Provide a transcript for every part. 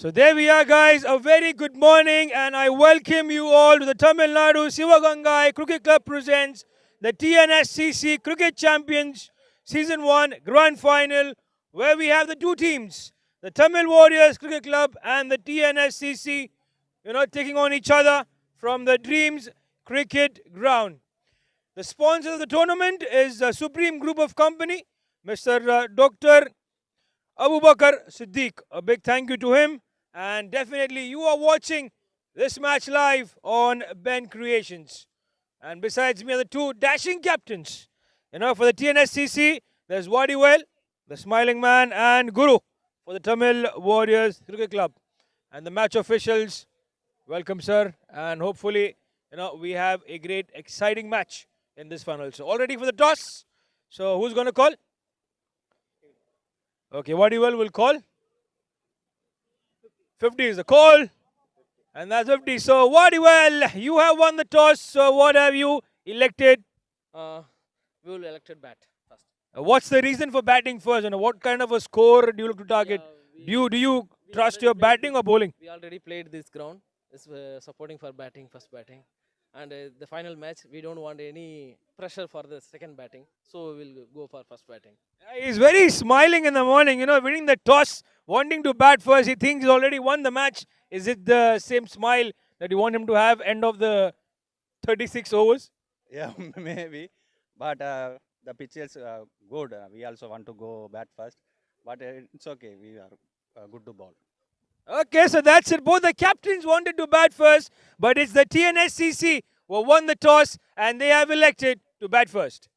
So there we are, guys. A very good morning, and I welcome you all to the Tamil Nadu Sivagangai Cricket Club presents the T.N.S.C.C Cricket Champions Season 1 Grand Final, where we have the two teams, the Tamil Warriors Cricket Club and the T.N.S.C.C, taking on each other from the Dreams Cricket Ground. The sponsor of the tournament is the Supreme Group of Company, Mr. Dr. Abu Bakr Siddiq. A big thank you to him. And definitely, you are watching this match live on Ben Creations. And besides me are the two dashing captains. For the T.N.S.C.C, there's Wadiwell, the smiling man, and Guru for the Tamil Warriors Cricket Club. And the match officials, welcome, sir. And hopefully, we have a great, exciting match in this final. So, all ready for the toss? So, who's going to call? Okay, Wadiwell will call. 50 is the call. And that's 50. So, Wadiwell, you have won the toss. So, what have you elected? We will elected bat first. What's the reason for batting first? And what kind of a score do you look to target? Yeah, Do you we trust already your played batting this- or bowling? We already played this ground. It's supporting for batting, first batting. And the final match, we don't want any pressure for the second batting. So we will go for first batting. He's very smiling in the morning, winning the toss, wanting to bat first. He thinks he's already won the match. Is it the same smile that you want him to have end of the 36 overs? Yeah, maybe. But the pitch is good. We also want to go bat first. But it's okay. We are good to ball. Okay, so that's it. Both the captains wanted to bat first, but it's the T.N.S.C.C who won the toss and they have elected to bat first.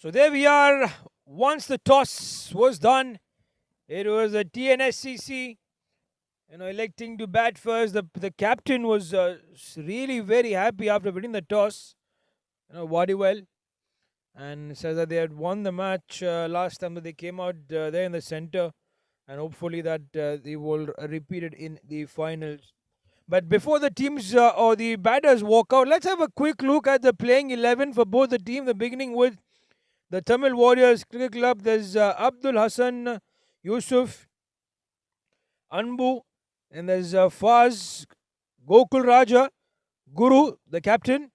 So there we are. Once the toss was done, it was a T.N.S.C.C. Electing to bat first. The captain was really very happy after winning the toss. Wadiwell, and says that they had won the match last time that they came out there in the center, and hopefully that they will repeat it in the finals. But before the teams or the batters walk out, let's have a quick look at the playing 11 for both the team. The beginning with the Tamil Warriors Cricket Club. There's Abdul Hassan Yusuf, Anbu, and there's Faz, Gokul Raja, Guru, the captain,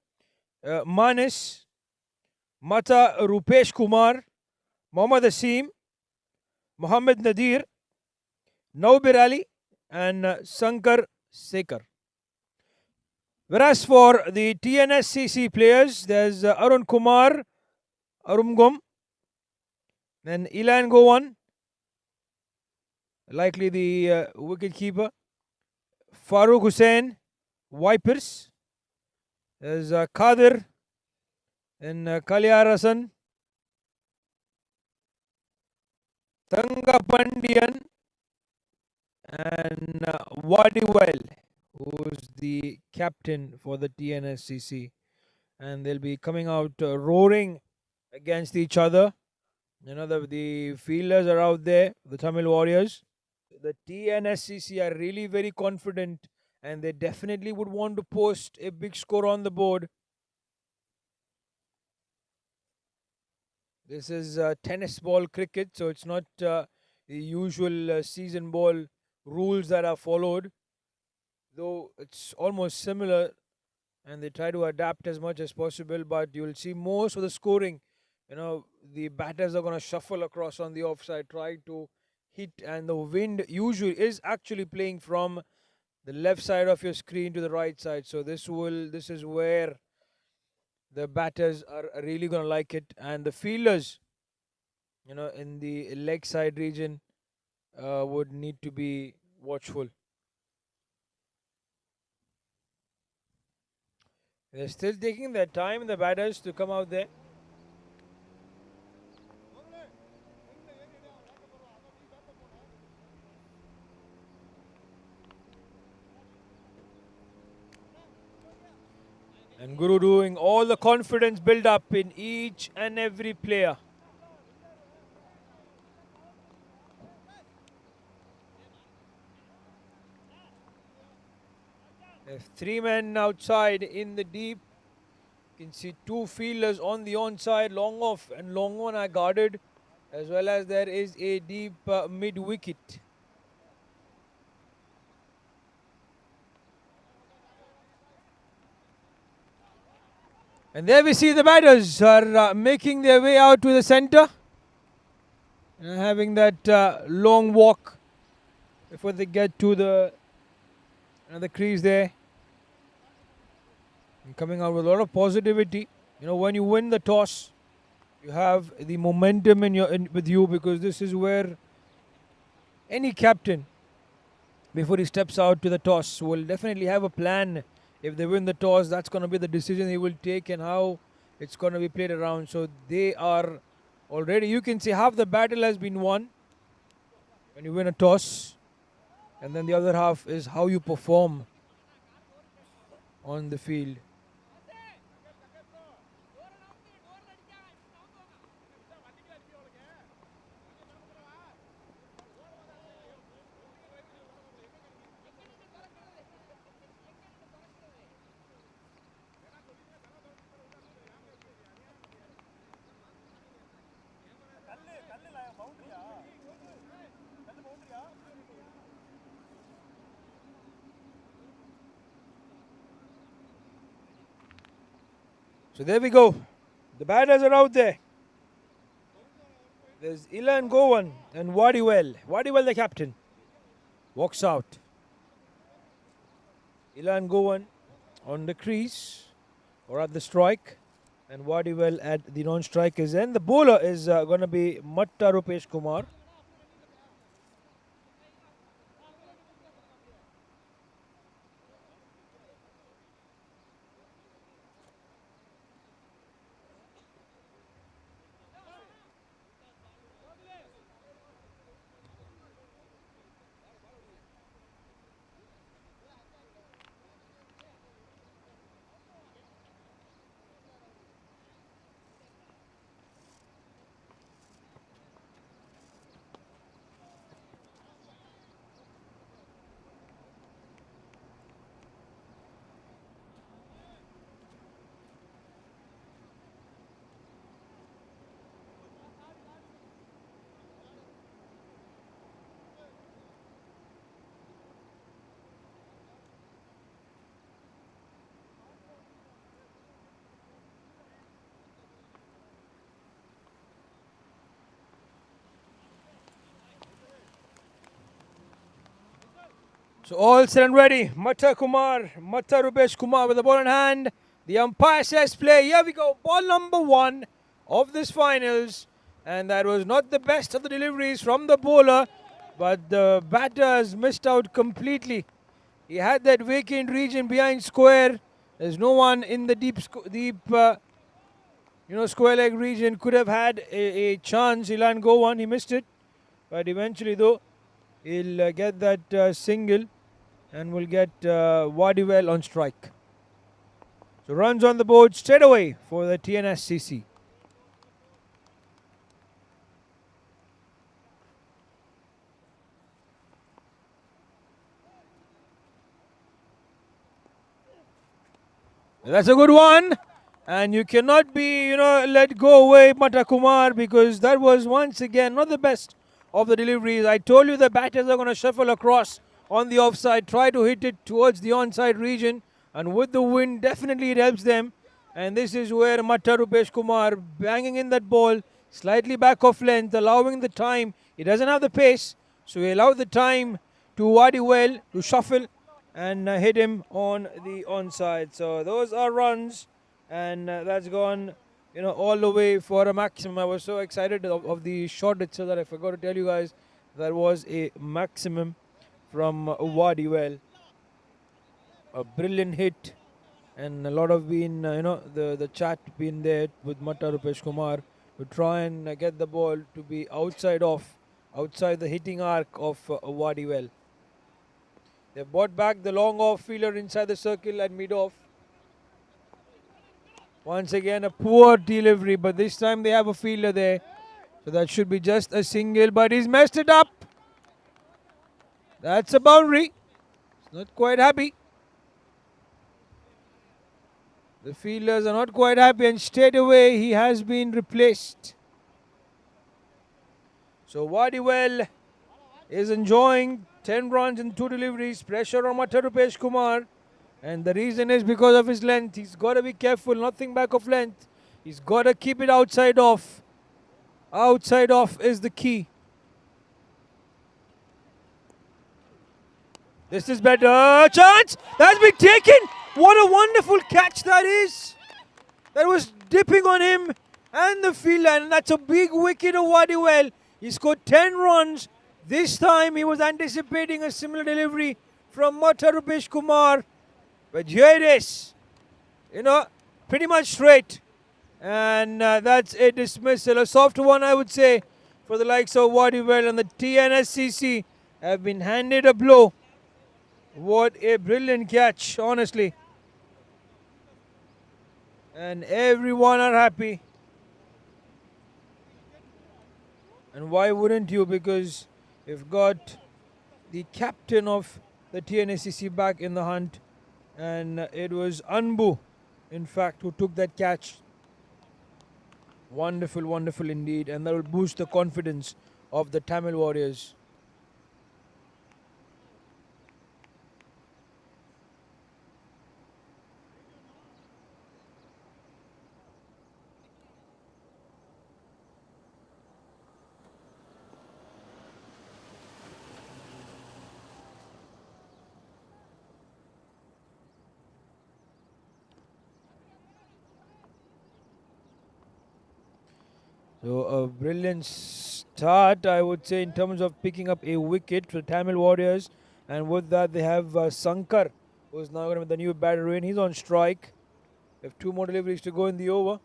Manis, Mata Rupesh Kumar, Mohammad Asim, Mohammed Nadir, Naubir Ali, and Sankar Sekar. Whereas for the T.N.S.C.C players, there's Arun Kumar, Arumgom, then Ilan Gowan, likely the wicket keeper, Farooq Hussain, Wipers, there's Kadir, and Kalyarasan, Tanga Pandian, and Wadiwell, who's the captain for the T.N.S.C.C. And they'll be coming out roaring against each other. The fielders are out there, the Tamil Warriors. The T.N.S.C.C are really very confident, and they definitely would want to post a big score on the board. This is tennis ball cricket, so it's not the usual season ball rules that are followed, though it's almost similar, and they try to adapt as much as possible. But you'll see most of the scoring, the batters are going to shuffle across on the offside, try to hit, and the wind usually is actually playing from the left side of your screen to the right side. So this is where the batters are really going to like it, and the fielders, in the leg side region, would need to be watchful. They're still taking their time, the batters, to come out there. And Guru doing all the confidence build up in each and every player. There's three men outside in the deep. You can see two fielders on the onside. Long off and long on are guarded, as well as there is a deep mid wicket. And there we see the batters are making their way out to the center, having that long walk before they get to the crease there, and coming out with a lot of positivity. When you win the toss, you have the momentum with you, because this is where any captain, before he steps out to the toss, will definitely have a plan. If they win the toss, that's going to be the decision he will take and how it's going to be played around. So they are already, you can see half the battle has been won when you win a toss, and then the other half is how you perform on the field. So there we go. The batters are out there. There's Ilan Gowan and Wadiwell. Wadiwell, the captain, walks out. Ilan Gowan on the crease or at the strike, and Wadiwell at the non-strikers. And the bowler is going to be Matta Rupesh Kumar. So all set and ready. Mata Rupesh Kumar with the ball in hand. The umpire says play. Here we go. Ball number 1 of this finals. And that was not the best of the deliveries from the bowler. But the batter has missed out completely. He had that vacant region behind square. There's no one in the deep square leg region. Could have had a chance. He'll and go one. He missed it. But eventually though, he'll get that single. And we'll get Wadiwell on strike. So runs on the board straight away for the T.N.S.C.C. That's a good one. And you cannot be, let go away Mata Kumar, because that was once again not the best of the deliveries. I told you the batters are going to shuffle across on the offside, try to hit it towards the onside region. And with the wind, definitely it helps them. And this is where Mata Rupesh Kumar banging in that ball, slightly back of length, allowing the time. He doesn't have the pace, so he allowed the time to Wadiwell to shuffle and hit him on the onside. So those are runs, and that's gone, all the way for a maximum. I was so excited of the shot itself that I forgot to tell you guys that was a maximum from Wadiwell. A brilliant hit, and a lot of the chat been there with Mata Rupesh Kumar to try and get the ball to be outside the hitting arc of Wadiwell. They brought back the long off fielder inside the circle and mid off. Once again a poor delivery, but this time they have a fielder there, so that should be just a single, but he's messed it up. That's a boundary. It's not quite happy. The fielders are not quite happy, and straight away he has been replaced. So Wadiwell is enjoying 10 runs in 2 deliveries. Pressure on Mata Rupesh Kumar. And the reason is because of his length. He's got to be careful, nothing back of length. He's got to keep it outside off. Outside off is the key. This is better. Chance! That's been taken! What a wonderful catch that is! That was dipping on him and the fielder, and that's a big wicket of Wadiwell. He scored 10 runs. This time he was anticipating a similar delivery from Mata Rupesh Kumar. But here it is. Pretty much straight. And that's a dismissal. A soft one, I would say, for the likes of Wadiwell, and the T.N.S.C.C. have been handed a blow. What a brilliant catch, honestly. And everyone are happy. And why wouldn't you? Because you've got the captain of the T.N.S.C.C. back in the hunt. And it was Anbu, in fact, who took that catch. Wonderful, wonderful indeed. And that will boost the confidence of the Tamil Warriors. So a brilliant start, I would say, in terms of picking up a wicket for the Tamil Warriors. And with that, they have Sankar, who is now going to be the new batter in. He's on strike. They have 2 more deliveries to go in the over.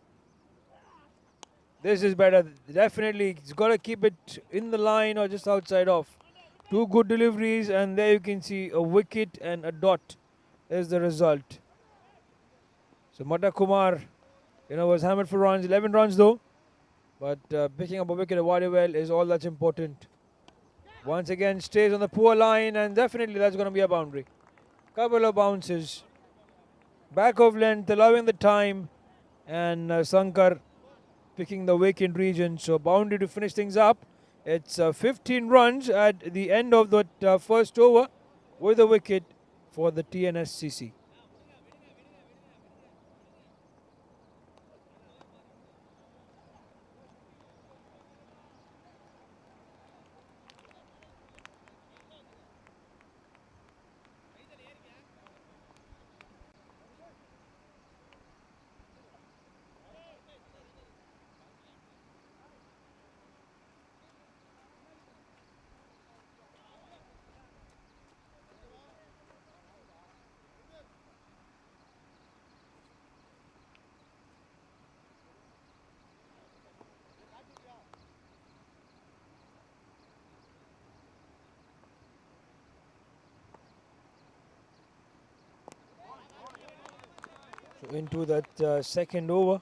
This is better. Definitely, he's got to keep it in the line or just outside off. 2 good deliveries, and there you can see a wicket and a dot is the result. So Mata Kumar, was hammered for runs, 11 runs though. But picking up a wicket at Wadiwell is all that's important. Once again, stays on the poor line, and definitely that's going to be a boundary. Couple of bounces. Back of length, allowing the time, and Sankar picking the vacant region. So boundary to finish things up. It's 15 runs at the end of the first over with a wicket for the T.N.S.C.C. So into that second over.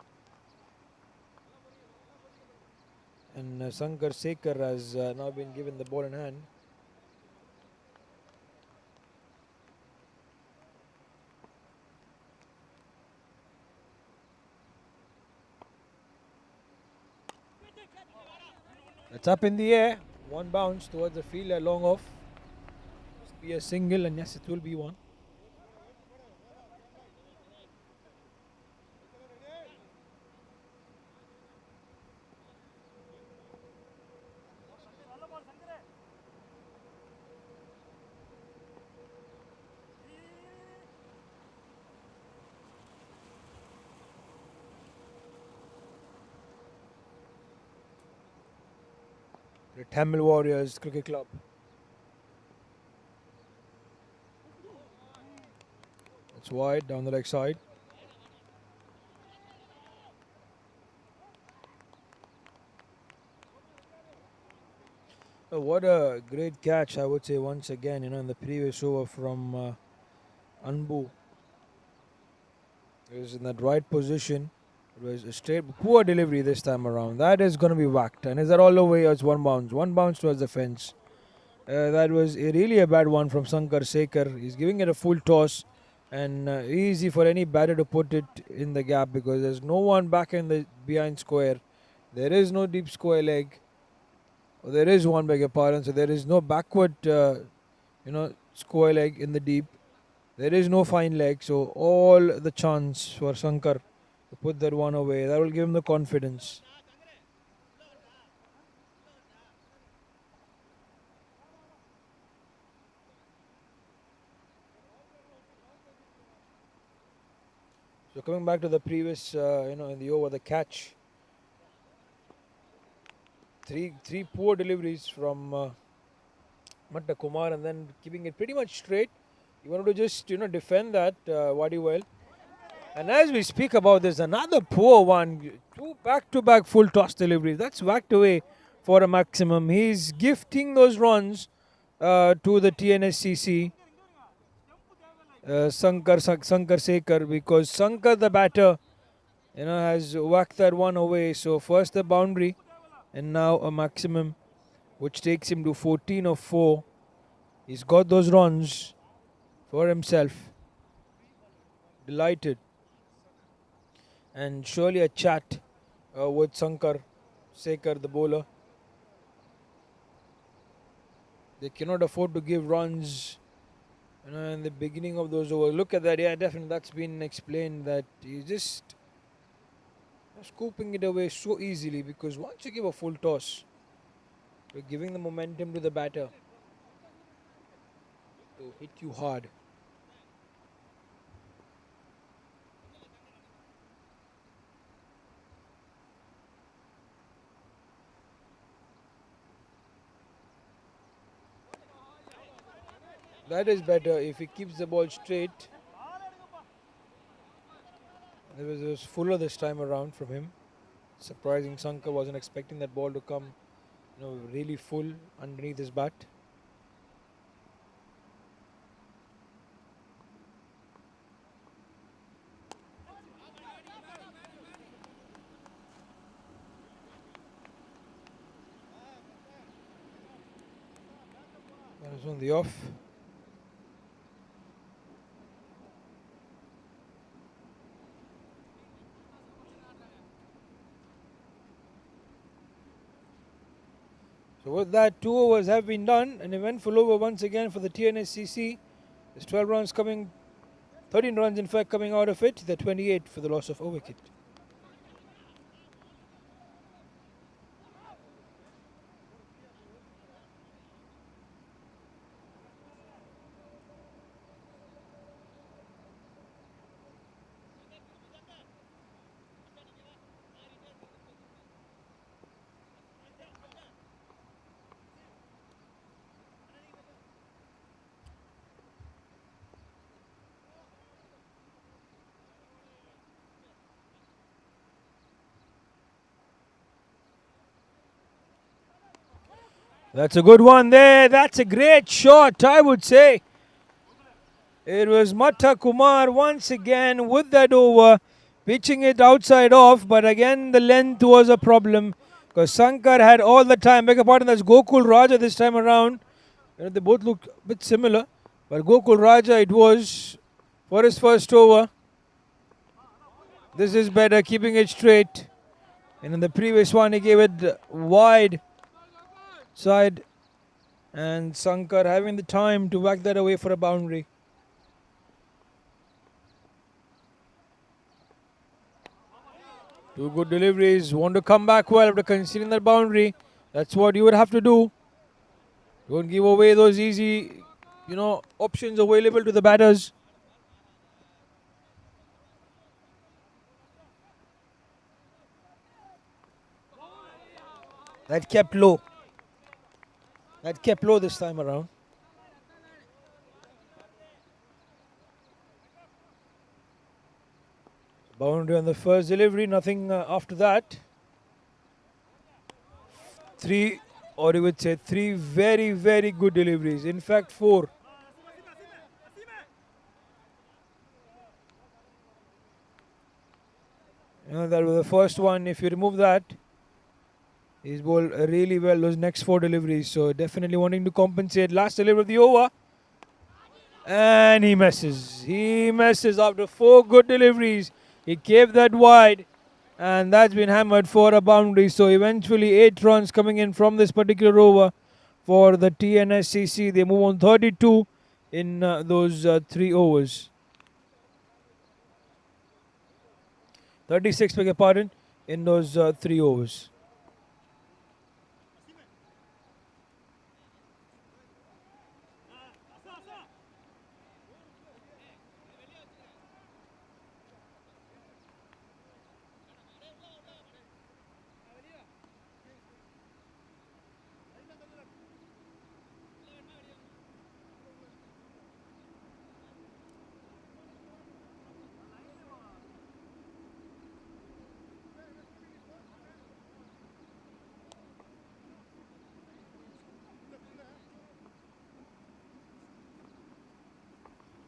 And Shankar Sekhar has now been given the ball in hand. It's up in the air. One bounce towards the fielder, long off. Must be a single, and yes, it will be one. The Tamil Warriors Cricket Club. It's wide down the leg side. What a great catch, I would say, once again, in the previous over from Anbu. He was in that right position. It was a straight, poor delivery this time around. That is going to be whacked. And is that all the way? It's one bounce. One bounce towards the fence. That was really a bad one from Shankar Sekhar. He's giving it a full toss. And easy for any batter to put it in the gap because there's no one back in the behind square. There is no deep square leg. Or there is one, beg your pardon. So there is no backward, square leg in the deep. There is no fine leg. So all the chance for Shankar to put that one away. That will give him the confidence. So coming back to the previous, in the over, the catch. Three poor deliveries from Matta Kumar, and then keeping it pretty much straight. He wanted to just defend that Wadi well. And as we speak about this, another poor one. Two back-to-back full toss deliveries. That's whacked away for a maximum. He's gifting those runs to the T.N.S.C.C. Shankar Sekhar, because Shankar the batter has whacked that one away. So first the boundary and now a maximum, which takes him to 14 of 4. He's got those runs for himself. Delighted. And surely a chat with Shankar Sekhar, the bowler. They cannot afford to give runs in the beginning of those overs. Look at that. Yeah, definitely that's been explained, that he's just scooping it away so easily, because once you give a full toss, you're giving the momentum to the batter to hit you hard. That is better if he keeps the ball straight. It was fuller this time around from him. Surprising, Shankar wasn't expecting that ball to come really full underneath his bat. That was on the off. So with that, 2 overs have been done. An eventful over once again for the T.N.S.C.C. There's 12 runs coming, 13 runs in fact coming out of it. The 28 for the loss of a wicket. That's a good one there. That's a great shot, I would say. It was Matta Kumar once again with that over, pitching it outside off, but again the length was a problem because Sankar had all the time. Beg your pardon, that's Gokul Raja this time around. They both look a bit similar, but Gokul Raja it was for his first over. This is better, keeping it straight. And in the previous one, he gave it wide side, and Sankar having the time to whack that away for a boundary. Two good deliveries. Want to come back well after conceding that boundary. That's what you would have to do. Don't give away those easy, options available to the batters. That kept low. That kept low this time around. Boundary on the first delivery, nothing after that. Three, or you would say three very, very good deliveries. In fact, four. That was the first one. If you remove that, he's bowled really well those next four deliveries. So definitely wanting to compensate. Last delivery of the over. And he messes. He messes after four good deliveries. He gave that wide. And that's been hammered for a boundary. So eventually 8 runs coming in from this particular over for the T.N.S.C.C. They move on 32 in those 3 overs. 36, beg your pardon, in those 3 overs.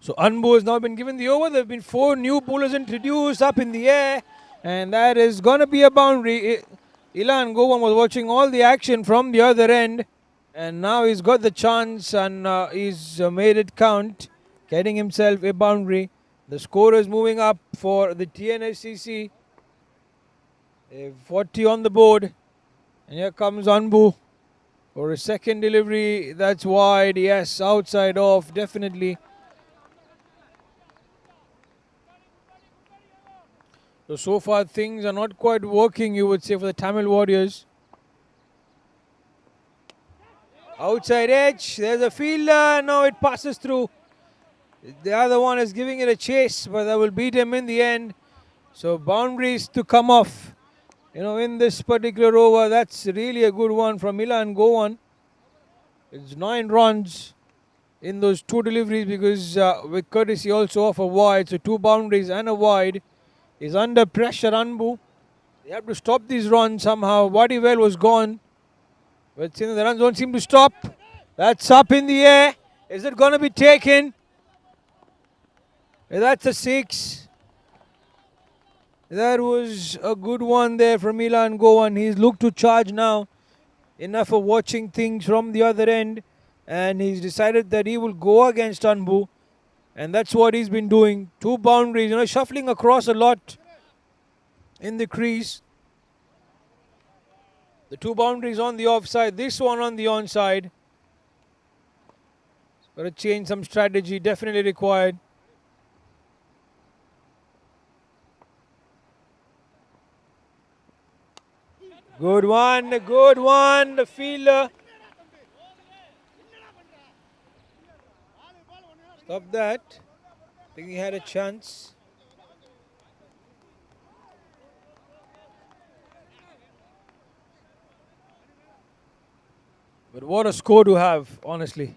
So Anbu has now been given the over. There have been 4 new bowlers introduced up in the air. And that is going to be a boundary. Ilan Govan was watching all the action from the other end. And now he's got the chance and he's made it count. Getting himself a boundary. The score is moving up for the T.N.S.C.C. 40 on the board. And here comes Anbu for a second delivery. That's wide. Yes, outside off. Definitely. So far things are not quite working, you would say, for the Tamil Warriors. Outside edge, there's a fielder, no, it passes through. The other one is giving it a chase, but that will beat him in the end. So boundaries to come off, in this particular over. That's really a good one from Ilan Govan. It's 9 runs in those 2 deliveries because with courtesy also of a wide, so 2 boundaries and a wide. He's under pressure, Anbu. They have to stop these runs somehow. Wadivel was gone. But the runs don't seem to stop. That's up in the air. Is it going to be taken? That's a 6. That was a good one there from Ilan Govan. He's looked to charge now. Enough of watching things from the other end. And he's decided that he will go against Anbu. And that's what he's been doing. 2 boundaries, shuffling across a lot in the crease. The 2 boundaries on the offside, this one on the onside. Got to change some strategy, definitely required. Good one, the fielder. Stop that. I think he had a chance. But what a score to have, honestly.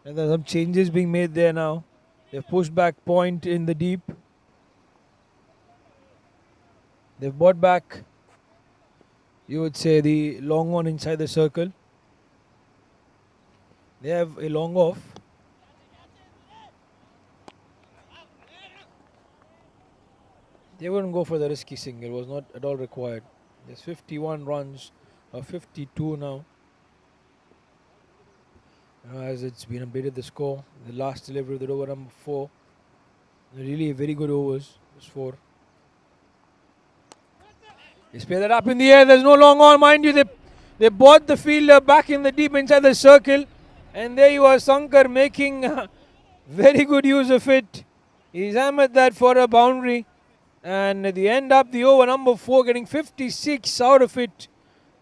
And there's some changes being made there now. They've pushed back point in the deep. They've brought back, you would say, the long one inside the circle. They have a long off. They wouldn't go for the risky single. It was not at all required. There's 51 runs, or 52 now. As it's been updated, the score. The last delivery of the over number 4. Really very good overs. It's 4. They spray that up in the air. There's no long on, mind you. They bought the fielder back in the deep inside the circle, and there you are, Sankar making very good use of it. He's hammered that for a boundary, and at the end up the over number 4 getting 56 out of it.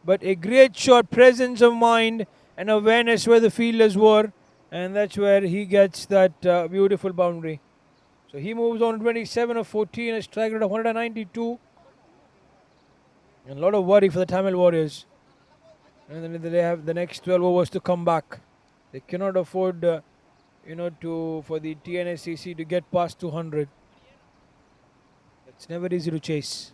But a great shot, presence of mind and awareness where the fielders were, and that's where he gets that beautiful boundary. So he moves on to 27 of 14, a strike rate of 192. And a lot of worry for the Tamil Warriors. And then they have the next 12 overs to come back. They cannot afford, for the T.N.S.C.C to get past 200. It's never easy to chase.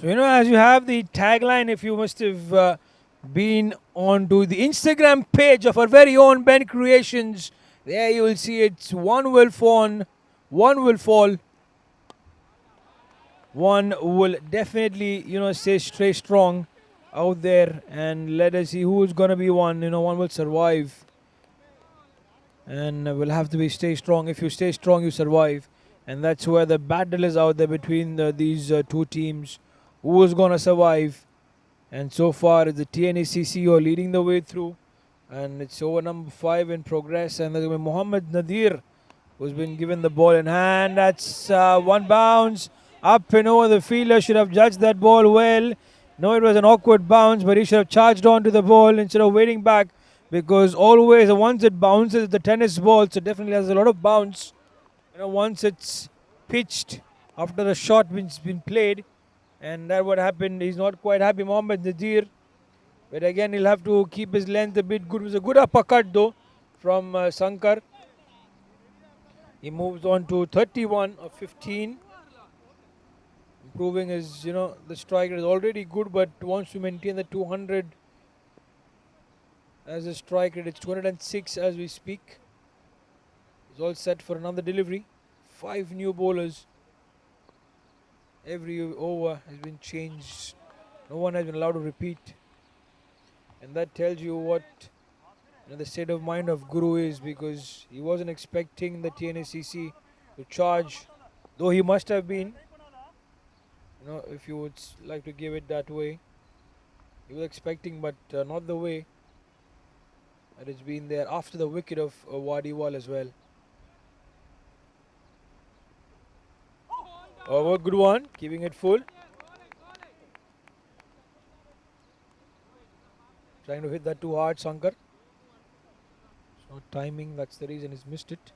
So, as you have the tagline, if you must have been onto the Instagram page of our very own Ben Creations, there you will see it's one will fall, one will definitely, stay strong out there, and let us see who's going to be one. One will survive, and will have to stay strong. If you stay strong, you survive, and that's where the battle is out there between these two teams. Who is going to survive? And so far, it's the T.N.S.C.C who are leading the way through, and it's over number 5 in progress, and there's Mohammad Nadir who's been given the ball in hand. That's one bounce up and over. The fielder should have judged that ball well. No, it was an awkward bounce, but he should have charged on to the ball instead of waiting back, because always once it bounces, the tennis ball, so definitely has a lot of bounce. Once it's pitched after the shot has been played, and that what happened. He's not quite happy, Mohammad Nadir, but again he'll have to keep his length a bit good. It was a good uppercut though from Sankar. He moves on to 31 of 15. Improving his, the striker is already good, but wants to maintain the 200 as a strike rate. It's 206 as we speak. He's all set for another delivery. 5 new bowlers. Every over has been changed. No one has been allowed to repeat. And that tells you what the state of mind of Guru is, because he wasn't expecting the T.N.S.C.C to charge, though he must have been, if you would like to give it that way. He was expecting, but not the way that it's been there after the wicket of Wadiwal as well. Oh, good one, keeping it full. Trying to hit that too hard, Sankar. It's not timing, that's the reason he's missed it.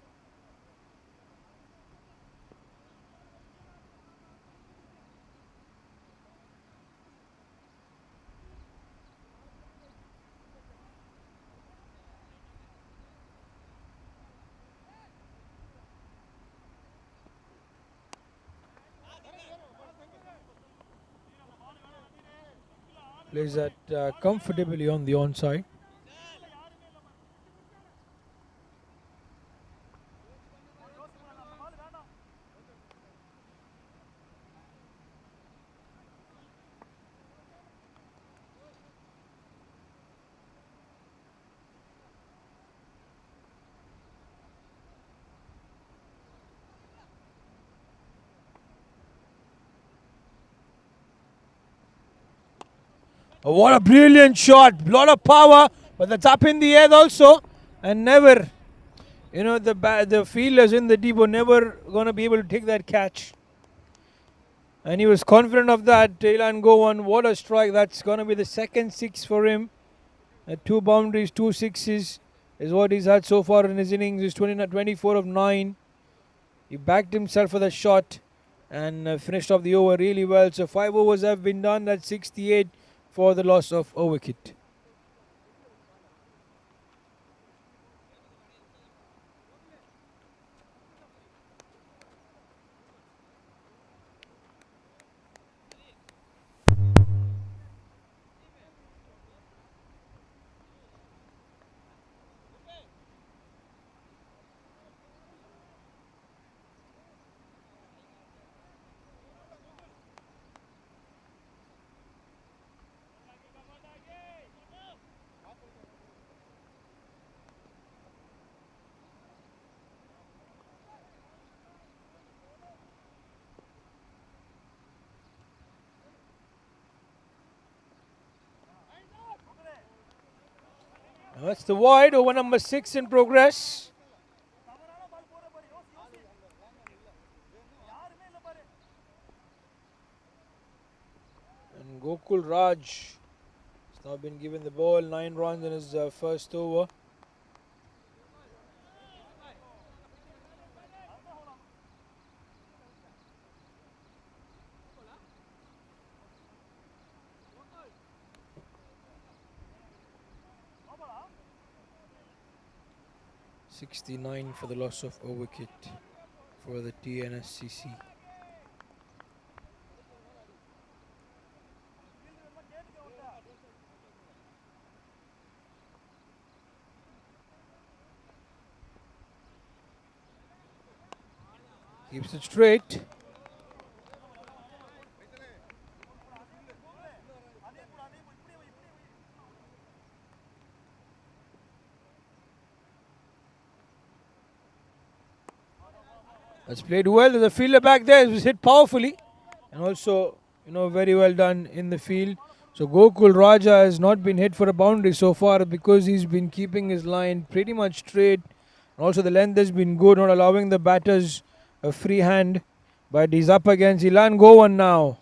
Plays that comfortably on the onside. Oh, what a brilliant shot. Lot of power. but that's up in the air also, and never, the fielders in the deep were never going to be able to take that catch. And he was confident of that. Ilan Gowan, what a strike. That's going to be the second six for him. 2 boundaries, 2 sixes is what he's had so far in his innings. He's 24 of 9. He backed himself for the shot and finished off the over really well. So 5 overs have been done. That's 68 for the loss of a wicket. That's the wide, over number 6 in progress. And Gokul Raj has now been given the ball, 9 runs in his first over. .69 for the loss of a wicket for the T.N.S.C.C. Keeps it straight. That's played well. There's a fielder back there. It was hit powerfully. And also, very well done in the field. So Gokul Raja has not been hit for a boundary so far because he's been keeping his line pretty much straight. And also the length has been good, not allowing the batters a free hand. But he's up against Ilan Gowan now.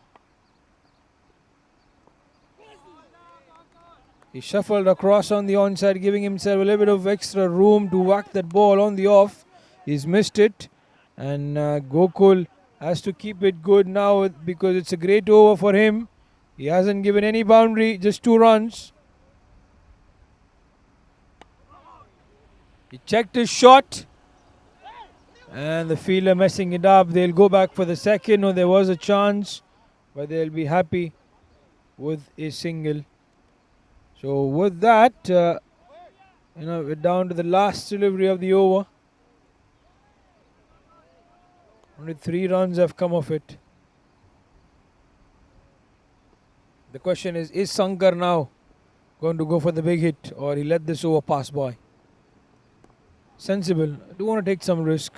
He shuffled across on the onside, giving himself a little bit of extra room to whack that ball on the off. He's missed it. And Gokul has to keep it good now because it's a great over for him. He hasn't given any boundary, just 2 runs. He checked his shot. And the fielder messing it up. They'll go back for the second. No, there was a chance. But they'll be happy with a single. So with that, we're down to the last delivery of the over. Only 3 runs have come of it. The question is Sankar now going to go for the big hit, or he let this over pass by? Sensible. I do want to take some risk.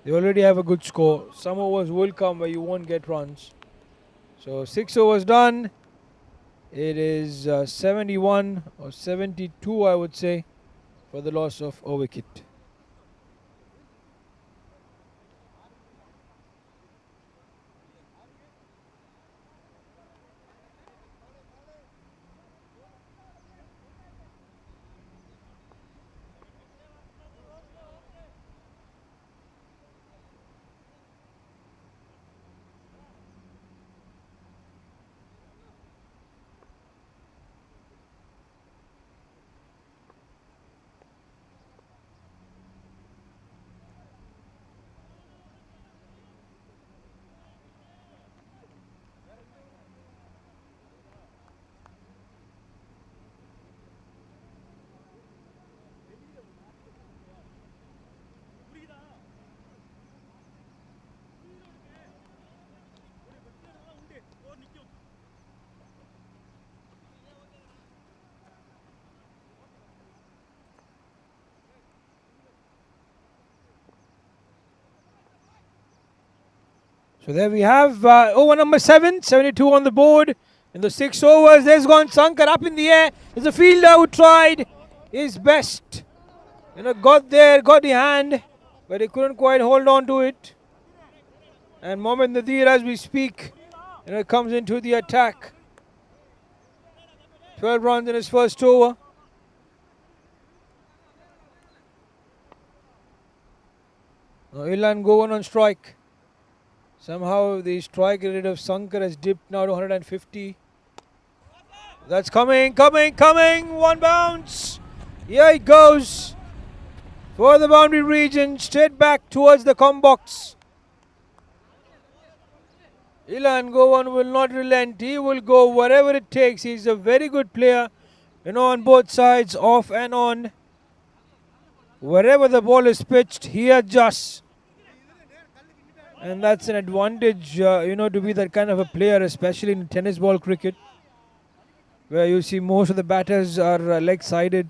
They already have a good score. Some overs will come where you won't get runs. So 6 overs done. It is 71 or 72, I would say, for the loss of a wicket. So there we have over number 7, 72 on the board. In the 6 overs, there's gone Sankar up in the air. There's a fielder who tried. his best. Got there, got the hand, but he couldn't quite hold on to it. And Mohammad Nadir, as we speak, comes into the attack. 12 runs in his first over. Now Ilan Govan on strike. Somehow the strike rate of Sankar has dipped now to 150. That's coming. One bounce. Here it goes. For the boundary region, straight back towards the com box. Ilan Govan will not relent. He will go whatever it takes. He's a very good player, on both sides, off and on. Wherever the ball is pitched, he adjusts. And that's an advantage, to be that kind of a player, especially in tennis ball cricket, where you see most of the batters are leg-sided,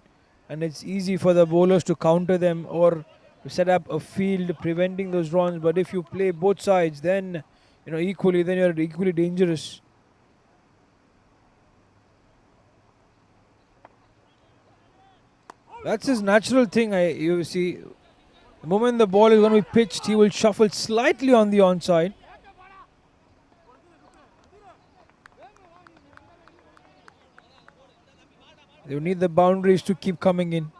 and it's easy for the bowlers to counter them or to set up a field preventing those runs. But if you play both sides, then equally, then you're equally dangerous. That's his natural thing. You see, the moment the ball is going to be pitched, he will shuffle slightly on the onside. They need the boundaries to keep coming in.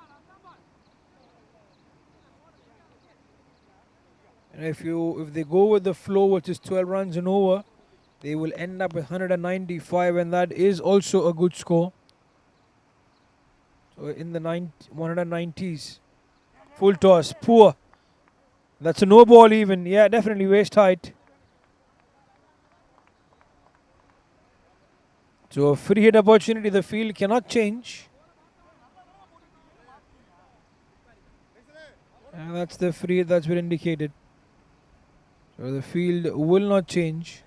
And if they go with the flow, which is 12 runs and over, they will end up with 195, and that is also a good score. So in the 190s. Full toss, poor. That's a no ball even. Yeah, definitely waist height. So a free hit opportunity, the field cannot change. And that's the free hit that's been indicated. So the field will not change.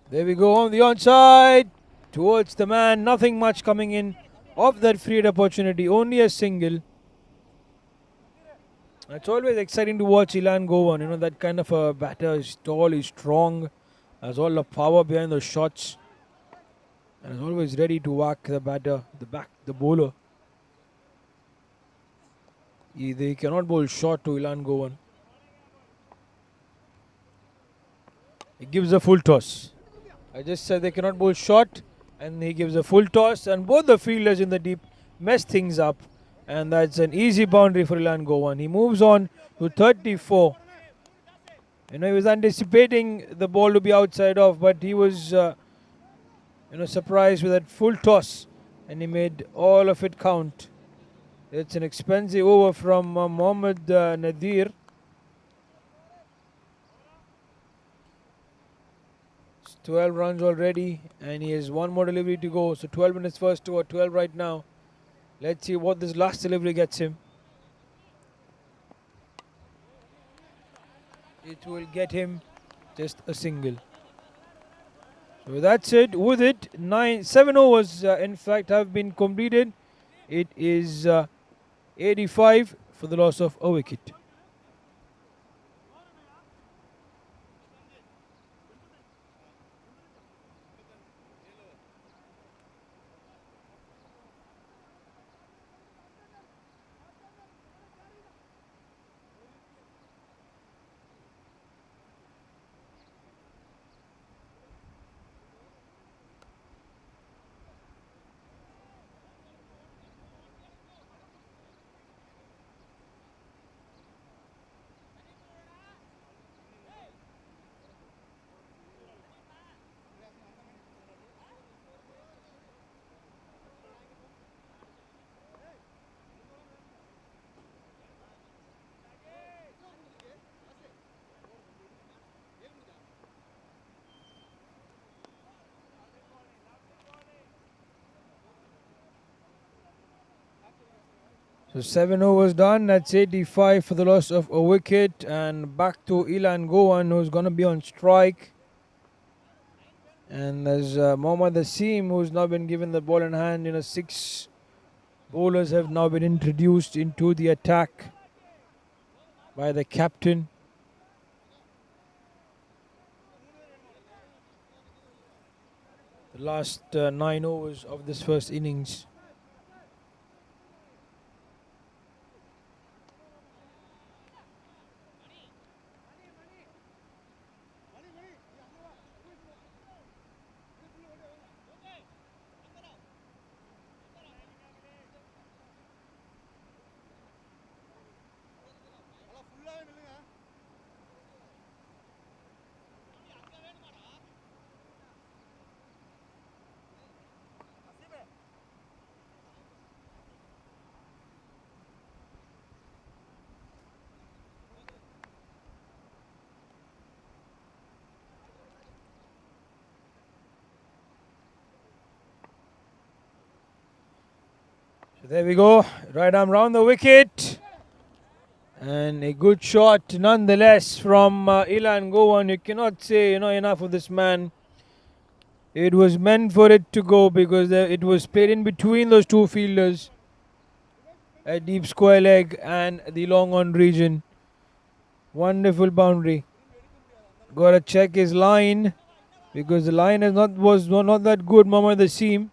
There we go on the onside. Towards the man, nothing much coming in of that free hit opportunity, only a single. It's always exciting to watch Ilan Govan, that kind of a batter. He's tall, he's strong, has all the power behind the shots, and is always ready to whack the batter, the bowler. They cannot bowl short to Ilan Govan. He gives a full toss. I just said they cannot bowl short, and he gives a full toss, and both the fielders in the deep mess things up, and that's an easy boundary for Ilan Govan. He moves on to 34. He was anticipating the ball to be outside off, but he was surprised with that full toss, and he made all of it count. It's an expensive over from Mohammad Nadir. 12 runs already, and he has one more delivery to go. So 12 in his first over, 12 right now. Let's see what this last delivery gets him. It will get him just a single. So that's it. With it, 7 overs in fact have been completed. It is 85 for the loss of a wicket. So 7 overs done. That's 85 for the loss of a wicket. And back to Ilan Govan, who's going to be on strike. And there's Mohammad Asim, who's now been given the ball in hand. 6 Bowlers have now been introduced into the attack by the captain. The last 9 overs of this first innings. So there we go, right arm round the wicket. And a good shot nonetheless from Ilan Gowan. You cannot say enough of this man. It was meant for it to go because it was played in between those two fielders. A deep square leg and the long on region. Wonderful boundary. Got to check his line because the line was not that good, Mohammad Asim.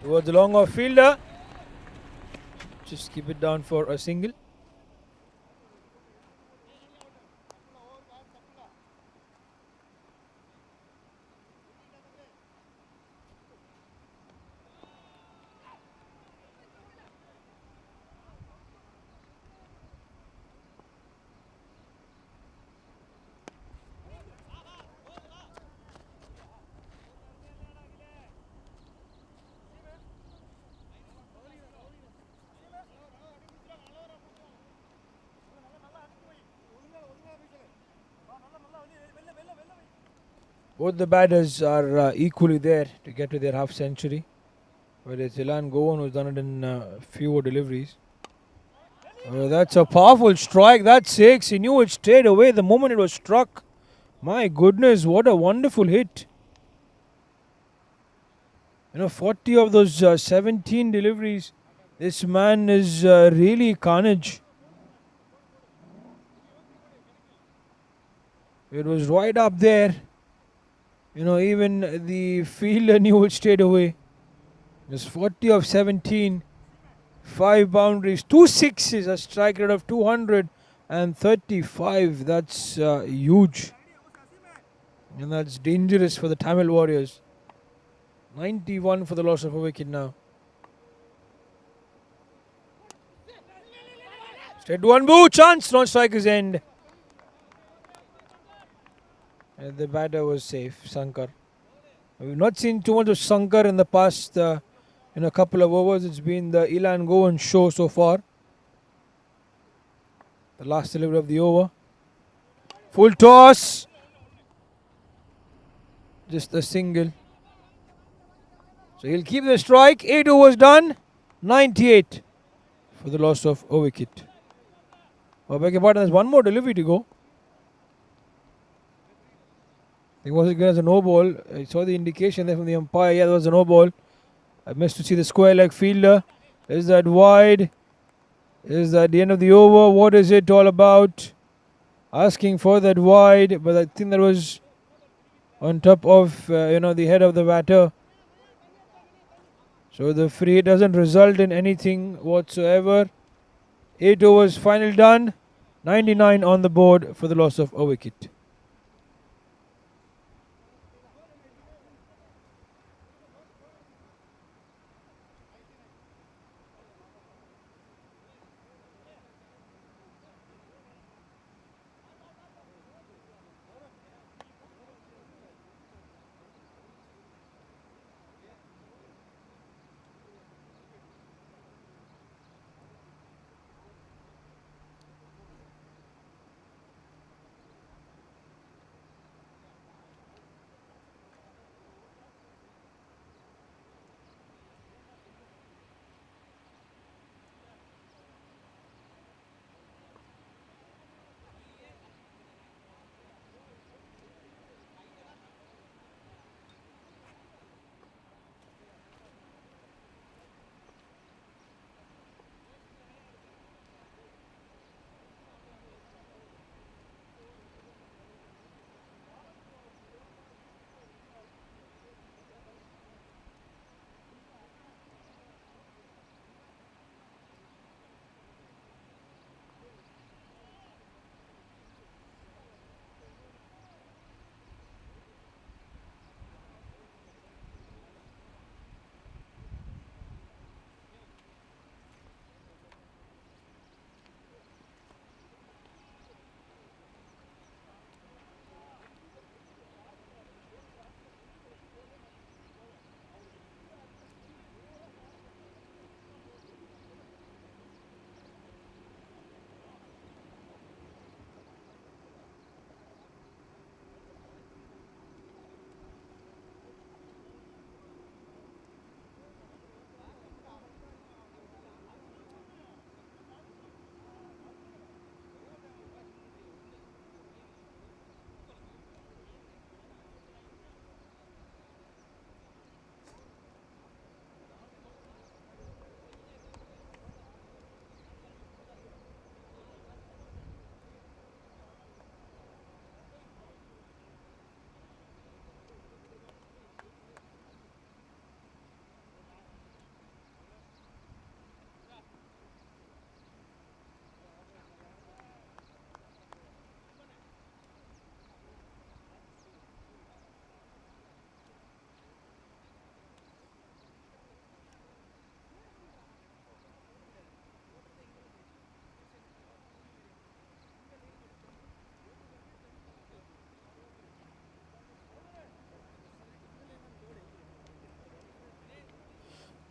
Towards the long off fielder. Just keep it down for a single. Both the batters are equally there to get to their half century. But it's Ilan Gowan who's done it in fewer deliveries. That's a powerful strike. That's 6. He knew it straight away the moment it was struck. My goodness, what a wonderful hit. 40 of those 17 deliveries. This man is really carnage. It was right up there. Even the fielder knew it straight away. Just 40 of 17. 5 boundaries, 2 sixes, a strike rate of 235. That's huge. And that's dangerous for the Tamil Warriors. 91 for the loss of a wicket now. Straight one boo, chance, non-strikers end. And the batter was safe, Sankar. We've not seen too much of Sankar in the past in a couple of overs. It's been the Ilan Gowan show so far. The last delivery of the over. Full toss. Just a single. So he'll keep the strike. 8 overs done. 98 for the loss of a wicket. Oh, beg your pardon, there's one more delivery to go. It was again as a no ball. I saw the indication there from the umpire. Yeah, there was a no ball. I missed to see the square leg fielder. Is that wide? Is that the end of the over? What is it all about? Asking for that wide, but I think that was on top of the head of the batter. So the free doesn't result in anything whatsoever. 8 overs final done. 99 on the board for the loss of a wicket.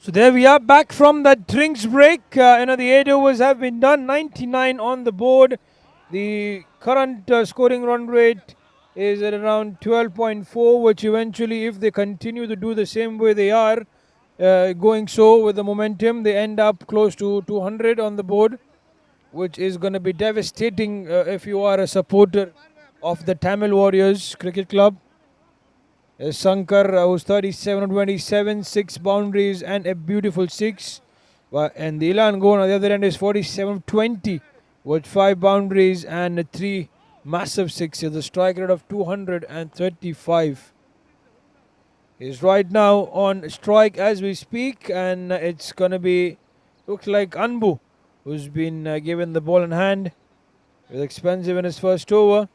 So there we are, back from that drinks break. The 8 overs have been done, 99 on the board. The current scoring run rate is at around 12.4, which eventually, if they continue to do the same way they are going so with the momentum, they end up close to 200 on the board, which is going to be devastating if you are a supporter of the Tamil Warriors Cricket Club. Sankar, who's 37 on 27, 6 boundaries and a beautiful 6. And the Ilan Goan on the other end is 47 20 with 5 boundaries and 3 massive 6s. The strike rate of 235. He's right now on strike as we speak, and it's going to be, looks like Anbu, who's been given the ball in hand. It was expensive in his first over.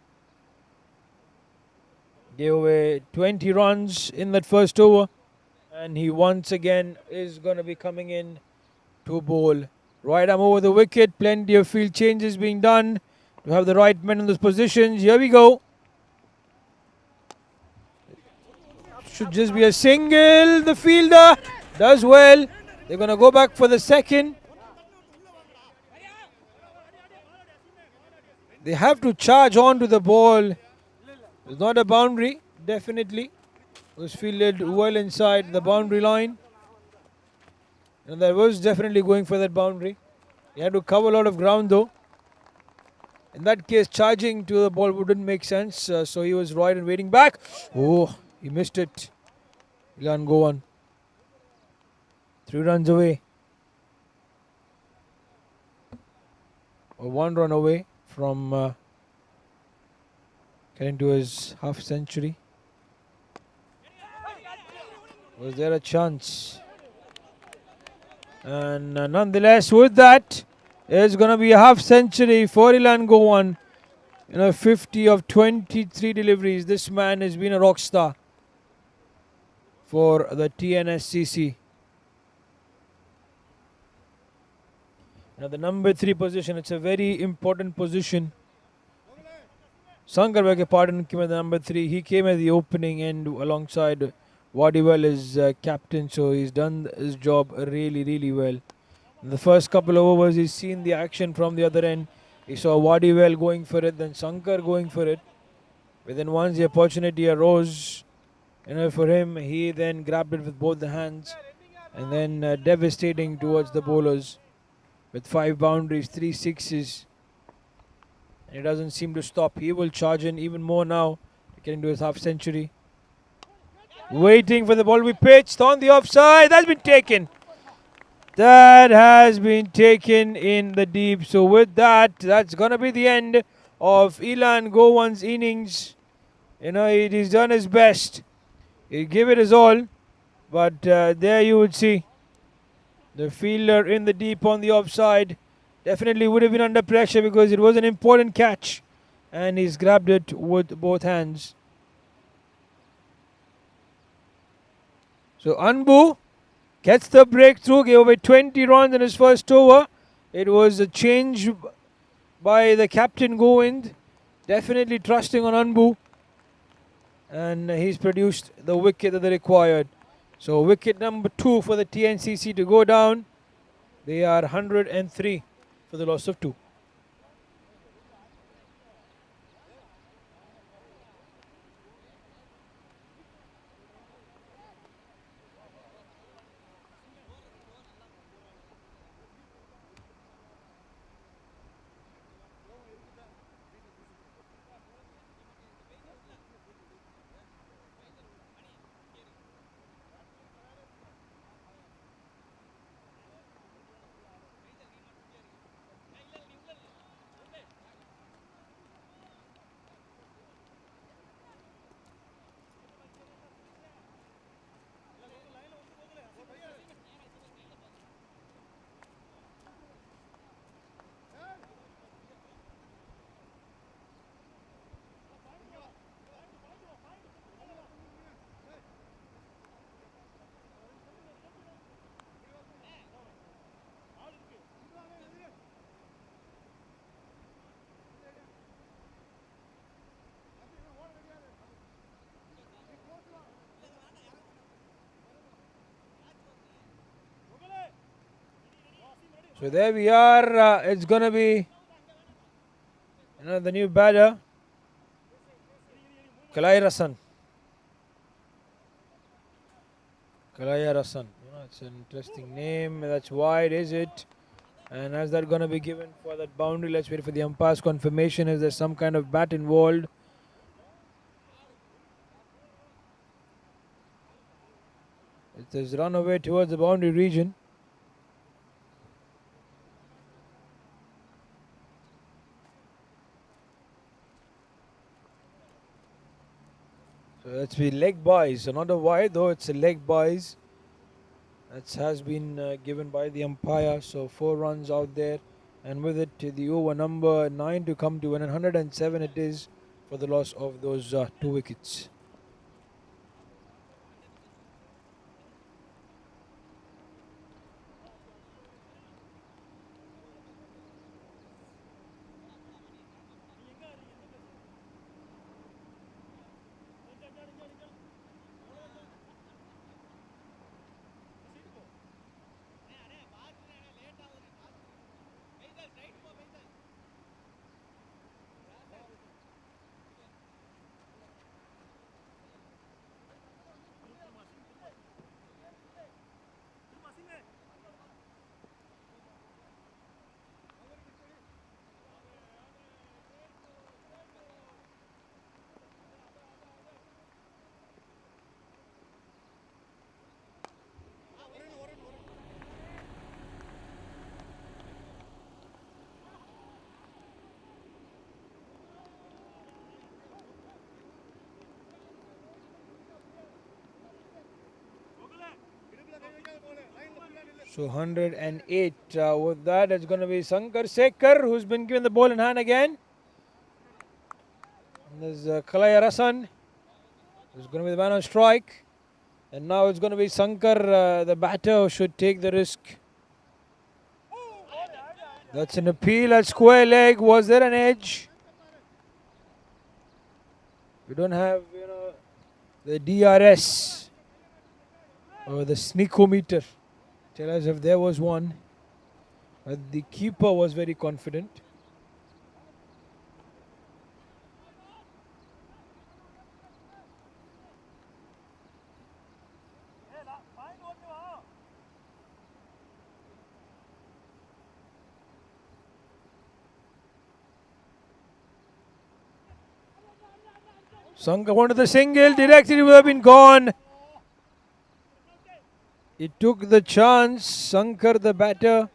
Gave away 20 runs in that first over. And he once again is going to be coming in to bowl. Right arm over the wicket. Plenty of field changes being done to have the right men in those positions. Here we go. Should just be a single. The fielder does well. They're going to go back for the second. They have to charge on to the ball. It's not a boundary, definitely. It was fielded well inside the boundary line. And that was definitely going for that boundary. He had to cover a lot of ground though. In that case, charging to the ball wouldn't make sense. So he was right and waiting back. Oh, he missed it. Ilan Goan. 3 runs away. Or 1 run away from getting to his half century. Was there a chance? And nonetheless, with that, it's going to be a half century for Ilan Goan. 50 of 23 deliveries. This man has been a rock star for the T.N.S.C.C. Now the number 3 position, it's a very important position. Sankar, beg your pardon, came at the number 3. He came at the opening end alongside Wadiwell as captain, so he's done his job really, really well. In the first couple of overs, he's seen the action from the other end. He saw Wadiwell going for it, then Sankar going for it. But then once the opportunity arose, for him, he then grabbed it with both the hands and then devastating towards the bowlers with 5 boundaries, 3 sixes. And he doesn't seem to stop. He will charge in even more now to get into his half century. Waiting for the ball to be pitched on the offside. That's been taken. That has been taken in the deep. So with that, that's going to be the end of Ilan Goan's innings. He's done his best. He gave it his all. But there you would see the fielder in the deep on the offside. Definitely would have been under pressure because it was an important catch. And he's grabbed it with both hands. So Anbu gets the breakthrough, gave away 20 runs in his first over. It was a change by the captain Govind. Definitely trusting on Anbu. And he's produced the wicket that they required. So wicket number 2 for the T.N.C.C to go down. They are 103 for the loss of 2. So there we are. It's going to be the new batter, Kalairasan. Kalairasan. It's an interesting name. That's wide, is it? And is that going to be given for that boundary? Let's wait for the umpire's confirmation. Is there some kind of bat involved? It has run away towards the boundary region. So it's been leg buys. So not a wide, though it's a leg buys. That has been given by the umpire. So 4 runs out there. And with it, the over number 9 to come to 107 it is for the loss of those 2 wickets. So 108. With that, it's going to be Shankar Sekhar, who's been given the ball in hand again. And there's Kalairasan, who's going to be the man on strike. And now it's going to be Shankar, the batter, who should take the risk. That's an appeal at square leg. Was there an edge? We don't have, the DRS or the sneakometer. Tell us if there was one. But the keeper was very confident. Shankar wanted the single, directly would have been gone. He took the chance, Shankar the batter.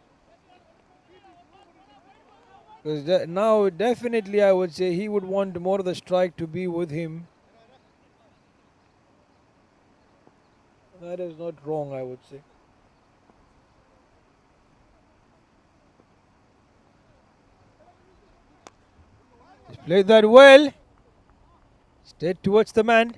Because now definitely I would say he would want more of the strike to be with him. That is not wrong, I would say. He's played that well. Straight towards the man.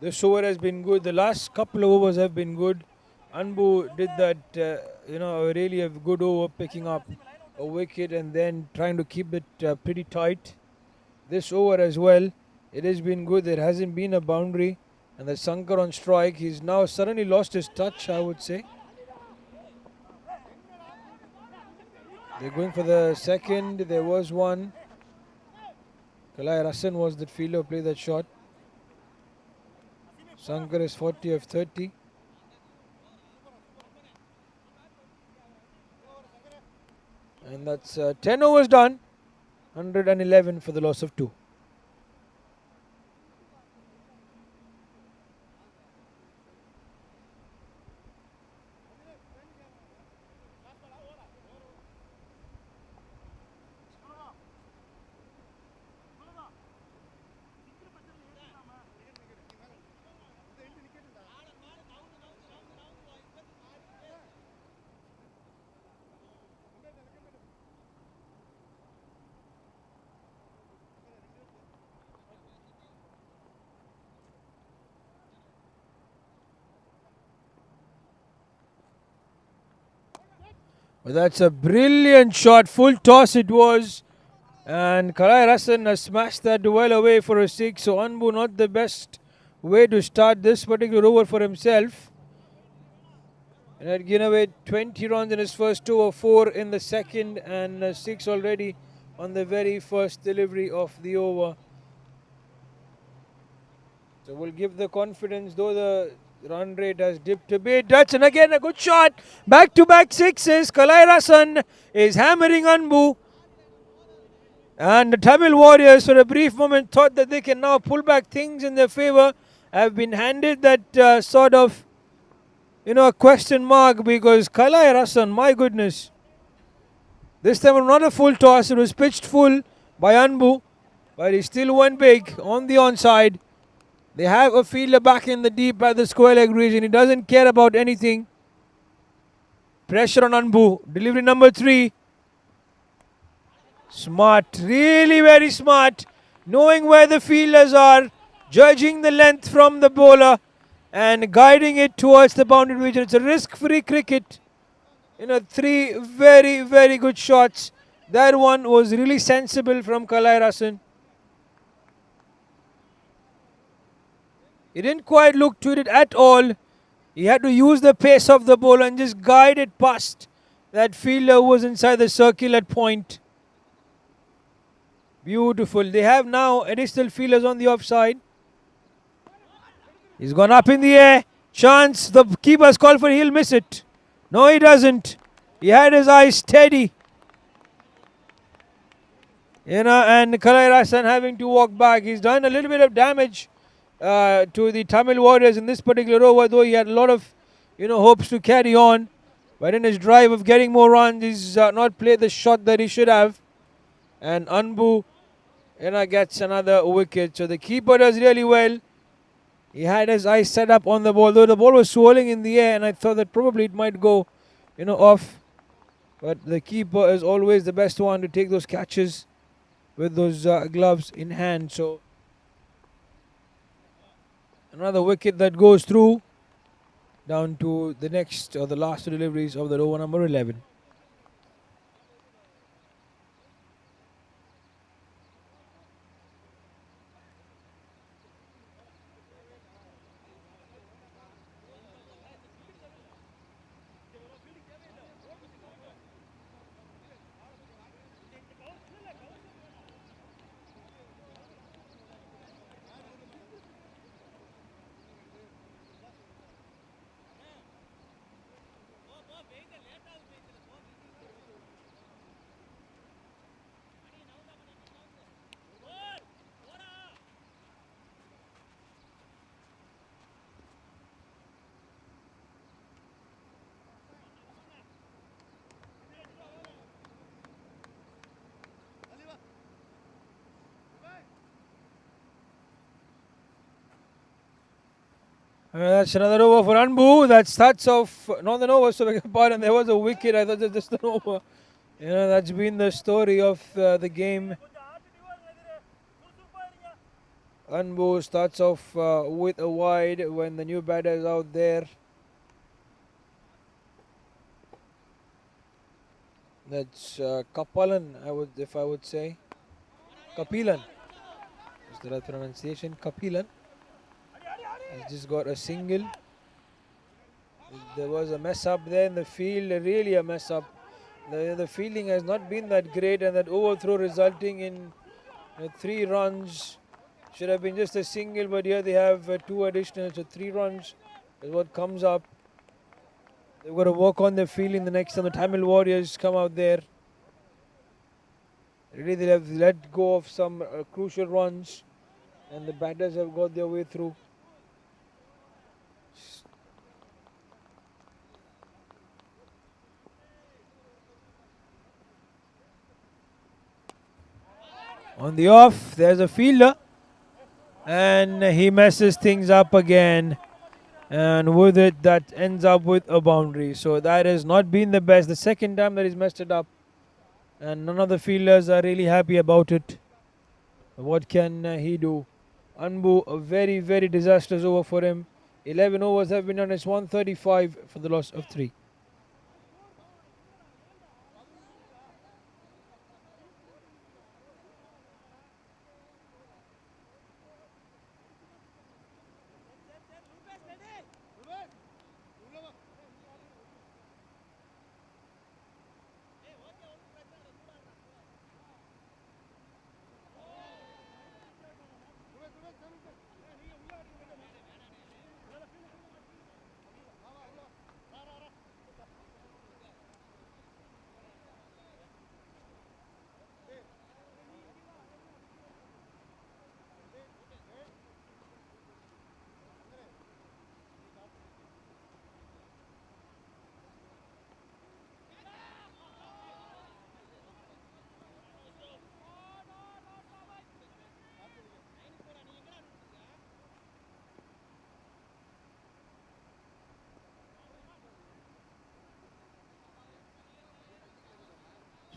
This over has been good. The last couple of overs have been good. Anbu did that, really a good over, picking up a wicket and then trying to keep it pretty tight. This over as well, it has been good. There hasn't been a boundary. And the Shankar on strike. He's now suddenly lost his touch, I would say. They're going for the second. There was one. Kalairasan was the fielder who played that shot. Shankar is 40 of 30. And that's 10 overs done. 111 for the loss of 2. But that's a brilliant shot. Full toss it was. And Kalai Rasan has smashed that well away for a 6. So Anbu not the best way to start this particular over for himself. And had given away 20 runs in his first 2 or 4 in the second, and 6 already on the very first delivery of the over. So we'll give the confidence, though the run rate has dipped a bit. That's and again a good shot. Back-to-back sixes. Kalai Rasan is hammering Anbu. And the Tamil Warriors, for a brief moment, thought that they can now pull back things in their favor. Have been handed that sort of, a question mark, because Kalai Rasan, my goodness. This time not a full toss. It was pitched full by Anbu, but he still went big on the onside. They have a fielder back in the deep at the square leg region. He doesn't care about anything. Pressure on Anbu. Delivery number 3. Smart. Really very smart. Knowing where the fielders are. Judging the length from the bowler. And guiding it towards the boundary region. It's a risk-free cricket. 3 very, very good shots. That one was really sensible from Kalai Rasan. He didn't quite look to it at all. He had to use the pace of the ball and just guide it past that fielder who was inside the circle at point. Beautiful. They have now additional fielders on the offside. He's gone up in the air. Chance. The keeper's called for. He'll miss it. No, he doesn't. He had his eyes steady. And Kalai Rasan having to walk back. He's done a little bit of damage to the Tamil Warriors in this particular over, though he had a lot of hopes to carry on. But in his drive of getting more runs, he's not played the shot that he should have. And Anbu gets another wicket. So the keeper does really well. He had his eyes set up on the ball, though the ball was swirling in the air, and I thought that probably it might go off. But the keeper is always the best one to take those catches with those gloves in hand. So another wicket that goes through, down to the next or the last deliveries of the over number 11. That's another over for Anbu. That starts off, not an over, so beg your pardon, there was a wicket. I thought it was just an over. That's been the story of the game. Anbu starts off with a wide when the new batter is out there. That's Kapalan, if I would say. Kapilan is the right pronunciation. Kapilan. He's just got a single. There was a mess up there in the field, really a mess up. The fielding has not been that great, and that overthrow resulting in 3 runs. Should have been just a single, but here they have 2 additional, so 3 runs is what comes up. They've got to work on their fielding the next time the Tamil Warriors come out there. Really, they have let go of some crucial runs, and the batters have got their way through. On the off, there's a fielder, and he messes things up again, and with it that ends up with a boundary. So that has not been the best. The second time that he's messed it up, and none of the fielders are really happy about it. What can he do? Anbu, a very, very disastrous over for him. 11 overs have been done. It's 135 for the loss of 3.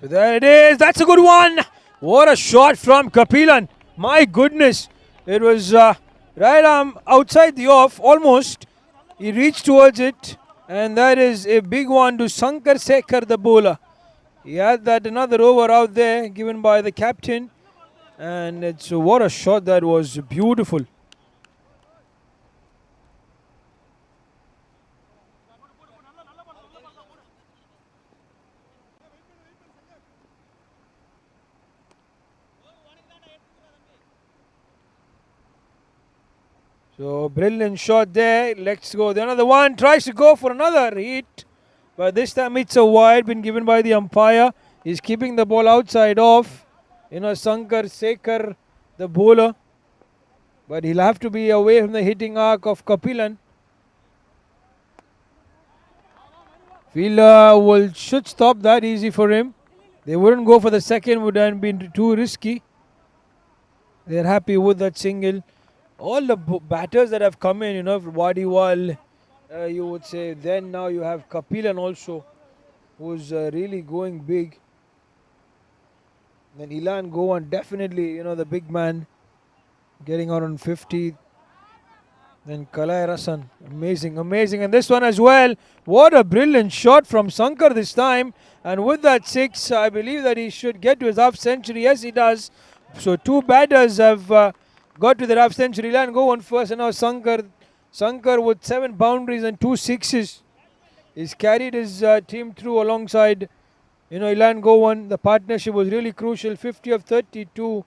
So there it is. That's a good one. What a shot from Kapilan. My goodness. It was right arm outside the off almost. He reached towards it. And that is a big one to Sankar Sekhar, the bowler. He had that another over out there given by the captain. And it's what a shot that was. Beautiful. So brilliant shot there. Let's go. The another one tries to go for another hit. But this time it's a wide been given by the umpire. He's keeping the ball outside off. Sankar Sekhar, the bowler. But he'll have to be away from the hitting arc of Kapilan. Fielder should stop that easy for him. They wouldn't go for the second, would have been too risky. They're happy with that single. All the batters that have come in, Wadiwal, you would say. Then now you have Kapilan also, who's really going big. Then Ilan Gowan, definitely, the big man, getting out on 50. Then Kalai Rasan, amazing, amazing. And this one as well. What a brilliant shot from Sankar this time. And with that 6, I believe that he should get to his half century. Yes, he does. So 2 batters have got to their half century. Ilan Gowan first, and now Sankar. Sankar with 7 boundaries and 2 sixes. He's carried his team through alongside, Ilan Gowan. The partnership was really crucial. 50 of 32.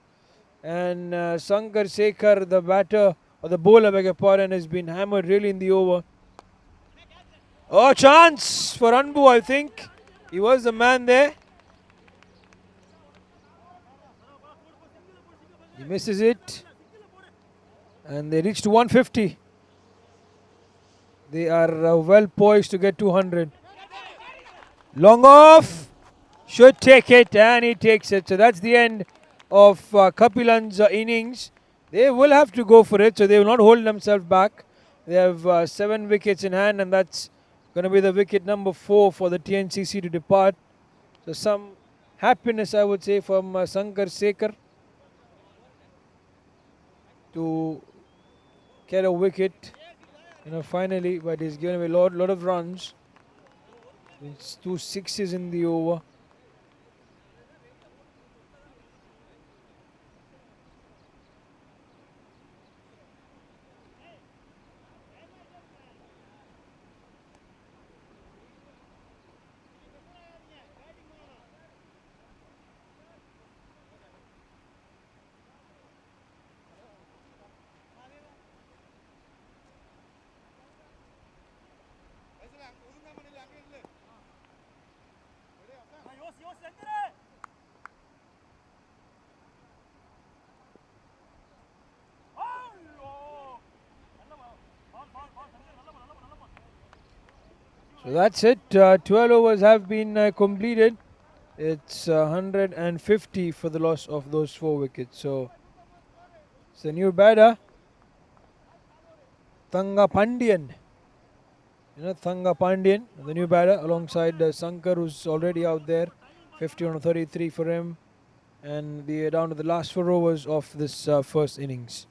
And Sankar Sekhar, the batter, or the bowler, beg your pardon, has been hammered really in the over. Oh, chance for Anbu, I think. He was the man there. He misses it. And they reached 150. They are well poised to get 200. Long off. Should take it, and he takes it. So that's the end of Kapilan's innings. They will have to go for it, so they will not hold themselves back. They have 7 wickets in hand, and that's going to be the wicket number 4 for the T.N.C.C to depart. So some happiness, I would say, from Sankar Sekhar to get a wicket, finally. But he's given away a lot of runs. It's 2 sixes in the over. So that's it. 12 overs have been completed. It's 150 for the loss of those 4 wickets. So it's a new batter, Thanga Pandian. Thanga Pandian, the new batter, alongside Sankar, who's already out there. 50 on 33 for him. And we are down to the last 4 overs of this first innings.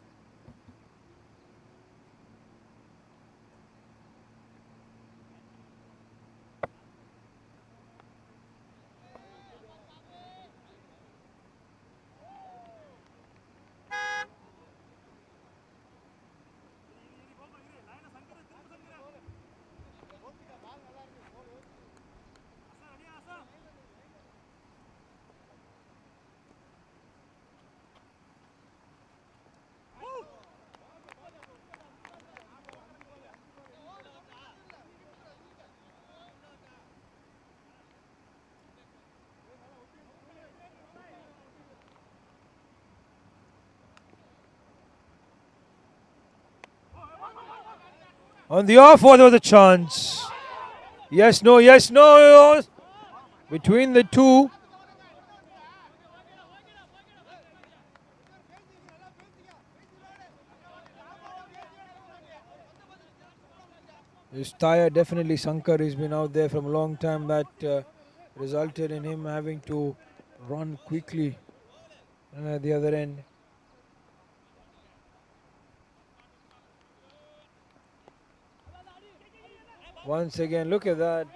On the off, there was a chance. Yes, no, yes, no. Between the two. He's tired, definitely. Sankar has been out there from a long time. That resulted in him having to run quickly at the other end. Once again, look at that.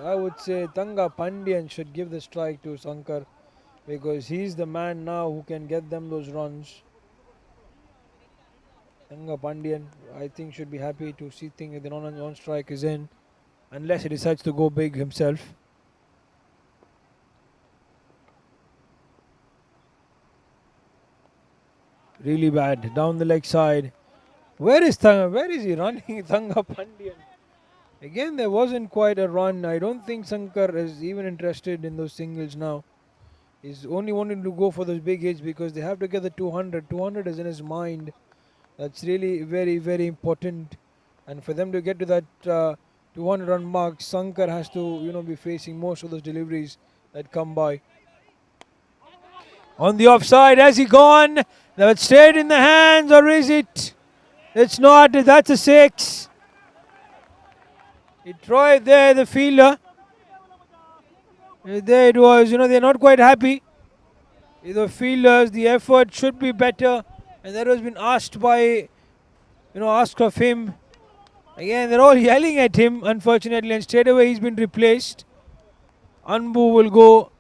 I would say Tanga Pandian should give the strike to Sankar because he's the man now who can get them those runs. Tanga Pandian, I think, should be happy to see things the non-strike is in, unless he decides to go big himself. Really bad. Down the leg side. Where is Tanga? Where is he running? Tanga Pandian. Again, there wasn't quite a run. I don't think Sankar is even interested in those singles now. He's only wanting to go for those big hits because they have to get the 200. 200 is in his mind. That's really very, very important. And for them to get to that 200 run mark, Sankar has to, be facing most of those deliveries that come by. On the offside, has he gone? That stayed in the hands, or is it? It's not. That's a 6. He tried there, the fielder. There it was. They're not quite happy. The fielders, the effort should be better, and that has been asked by, asked of him. Again, they're all yelling at him, unfortunately, and straight away he's been replaced. Anbu will go,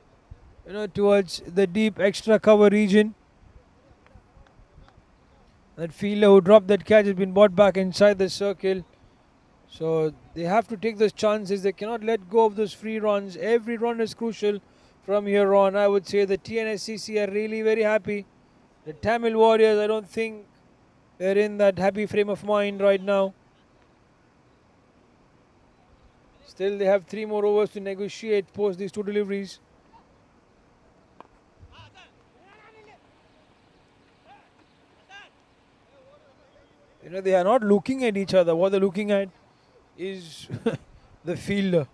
towards the deep extra cover region. That fielder who dropped that catch has been brought back inside the circle. So they have to take those chances. They cannot let go of those free runs. Every run is crucial from here on. I would say the T.N.S.C.C are really very happy. The Tamil Warriors, I don't think they're in that happy frame of mind right now. Still, they have 3 more overs to negotiate post these 2 deliveries. They are not looking at each other. What they're looking at is the fielder.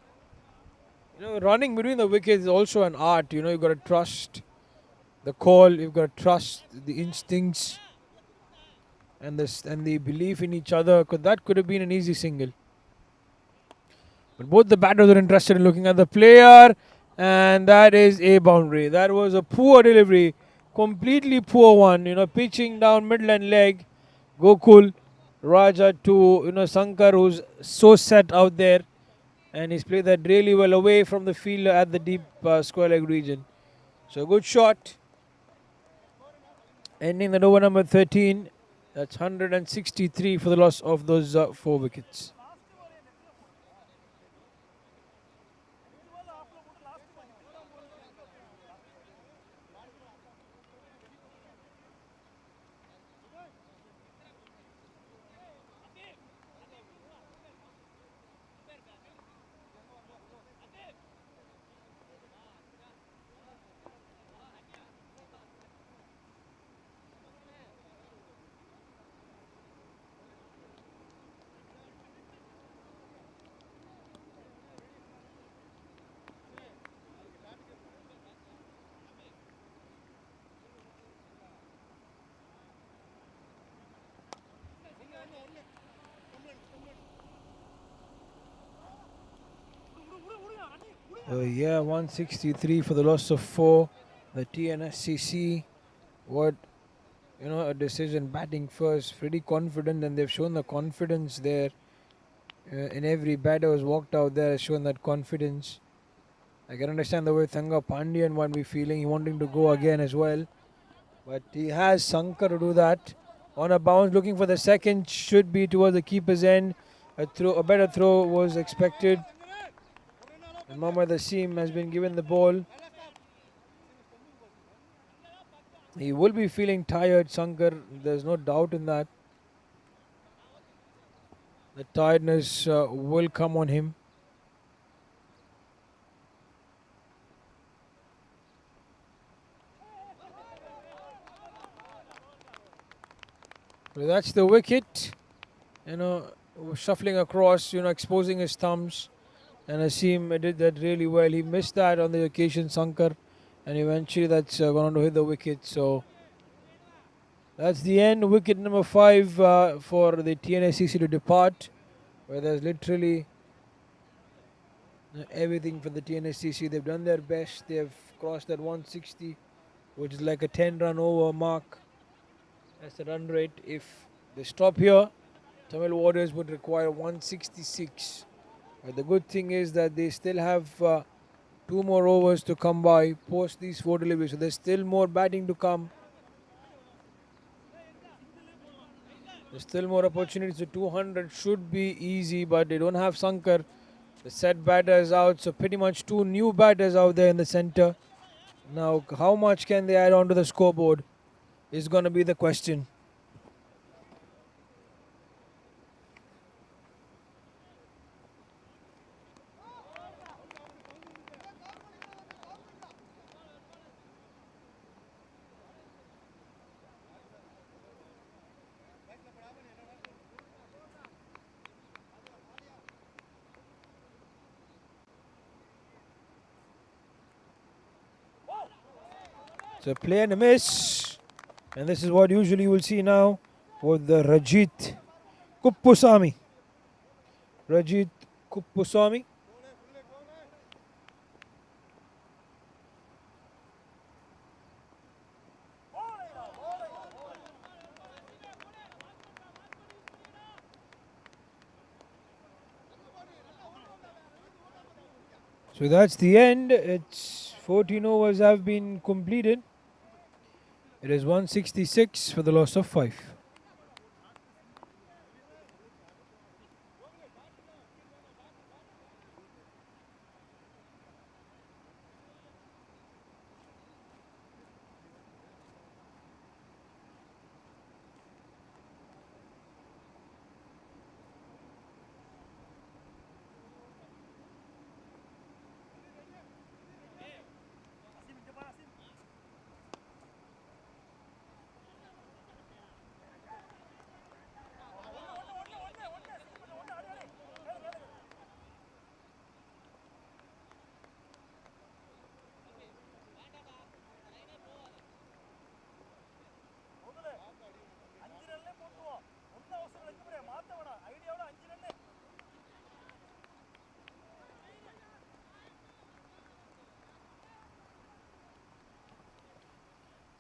Running between the wickets is also an art. You've got to trust the call. You've got to trust the instincts and the belief in each other. Because that could have been an easy single. But both the batters are interested in looking at the player, and that is a boundary. That was a poor delivery, completely poor one. Pitching down midland leg, Gokul Raja to Sankar, who's so set out there, and he's played that really well away from the fielder at the deep square leg region. So good shot. Ending that over number 13. That's 163 for the loss of those 4 wickets. Yeah, 163 for the loss of 4. The T.N.S.C.C. What, a decision batting first. Pretty confident, and they've shown the confidence there. In every batter who's walked out there has shown that confidence. I can understand the way Tanga Pandian might be feeling. He wanting to go again as well. But he has Sankar to do that. On a bounce, looking for the second, should be towards the keeper's end. A better throw was expected. And Mohammad Asim has been given the ball. He will be feeling tired, Sankar. There's no doubt in that. The tiredness will come on him. So that's the wicket. Shuffling across, exposing his thumbs. And Asim did that really well. He missed that on the occasion, Sankar. And eventually that's going on to hit the wicket. So that's the end. Wicket number 5 for the T.N.S.C.C to depart. Where there's literally Everything for the T.N.S.C.C. They've done their best. They've crossed that 160, which is like a 10-run over mark. That's the run rate. If they stop here, Tamil Warriors would require 166. But the good thing is that they still have 2 more overs to come by post these 4 deliveries. So there's still more batting to come. There's still more opportunities. The 200 should be easy, but they don't have Sankar. The set batter is out, so pretty much 2 new batters out there in the center. Now, how much can they add on to the scoreboard is going to be the question. So play and a miss. And this is what usually you will see now with the Rajit Kuppusamy. Rajit Kuppusamy. So that's the end. It's 14 overs have been completed. It is 166 for the loss of 5.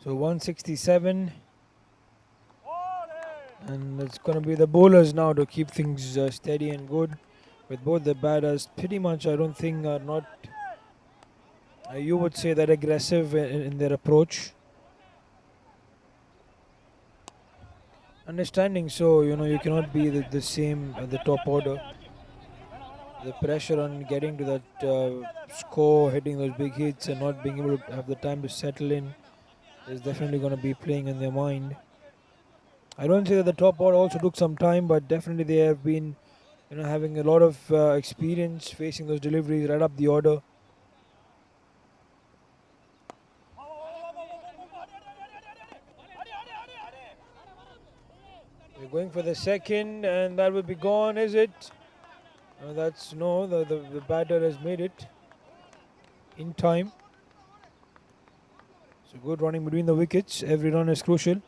So 167. And it's going to be the bowlers now to keep things steady and good. With both the batters, pretty much I don't think are not, you would say, that aggressive in their approach. Understanding so, you cannot be the same at the top order. The pressure on getting to that score, hitting those big hits and not being able to have the time to settle in is definitely going to be playing in their mind. I don't say that the top order also took some time, but definitely they have been having a lot of experience facing those deliveries right up the order. We're going for the second, and that will be gone, is it? That's no, the batter has made it in time. So good running between the wickets. Every run is crucial.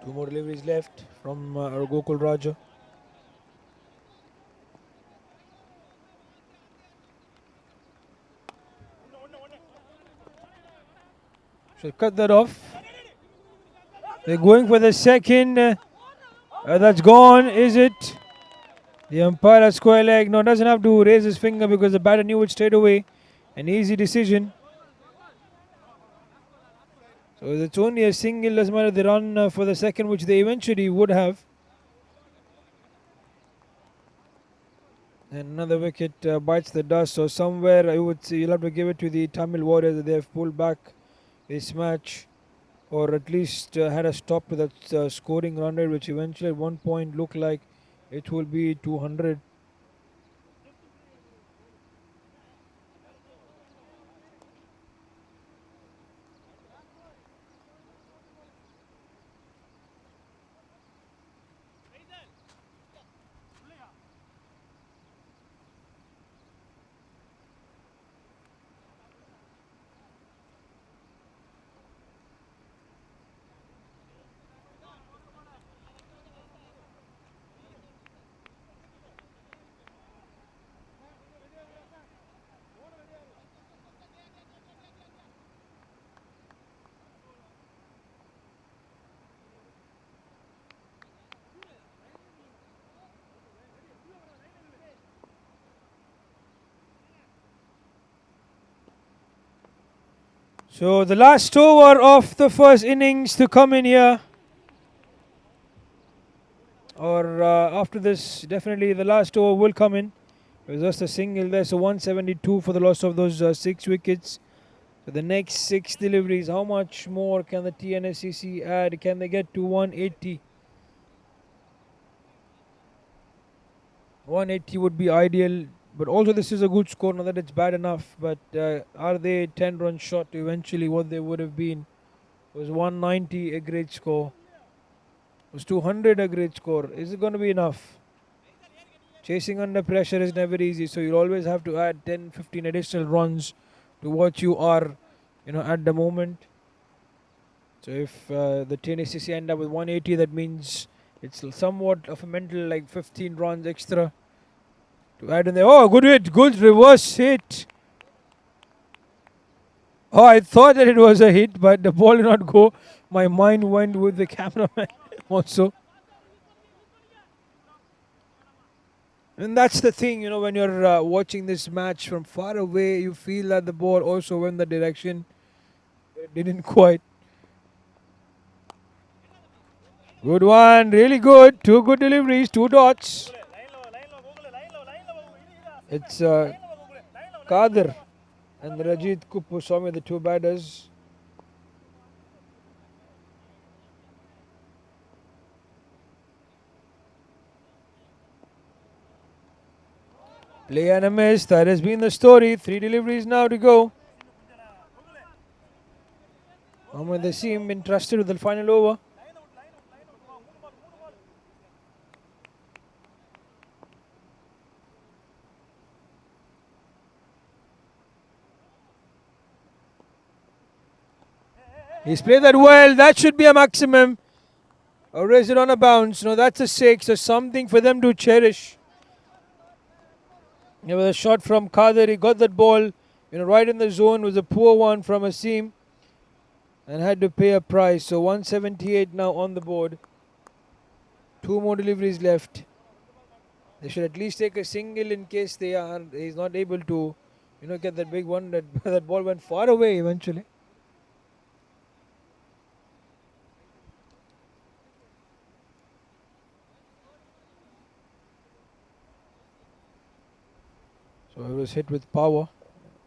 2 more deliveries left from our Gokul Raja. Should cut that off. They're going for the second. That's gone, is it? The umpire has square leg. No, doesn't have to raise his finger because the batter knew it straight away. An easy decision. So it's only a single, doesn't matter they run for the second, which they eventually would have. And another wicket bites the dust. So somewhere I would say you'll have to give it to the Tamil Warriors that they have pulled back this match, or at least had a stop to that scoring run rate, which eventually at one point looked like it will be 200. So the last over of the first innings to come in here, or after this, definitely the last over will come in. It was just a single there, so 172 for the loss of those 6 wickets. So the next 6 deliveries, how much more can the T.N.S.C.C add? Can they get to 180? 180 would be ideal, but also this is a good score, not that it's bad enough. But are they 10 runs short eventually what they would have been? Was 190 a great score? Was 200 a great score? Is it going to be enough? Chasing under pressure is never easy, so you'll always have to add 10, 15 additional runs to what you are, at the moment. So if the T.N.S.C.C end up with 180, that means it's somewhat of a mental, like 15 runs extra to add in there. Oh, good hit, good reverse hit. Oh, I thought that it was a hit, but the ball did not go. My mind went with the cameraman also. And that's the thing, when you're watching this match from far away, you feel that the ball also went the direction. It didn't quite. Good one, really good. 2 good deliveries, 2 dots. It's Kadir and Rajit Kuppuswamy, the 2 batters. Play and a miss. That has been the story. 3 deliveries now to go. Mohammad Asim been trusted with the final over. He's played that well. That should be a maximum. Or is it on a bounce? No, that's a 6. So something for them to cherish. There was a shot from Kadir. He got that ball, right in the zone. It was a poor one from Asim. And had to pay a price. So 178 now on the board. 2 more deliveries left. They should at least take a single in case he's not able to, get that big one. That ball went far away eventually. So it was hit with power,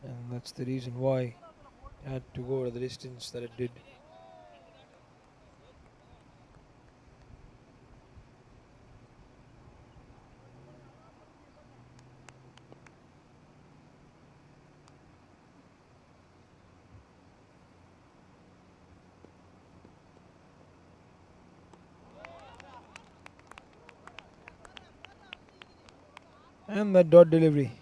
and that's the reason why it had to go to the distance that it did. And that dot delivery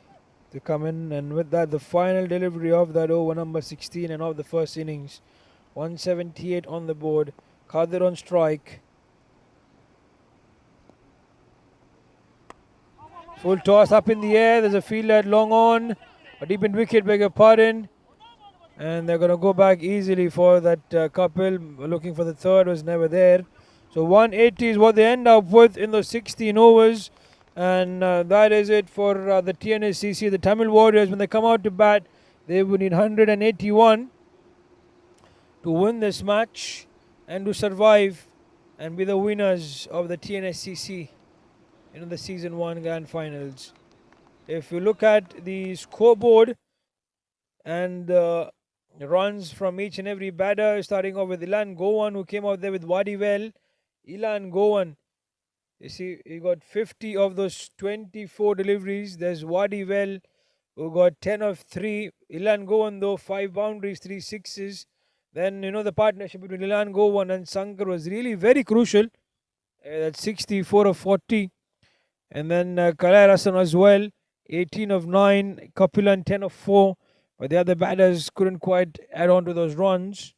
to come in, and with that the final delivery of that over number 16 and of the first innings. 178 on the board. Kadir on strike. Full toss up in the air. There's a fielder at long on. A deep in wicket, beg your pardon. And they're going to go back easily for that couple. Looking for the third, was never there. So 180 is what they end up with in the 16 overs. And that is it for the T.N.S.C.C. The Tamil Warriors, when they come out to bat, they would need 181 to win this match and to survive and be the winners of the T.N.S.C.C. in the Season 1 Grand Finals. If you look at the scoreboard and the runs from each and every batter, starting off with Ilan Gowan, who came out there with Wadiwell. Ilan Gowan, you see, he got 50 of those 24 deliveries. There's Wadiwell, who got 10 of 3. Ilan Gowan, though, 5 boundaries, 3 sixes. Then, the partnership between Ilan Gowan and Sankar was really very crucial. That's 64 of 40. And then Kalai Rasan as well, 18 of 9. Kapilan, 10 of 4. But the other batters couldn't quite add on to those runs.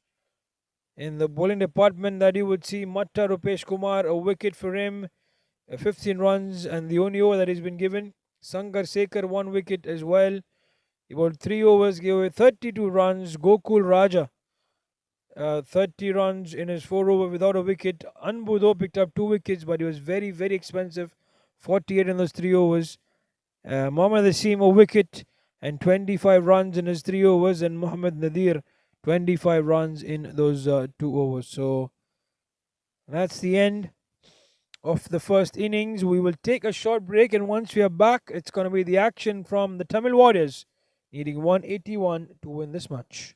In the bowling department, that you would see Matta Rupesh Kumar, a wicket for him, 15 runs, and the only over that he's been given. Sankar Sekhar, 1 wicket as well. He bowled 3 overs, gave away 32 runs. Gokul Raja, 30 runs in his 4 over without a wicket. Anbudo picked up 2 wickets, but he was very, very expensive. 48 in those 3 overs. Mohammad Asim, a wicket and 25 runs in his 3 overs. And Mohammad Nadir, 25 runs in those 2 overs. So that's the end of the first innings. We will take a short break, and once we are back, it's going to be the action from the Tamil Warriors, needing 181 to win this match.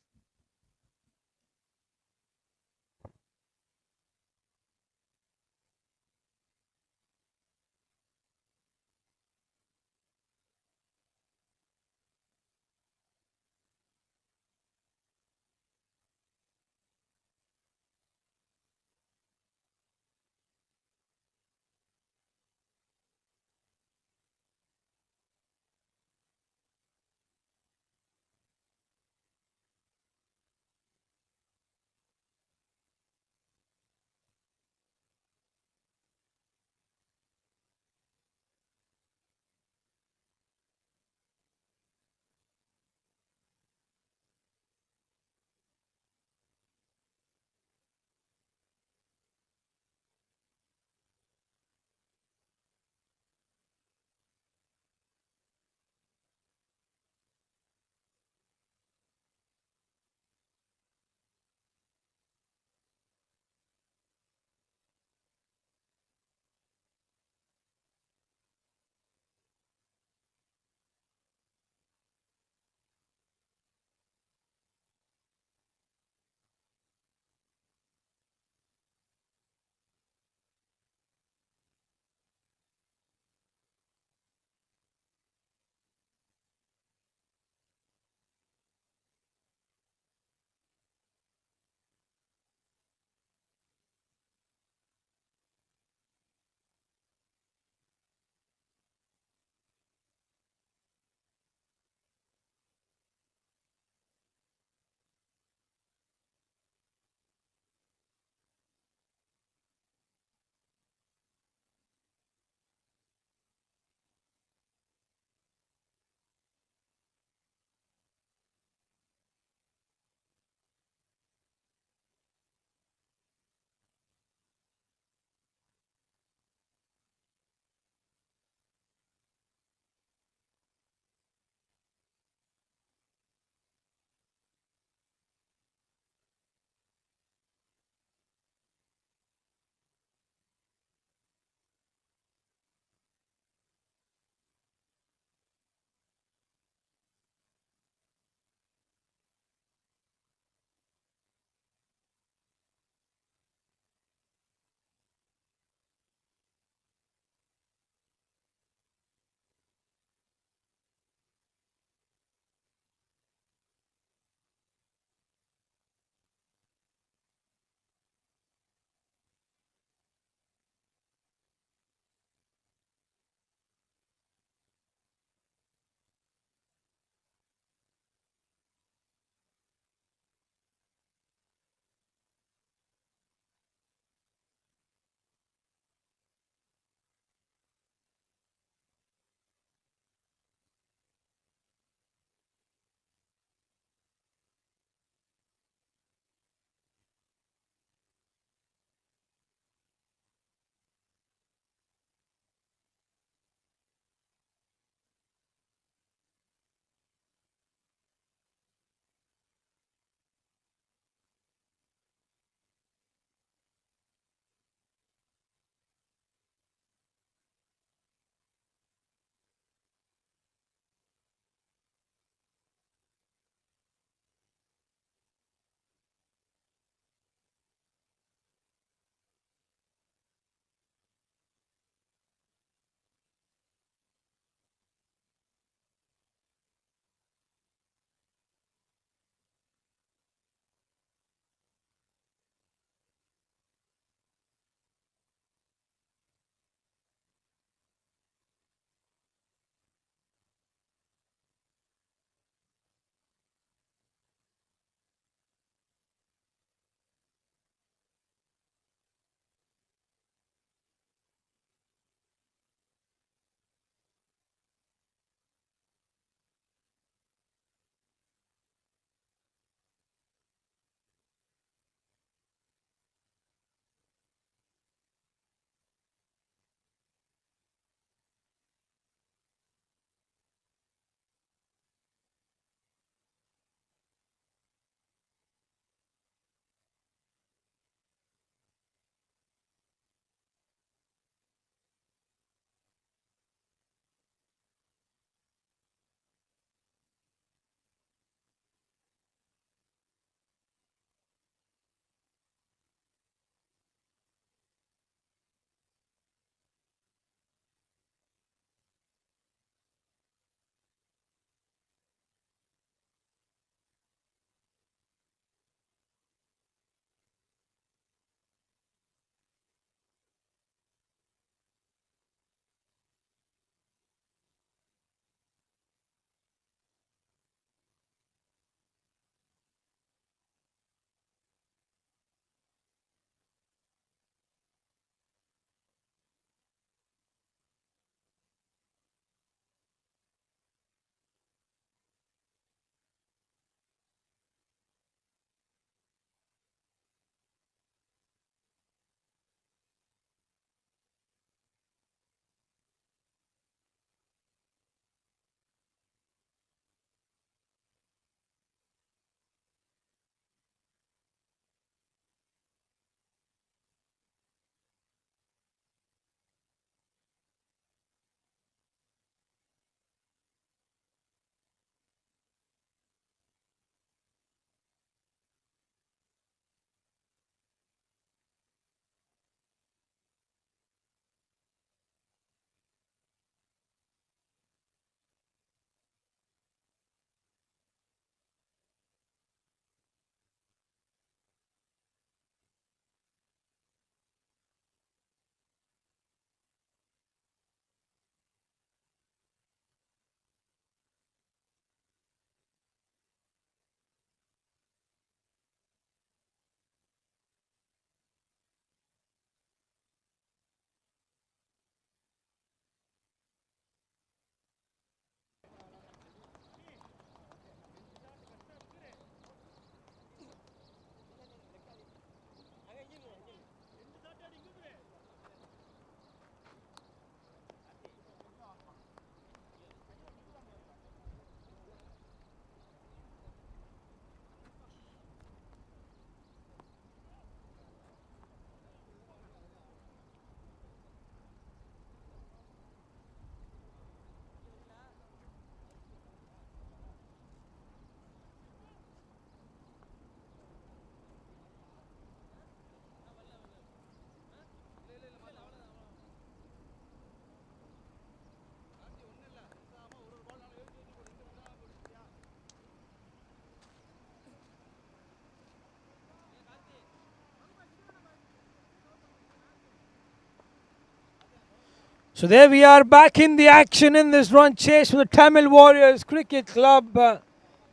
So there we are back in the action in this run chase for the Tamil Warriors Cricket Club.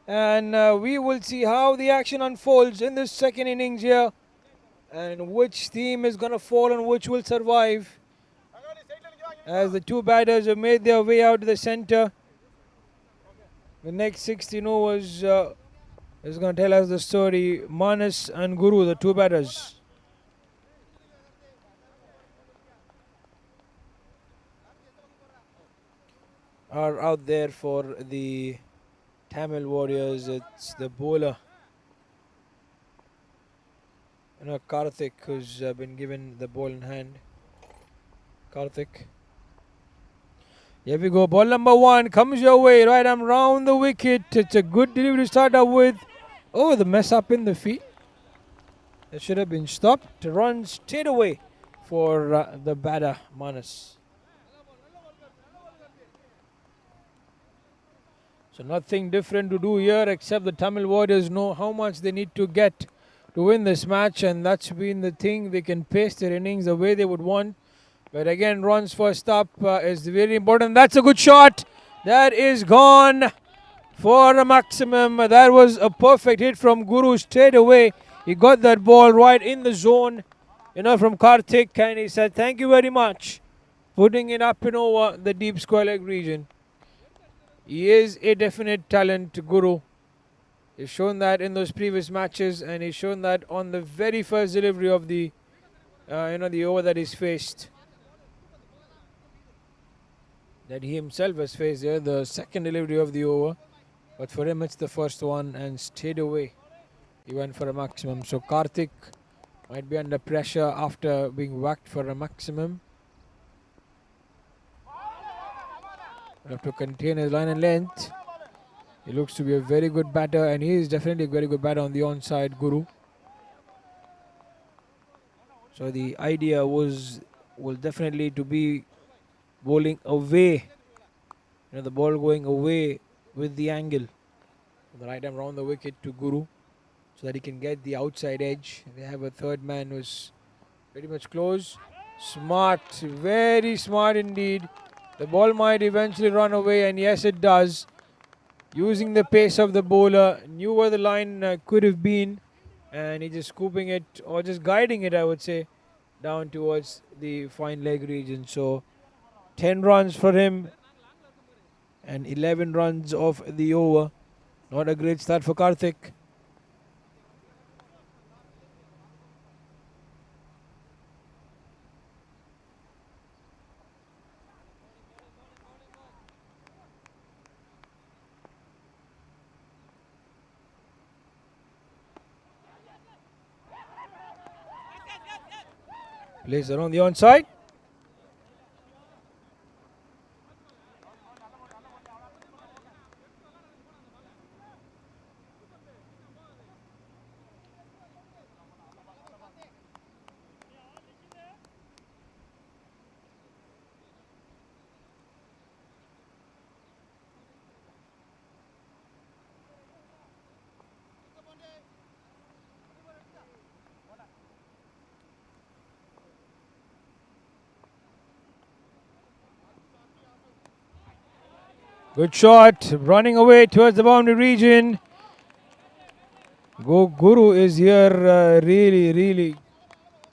And we will see how the action unfolds in this second innings here. And which team is going to fall and which will survive. As the two batters have made their way out to the center. The next 16 overs is going to tell us the story. Manas and Guru, the two batters. Are out there for the Tamil Warriors. It's the bowler, Karthik, who's been given the ball in hand. Karthik. Here we go. Ball number 1 comes your way. Right arm round the wicket. It's a good delivery to start up with. Oh, the mess up in the field. It should have been stopped. To run straight away for the batter, Manas. So nothing different to do here except the Tamil Warriors know how much they need to get to win this match, and that's been the thing. They can pace their innings the way they would want. But again, runs first up is very important. That's a good shot. That is gone for a maximum. That was a perfect hit from Guru straight away. He got that ball right in the zone, from Karthik, and he said, "Thank you very much," putting it up and over the deep square leg region. He is a definite talent, Guru. He's shown that in those previous matches, and he's shown that on the very first delivery of the over that he's faced. That he himself has faced there, the second delivery of the over. But for him, it's the first one, and stayed away. He went for a maximum. So Karthik might be under pressure after being whacked for a maximum. He'll have to contain his line and length. He looks to be a very good batter, and he is definitely a very good batter on the onside, Guru. So the idea will definitely to be bowling away. The ball going away with the angle. The right arm round the wicket to Guru, so that he can get the outside edge. They have a third man who's pretty much close. Smart, very smart indeed. The ball might eventually run away, and yes, it does. Using the pace of the bowler, knew where the line could have been, and he's just scooping it, or just guiding it, I would say, down towards the fine leg region. So 10 runs for him and 11 runs off the over. Not a great start for Karthik. Plays around the onside. Good shot, running away towards the boundary region. Guru is here really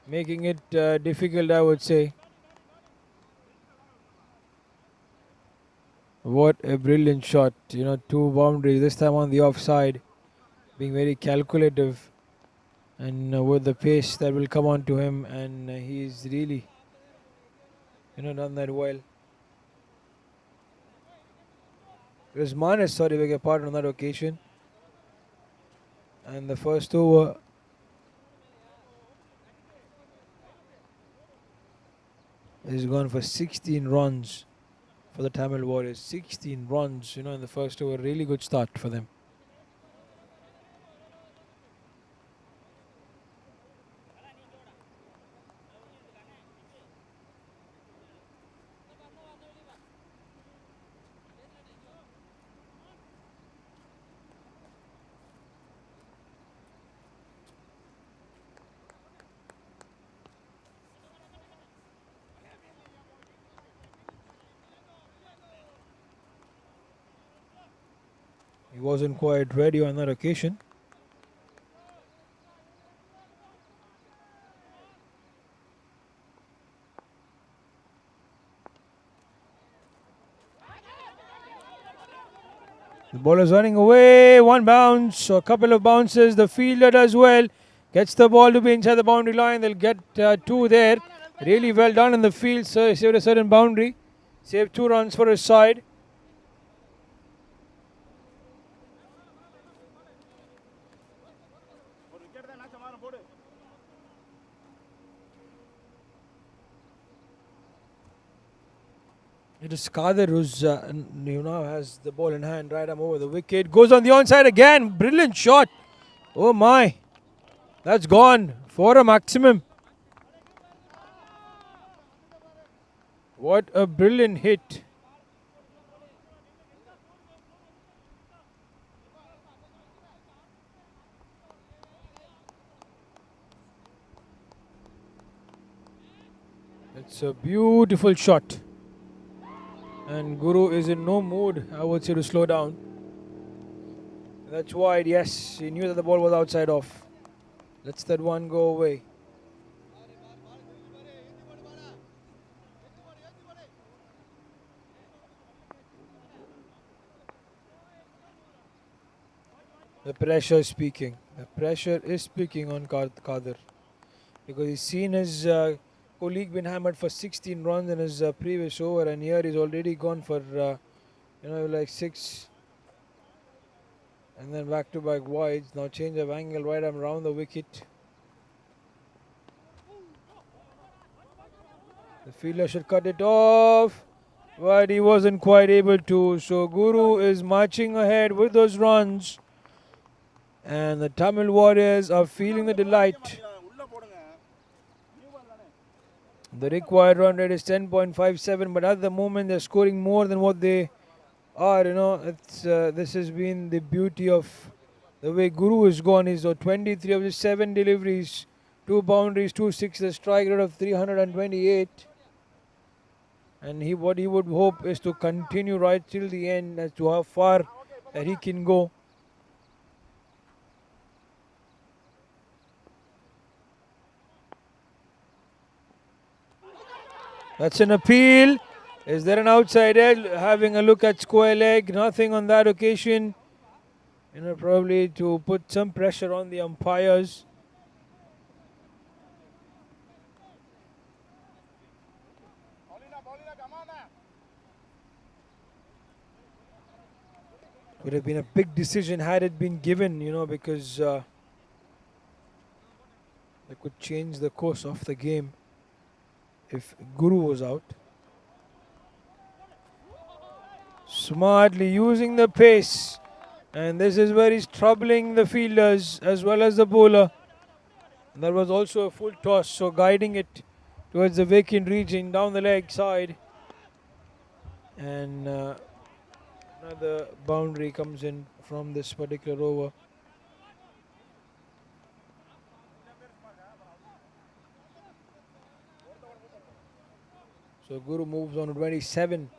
making it difficult, I would say. What a brilliant shot, two boundaries, this time on the offside. Being very calculative, and with the pace that will come on to him, and he's really, done that well. It was Manas, sorry, beg your pardon, on that occasion. And the first over is gone for 16 runs for the Tamil Warriors. 16 runs, in the first over. Really good start for them. He wasn't quite ready on that occasion. The ball is running away. One bounce, or a couple of bounces. The fielder does well. Gets the ball to be inside the boundary line. They'll get two there. Really well done in the field. So he saved a certain boundary. Saved 2 runs for his side. It is Kadir who's now has the ball in hand. Right arm over the wicket. Goes on the onside again. Brilliant shot. Oh my. That's gone for a maximum. What a brilliant hit. It's a beautiful shot. And Guru is in no mood, I would say, to slow down. That's wide, yes. He knew that the ball was outside off. Lets that one go away. The pressure is speaking. The pressure is speaking on Kadir. Because he's seen his colleague been hammered for 16 runs in his previous over, and here he's already gone for like 6, and then back to back wides. Now change of angle, right arm around the wicket. The fielder should cut it off, but he wasn't quite able to. So Guru is marching ahead with those runs, and the Tamil Warriors are feeling the delight. The required run rate is 10.57, but at the moment they're scoring more than what they are. This has been the beauty of the way Guru has gone. He's 23 of his 7 deliveries, 2 boundaries, 2 sixes, strike rate of 328. And what he would hope is to continue right till the end as to how far that he can go. That's an appeal. Is there an outside edge? Having a look at square leg. Nothing on that occasion. Probably to put some pressure on the umpires. Would have been a big decision had it been given, because they could change the course of the game if Guru was out. Smartly using the pace, and this is where he's troubling the fielders as well as the bowler. And there was also a full toss, so guiding it towards the vacant region down the leg side. And another boundary comes in from this particular over. So Guru moves on to 27.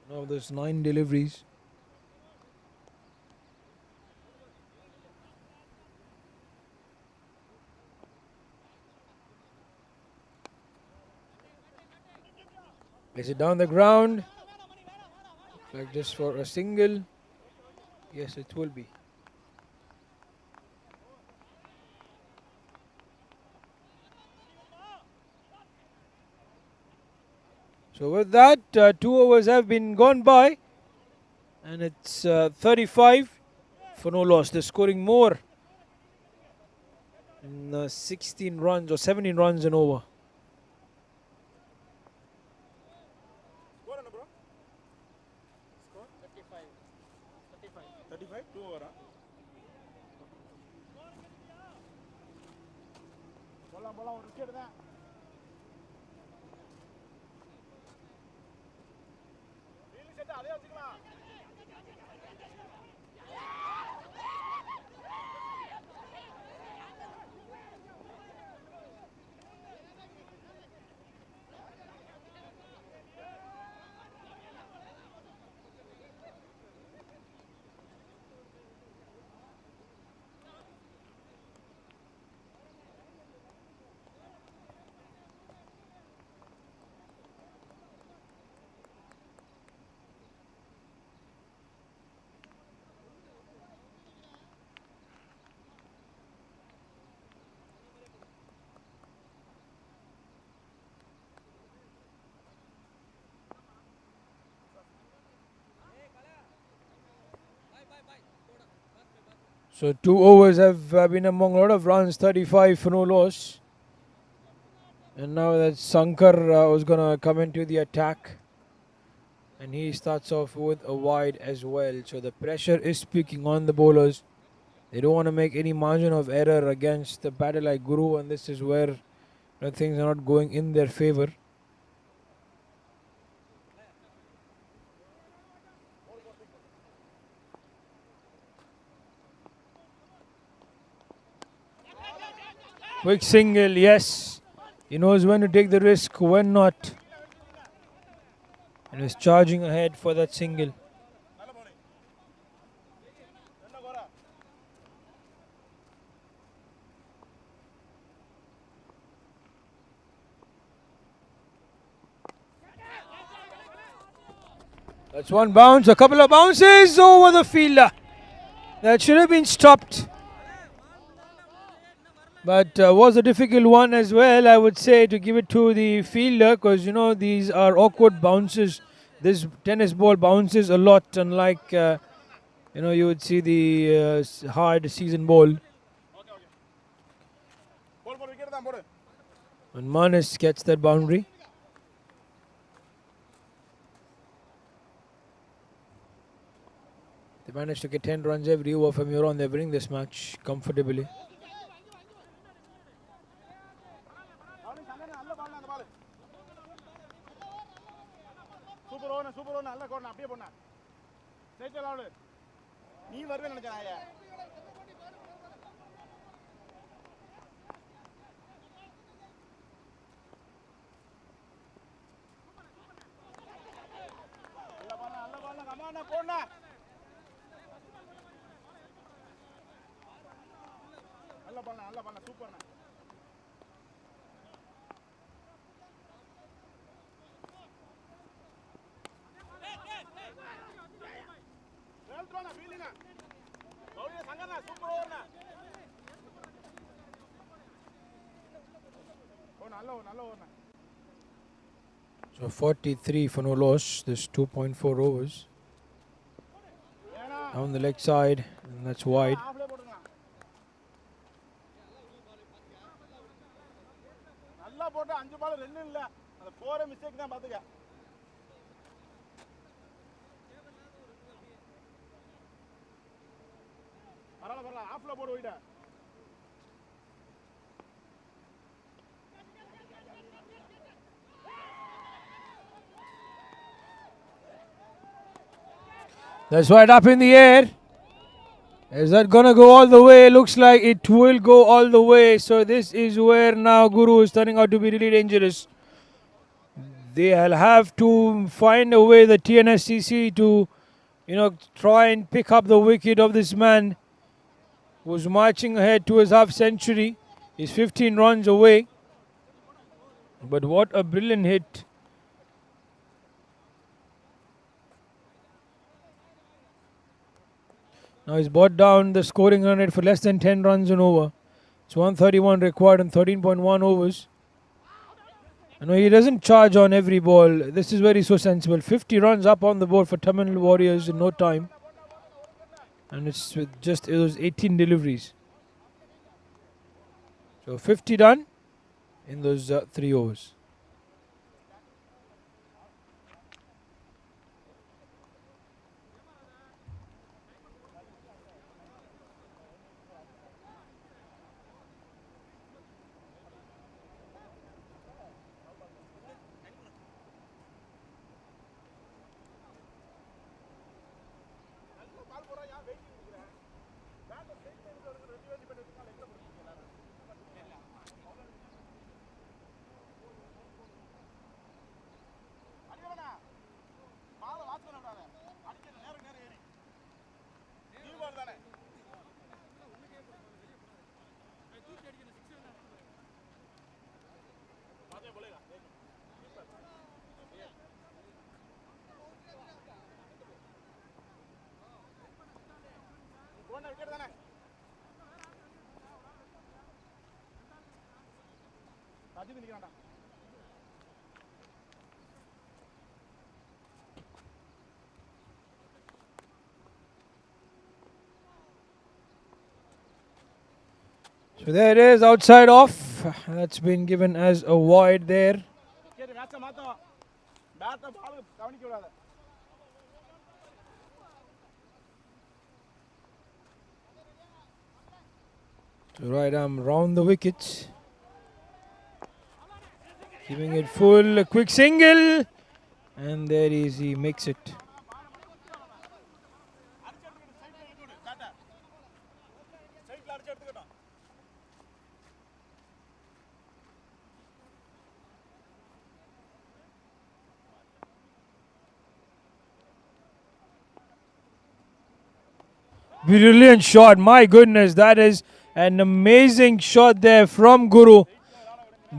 Now there's 9 deliveries. Place it down the ground. Like just for a single. Yes, it will be. So with that, 2 overs have been gone by, and it's 35 for no loss. They're scoring more in 16 runs or 17 runs and over. So 2 overs have been among a lot of runs, 35 for no loss. And now that Sankar was going to come into the attack. And he starts off with a wide as well. So the pressure is speaking on the bowlers. They don't want to make any margin of error against the batter like Guru. And this is where things are not going in their favour. Quick single, yes. He knows when to take the risk, when not. And is charging ahead for that single. That's one bounce, a couple of bounces over the fielder. That should have been stopped. But was a difficult one as well, I would say, to give it to the fielder, because these are awkward bounces. This tennis ball bounces a lot, unlike you would see the hard season ball. And Manas gets that boundary. They managed to get 10 runs every over from here on. They're winning this match comfortably. So 43 for no loss. This 2.4 overs. Down the leg side, and that's wide. That's right up in the air. Is that gonna go all the way? Looks like it will go all the way. So this is where now Guru is turning out to be really dangerous. They'll have to find a way, the T.N.S.C.C, to try and pick up the wicket of this man who's marching ahead to his half century. He's 15 runs away. But what a brilliant hit. Now he's brought down the scoring run rate for less than 10 runs and over. It's 131 required in 13.1 overs. I know he doesn't charge on every ball. This is where he's so sensible. 50 runs up on the board for Tamil Warriors in no time. And it's with just those 18 deliveries. So 50 done in those 3 overs. So there it is, outside off. That's been given as a wide there. So right arm round the wickets. Giving it full, a quick single. And there he makes it. Brilliant shot. My goodness, that is an amazing shot there from Guru.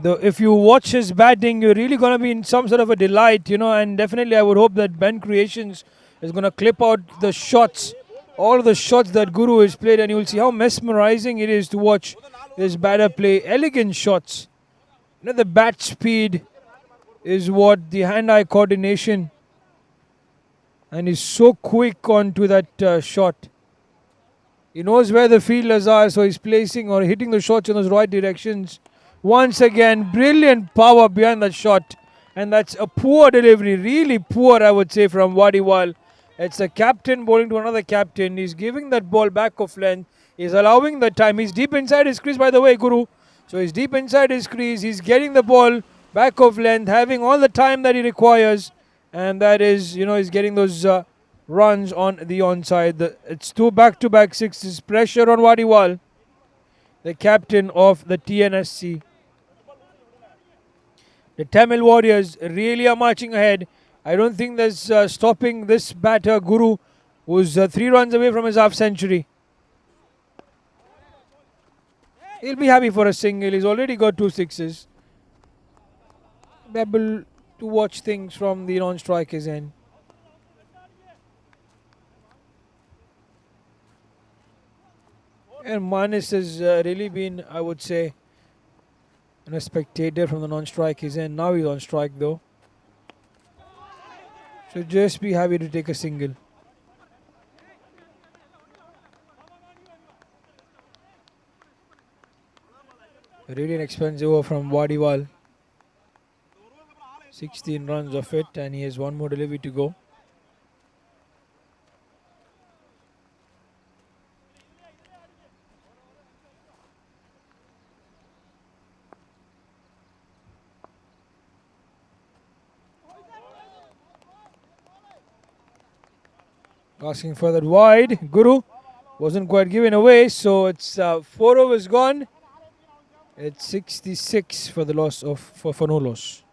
If you watch his batting, you're really going to be in some sort of a delight, and definitely I would hope that Ben Creations is going to clip out the shots, all of the shots that Guru has played, and you'll see how mesmerizing it is to watch this batter play. Elegant shots. The bat speed is what the hand-eye coordination, and he's so quick onto that shot. He knows where the fielders are, so he's placing or hitting the shots in those right directions. Once again, brilliant power behind that shot. And that's a poor delivery, really poor, I would say, from Wadiwal. It's a captain bowling to another captain. He's giving that ball back of length. He's allowing the time. He's deep inside his crease, by the way, Guru. So he's deep inside his crease. He's getting the ball back of length, having all the time that he requires. And that is, he's getting those runs on the onside. It's two back-to-back sixes. Pressure on Wadiwal, the captain of the T.N.S.C. The Tamil Warriors really are marching ahead. I don't think there's stopping this batter, Guru, who's 3 runs away from his half century. He'll be happy for a single. He's already got 2 sixes. Be able to watch things from the non-striker's end. And Manis has really been, I would say, a spectator from the non-striker's end. Now he's on strike though. So just be happy to take a single. Really an expensive over from Wadiwal. 16 runs of it, and he has 1 more delivery to go. Asking for that wide. Guru wasn't quite given away, so it's 4 overs gone. It's 66 for the loss for no loss.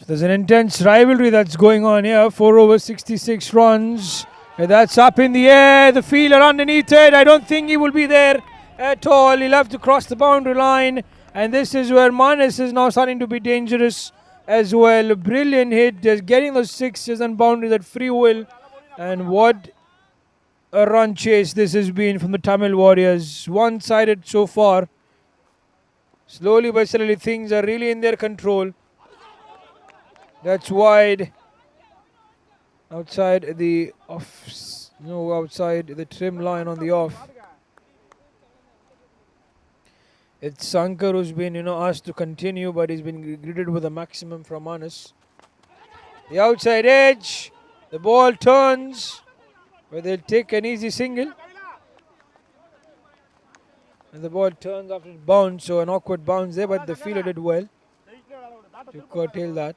There's an intense rivalry that's going on here. 4 overs, 66 runs. And that's up in the air. The fielder underneath it. I don't think he will be there at all. He'll have to cross the boundary line. And this is where Manis is now starting to be dangerous as well. A brilliant hit. Just getting those 6s and boundaries at free will. And what a run chase this has been from the Tamil Warriors. One-sided so far. Slowly but steadily things are really in their control. That's wide. Outside the outside the trim line on the off. It's Sankar who's been, asked to continue, but he's been greeted with a maximum from Manis. The outside edge. The ball turns. where they'll take an easy single. And the ball turns after it bounce, so an awkward bounce there, but the fielder did well to curtail that.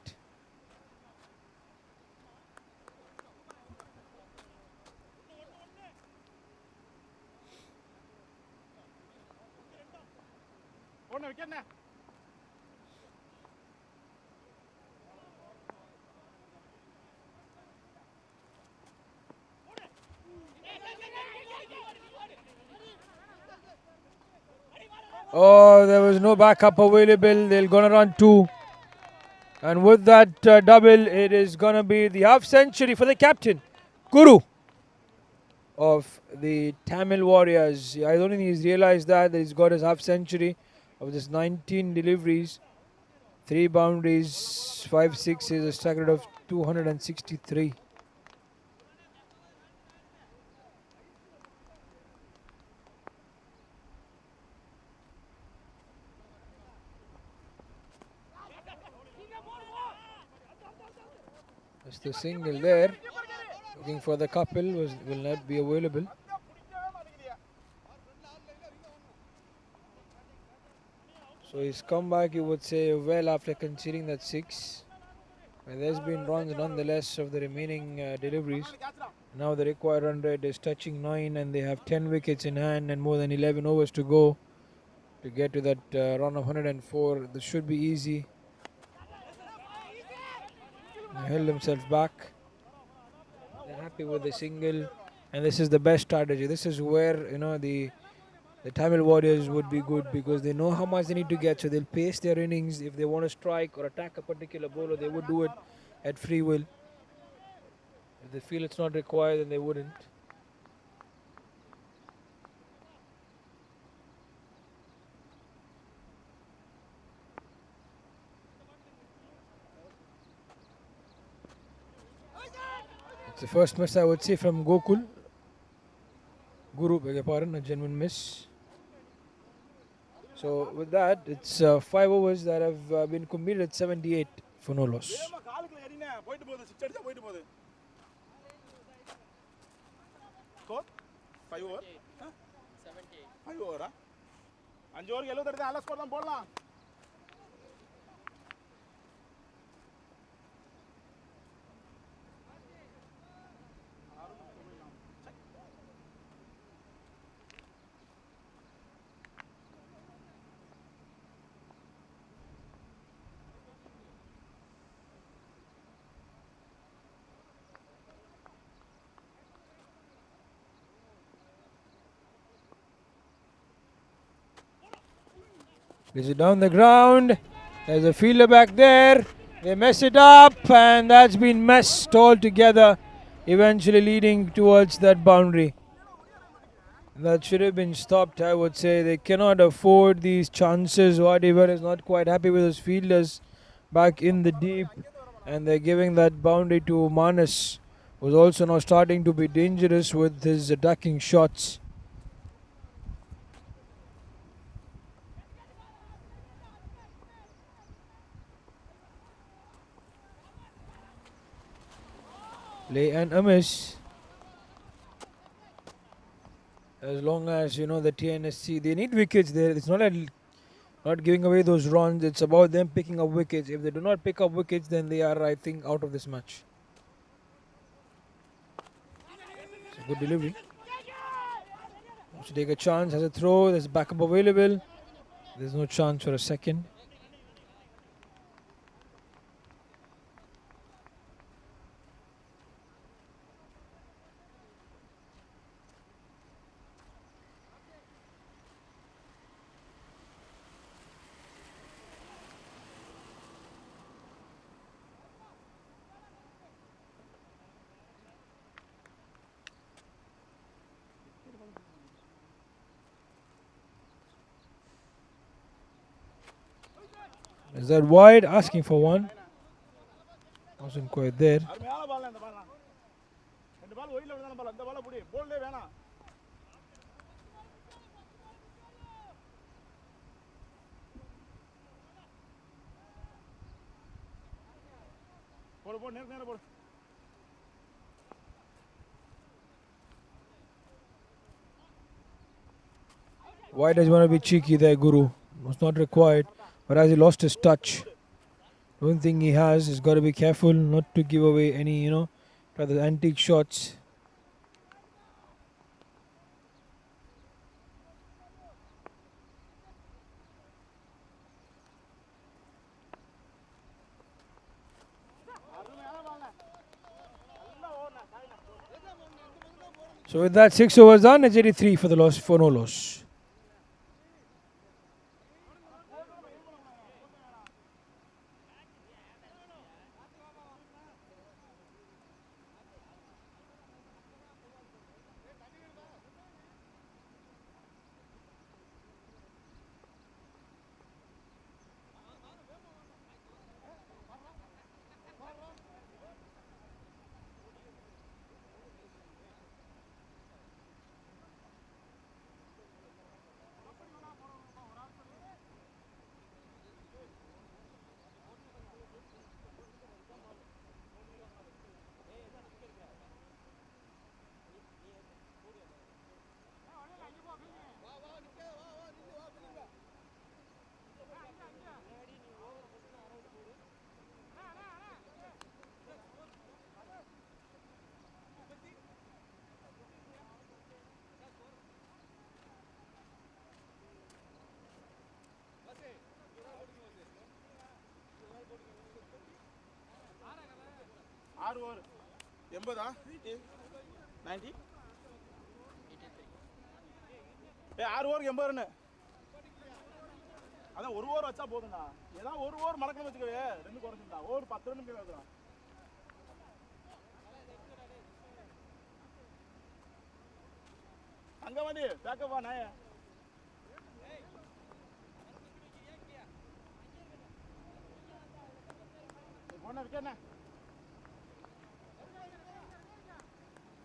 Oh, there was no backup available. They're going to run two. And with that double, it is going to be the half century for the captain, Guru, of the Tamil Warriors. I don't think he's realized that he's got his half century of just 19 deliveries, 3 boundaries, 5 sixes, a strike rate of 263. That's the single there. Looking for the couple, will not be available. So his comeback, you would say, well after conceding that 6. And there's been runs nonetheless of the remaining deliveries. Now the required run rate is touching 9 and they have 10 wickets in hand and more than 11 overs to go to get to that run of 104. This should be easy. He held himself back. They're happy with the single, and this is the best strategy. This is where the Tamil Warriors would be good because they know how much they need to get, so they'll pace their innings. If they want to strike or attack a particular bowler, they would do it at free will. If they feel it's not required, then they wouldn't. It's the first miss I would say from Guru, beg your pardon, a genuine miss. So with that, it's 5 overs that have been completed at 78 for no loss. Score? 5 over? 5 over? 5 over yellow tadi alla score தான் போடலாம். Is it down the ground? There's a fielder back there. They mess it up, and that's been messed all together, eventually leading towards that boundary. That should have been stopped, I would say. They cannot afford these chances. Whatever is not quite happy with his fielders back in the deep, and they're giving that boundary to Manas, who's also now starting to be dangerous with his attacking shots. Play and a miss. As long as the T.N.S.C., they need wickets there. It's not not giving away those runs. It's about them picking up wickets. If they do not pick up wickets, then they are, I think, out of this match. It's a good delivery. Wants to take a chance, has a throw. There's backup available. There's no chance for a second. Is that wide? Asking for one. Wasn't quite there. அருமையான பால் இந்த பால். ரெண்டு பால் ஒயிட்ல விழுந்தான பால். அந்த பால் புடி. போல்டே வேணாம். போடு நேரா போடு. Why does he want to be cheeky there, Guru? Was not required. But as he lost his touch, don't think he has. He's got to be careful not to give away any, try the antique shots. So with that, 6 overs done. It's 83 for the loss, for no loss. ஆறு over 80 90 ஆறு ஓவருக்கு 80 run. அதான் ஒரு over வச்சா போதும்டா. ஏதாவது ஒரு over மடக்கணும் வச்சுக்கவே, ரெண்டு குறைஞ்சிருந்தா ஓவர் 10 ரன் போய் வைக்கலாம். அங்க வந்து பேக்கப் வா நாய. போனா விக்கெட்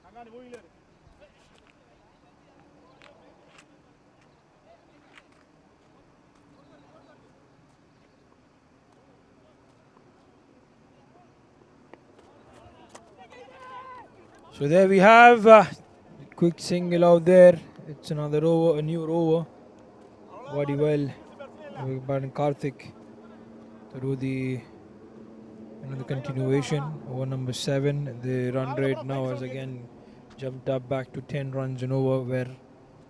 அங்க மூவில இருக்கு. So there we have quick single out there. It's another over, a new over. Body well. Baran Karthik to do the continuation. Over number 7. The run rate now has again jumped up back to 10 runs an over, where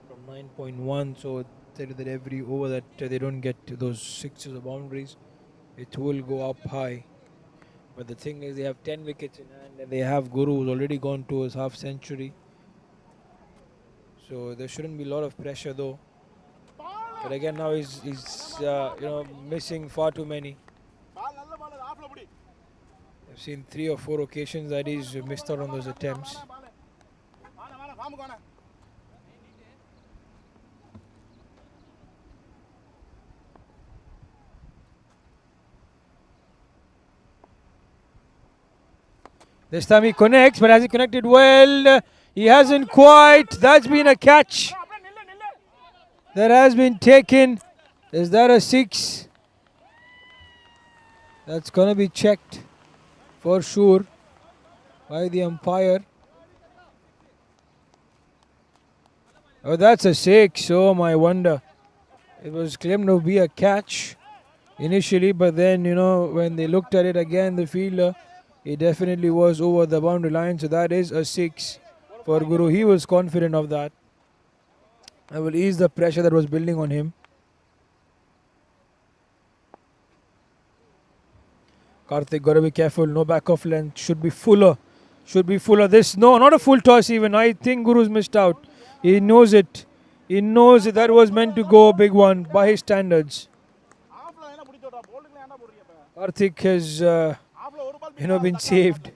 from 9.1. So that every over that they don't get to those sixes or boundaries, it will go up high. But the thing is, they have 10 wickets in hand, and they have Guru, who's already gone to his half century. So there shouldn't be a lot of pressure though. But again, now he's missing far too many. I've seen 3 or 4 occasions that he's missed out on those attempts. This time he connects, but has he connected well? He hasn't quite. That's been a catch. That has been taken. Is that a 6? That's going to be checked for sure by the umpire. Oh, that's a 6. Oh, my wonder. It was claimed to be a catch initially, but then, when they looked at it again, the fielder, it definitely was over the boundary line. So that is a 6 for Guru. He was confident of that. I will ease the pressure that was building on him. Karthik, got to be careful. No back off length. Should be fuller. This, no, not a full toss even. I think Guru's missed out. He knows it. He knows that was meant to go a big one by his standards. Karthik has, been saved.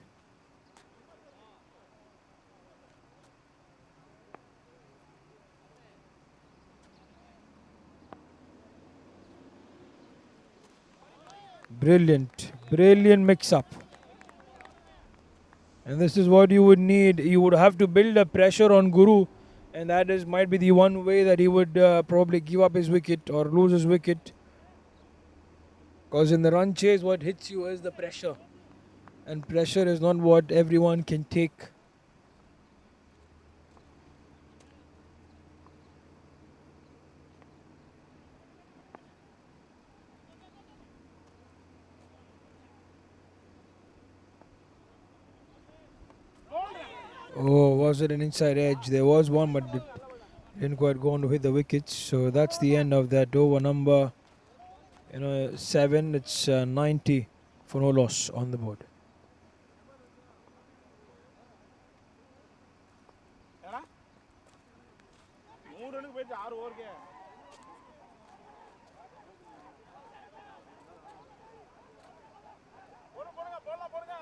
Brilliant mix-up. And this is what you would need. You would have to build a pressure on Guru, and that might be the one way that he would probably give up his wicket or lose his wicket. Because in the run chase, what hits you is the pressure. And pressure is not what everyone can take. Oh, was it an inside edge? There was one, but it didn't quite go on to hit the wickets. So that's the end of that over number 7. It's 90 for no loss on the board. ஏடா 3 ரன்னுக்கு போயிட்டு 6 ஓவருக்கு போடுங்க போடலாம் போடுங்க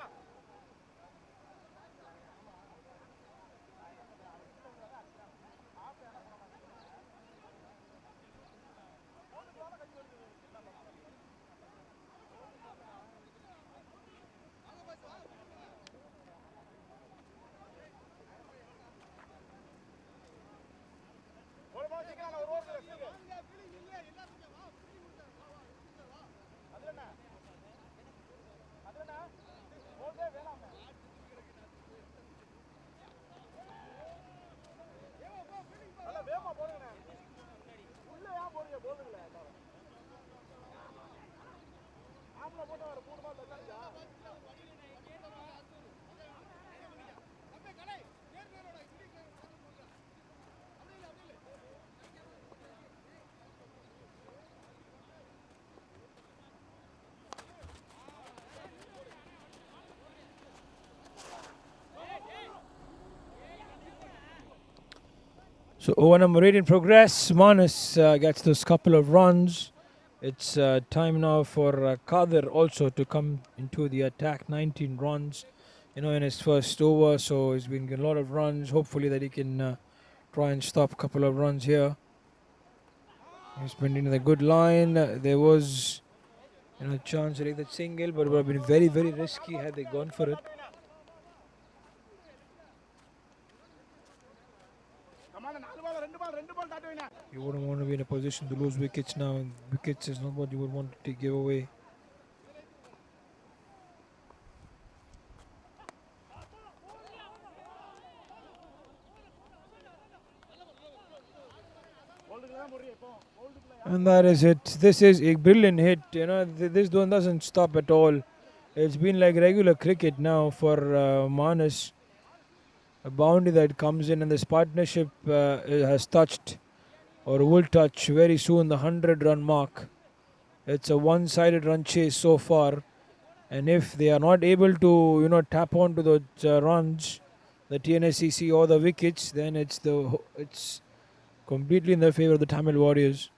So over number 8 in progress. Manas gets those couple of runs. It's time now for Kadir also to come into the attack. 19 runs, in his first over. So he's been getting a lot of runs. Hopefully that he can try and stop a couple of runs here. He's been in the good line. There was a chance to take that single, but it would have been very, very risky had they gone for it. You wouldn't want to be in a position to lose wickets now. And wickets is not what you would want to give away. And that is it. This is a brilliant hit. This one doesn't stop at all. It's been like regular cricket now for Manas. A boundary that comes in, and this partnership has touched or will touch very soon the 100-run mark. It's a one-sided run chase so far, and if they are not able to tap onto those runs, the T.N.S.C.C or the wickets, then it's completely in the favor of the Tamil Warriors.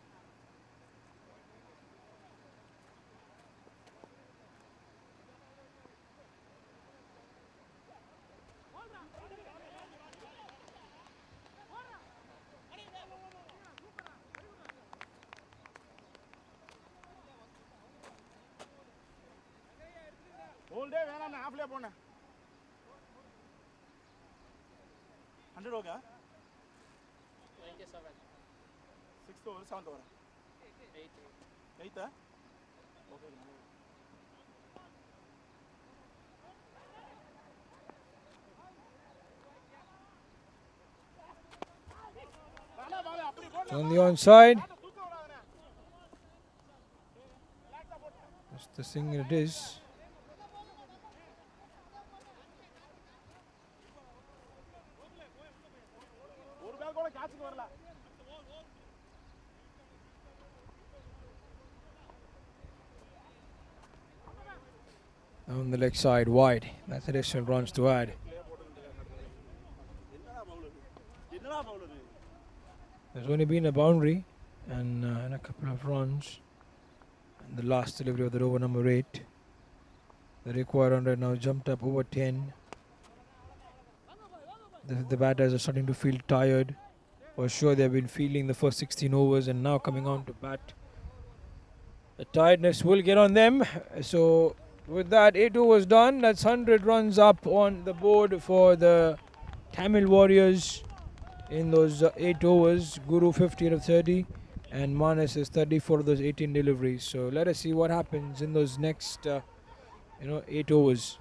whole day வேணாம் நான் ஆஃப்ல போனேன் 100 होगा 97 6th over 7th over 8th okay On the onside. That's the thing it is. On the leg side, wide. That's additional runs to add. There's only been a boundary and a couple of runs. And the last delivery of the over number 8. The required 100 now jumped up over 10. The batters are starting to feel tired. For sure, they've been feeling the first 16 overs and now coming on to bat. The tiredness will get on them. So with that, 8 overs done. That's 100 runs up on the board for the Tamil Warriors in those 8 overs. Guru 50 out of 30 and Manas is 34 of those 18 deliveries. So let us see what happens in those next 8 overs.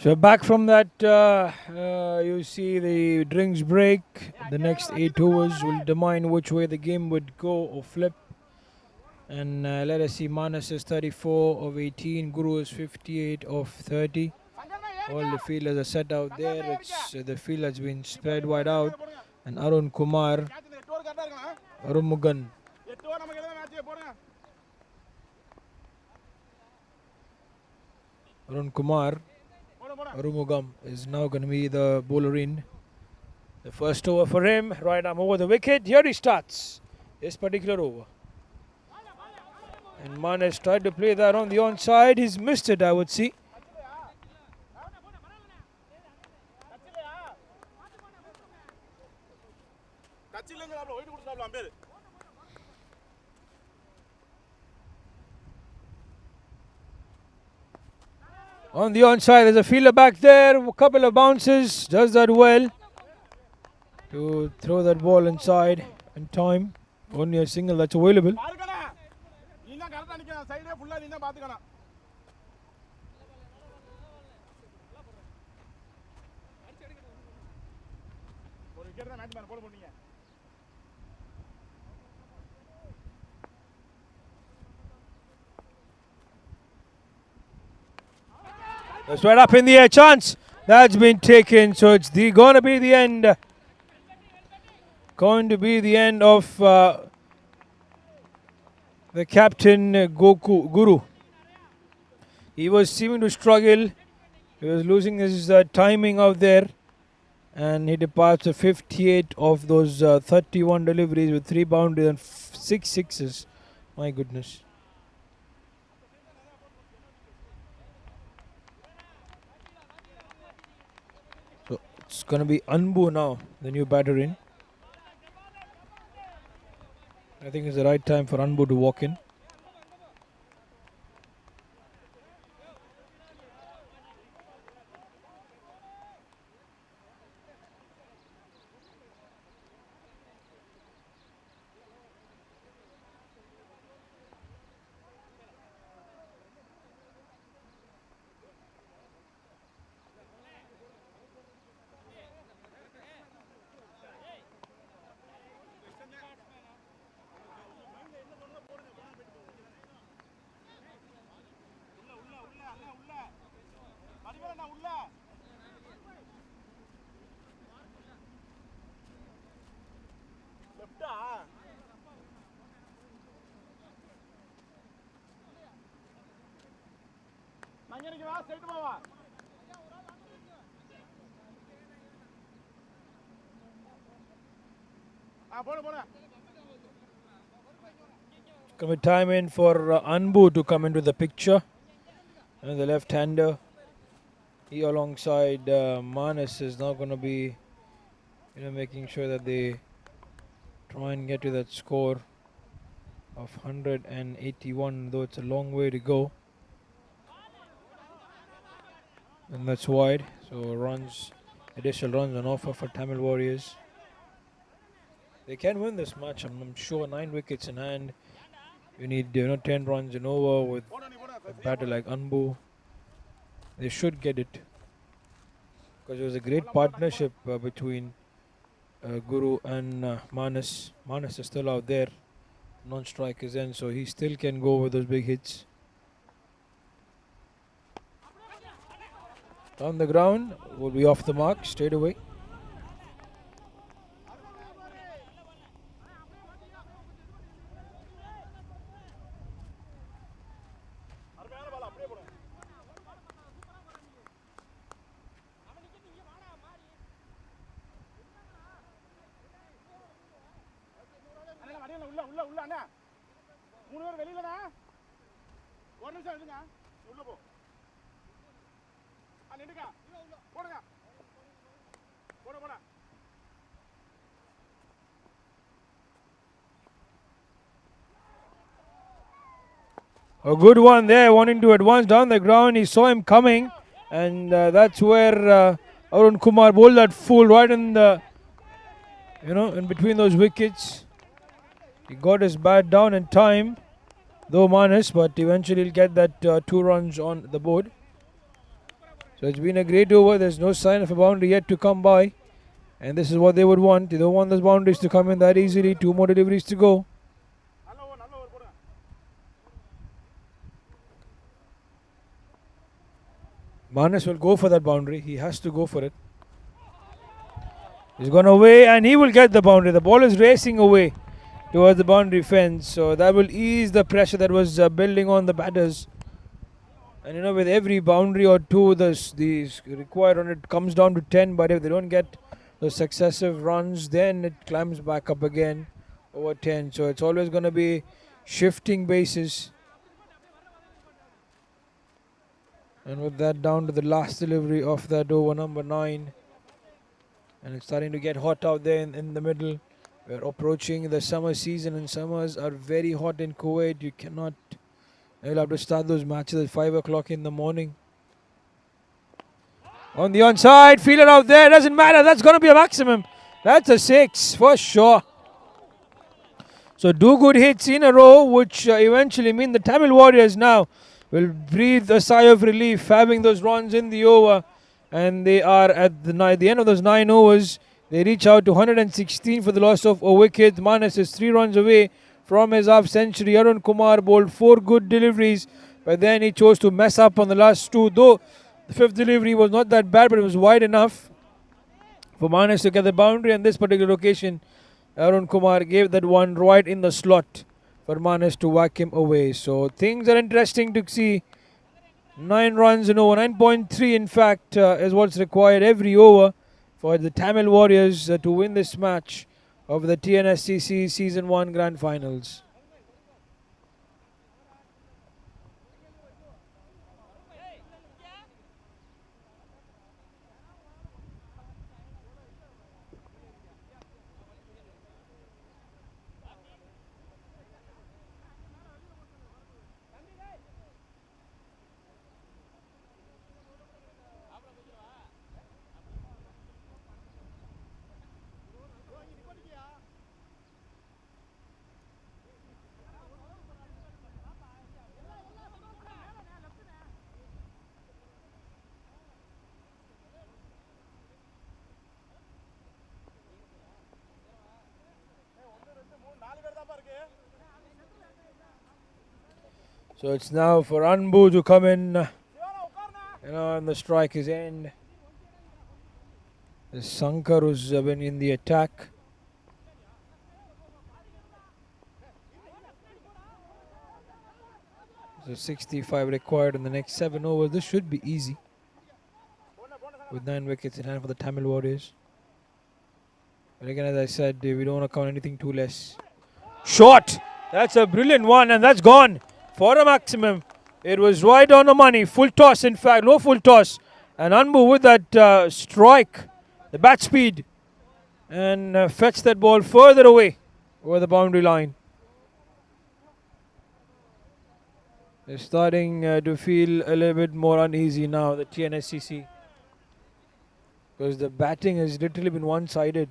So back from that, you see the drinks break. The next 8 overs will determine which way the game would go or flip. And let us see, Manas is 34 of 18, Guru is 58 of 30. All the fielders are set out there. It's the field has been spread wide out. And Arun Kumar, Arumugan, Arun Kumar, Arumugam is now going to be the bowler in. The first over for him, right arm over the wicket. Here he starts this particular over. And Manas tried to play that on the onside. He's missed it, I would see. On the onside, there's a fielder back there. A couple of bounces. Does that well to throw that ball inside in time. Only a single that's available. That's right up in the air. Chance. That's been taken. So it's going to be the end. Going to be the end of the captain Guru. He was seeming to struggle. He was losing his timing out there. And he departs a 58 of those 31 deliveries with 3 boundaries and 6 sixes. My goodness. So it's going to be Anbu now, the new batter in. I think it's the right time for Anbu to walk in. Going to time in for Anbu to come into the picture. And the left-hander, he alongside Manas is now going to be, making sure that they try and get to that score of 181, though it's a long way to go. And that's wide. So runs, additional runs on offer for Tamil Warriors. They can win this match. I'm sure 9 wickets in hand. You need 10 runs in over with a batter like Anbu. They should get it. Because it was a great partnership between Guru and Manas. Manas is still out there. Non-strikers in, so he still can go with those big hits. On the ground, will be off the mark straight away. A good one there, wanting to advance down the ground. He saw him coming, and that's where Arun Kumar bowled that full right in the, in between those wickets. He got his bat down in time, though Manas, but eventually he'll get that 2 runs on the board. So it's been a great over. There's no sign of a boundary yet to come by. And this is what they would want. They don't want those boundaries to come in that easily. 2 more deliveries to go. Manas will go for that boundary. He has to go for it. He's gone away and he will get the boundary. The ball is racing away towards the boundary fence. So that will ease the pressure that was building on the batters. And you know, with every boundary or two, the required run, it comes down to 10. But if they don't get those successive runs, then it climbs back up again over 10. So it's always going to be shifting bases. And with that, down to the last delivery of that over, number 9. And it's starting to get hot out there in the middle. We're approaching the summer season, and summers are very hot in Kuwait. You cannot... You'll have to start those matches at 5 o'clock in the morning. On the onside, fielder out there, doesn't matter, that's going to be a maximum. That's a 6 for sure. So 2 good hits in a row, which eventually mean the Tamil Warriors now will breathe a sigh of relief having those runs in the over. And they are at the end of those 9 overs. They reach out to 116 for the loss of a wicket. Manas is 3 runs away from his half century. Arun Kumar bowled 4 good deliveries, but then he chose to mess up on the last 2. Though the 5th delivery was not that bad, but it was wide enough for Manas to get the boundary. And this particular occasion, Arun Kumar gave that one right in the slot for Manas to whack him away. So things are interesting to see. 9 runs in over, 9.3 in fact is what's required every over for the Tamil Warriors to win this match of the T.N.S.C.C Season 1 Grand Finals. So it's now for Anbu to come in, and the strike is end. The Sankar who's been in the attack. So 65 required in the next 7 overs. This should be easy, with 9 wickets in hand for the Tamil Warriors. But again, as I said, we don't want to count anything too less. Shot! That's a brilliant one, and that's gone for a maximum. It was right on the money. Full toss, in fact, no full toss. And Anbu with that strike, the bat speed, and fetched that ball further away over the boundary line. They're starting to feel a little bit more uneasy now, the T.N.S.C.C, because the batting has literally been one-sided.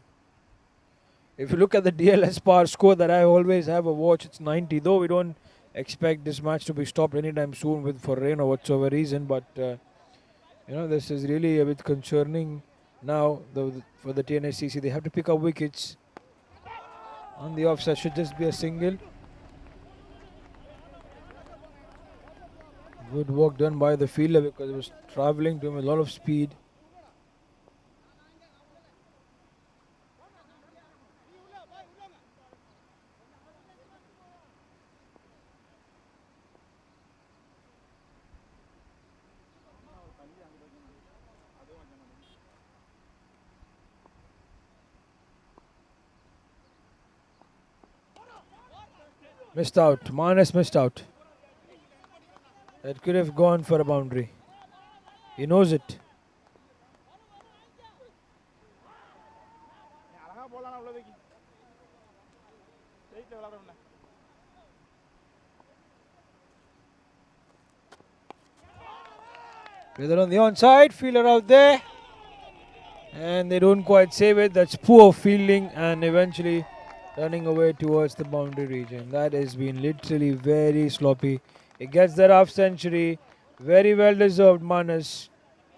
If you look at the DLS power score that I always have a watch, it's 90. Though we don't expect this match to be stopped anytime soon for rain or whatsoever reason. But, this is really a bit concerning now for the T.N.S.C.C. They have to pick up wickets. On the offside should just be a single. Good work done by the fielder because it was travelling to him with a lot of speed. Missed out. Manas missed out. That could have gone for a boundary. He knows it. Fielder on the onside, fielder out there. And they don't quite save it. That's poor fielding and eventually running away towards the boundary region. That has been literally very sloppy. He gets that half century. Very well deserved, Manas.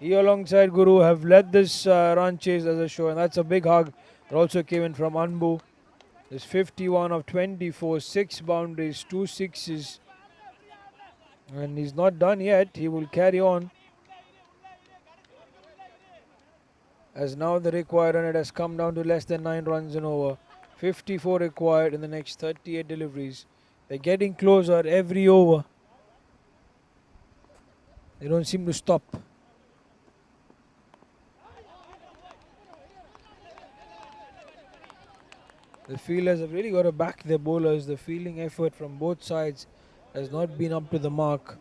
He alongside Guru have led this run chase as a show, and that's a big hug that also came in from Anbu. There's 51 of 24, 6 boundaries, 2 sixes, and he's not done yet. He will carry on. As now the required run has come down to less than 9 runs and over. 54 required in the next 38 deliveries. They're getting closer every over. They don't seem to stop. The fielders have really got to back their bowlers. The fielding effort from both sides has not been up to the mark.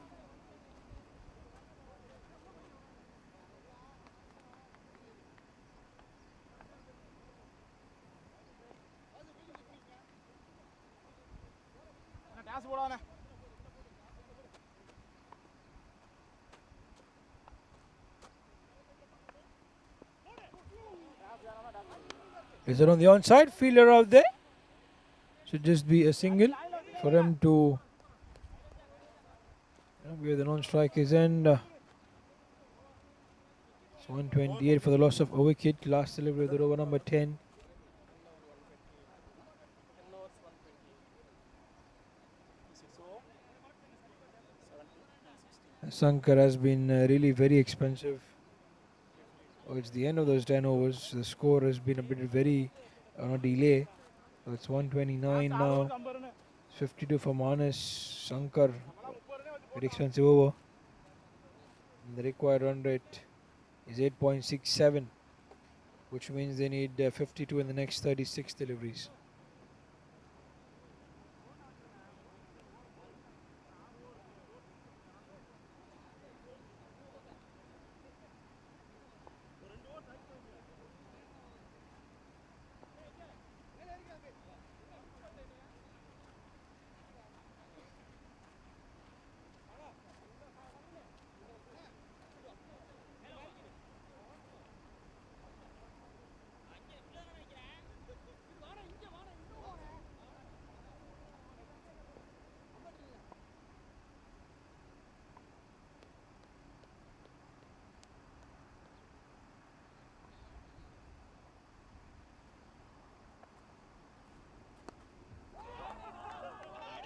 Is it on the onside? Fielder out there. Should just be a single for him to where the non-strikers end. It's 128 for the loss of a wicket. Last delivery of the over number 10. Sankar has been really very expensive. Oh, it's the end of those 10 overs. The score has been a bit very on a delay. So it's 129 now. 52 for Manas. Sankar, very expensive over. And the required run rate is 8.67, which means they need 52 in the next 36 deliveries.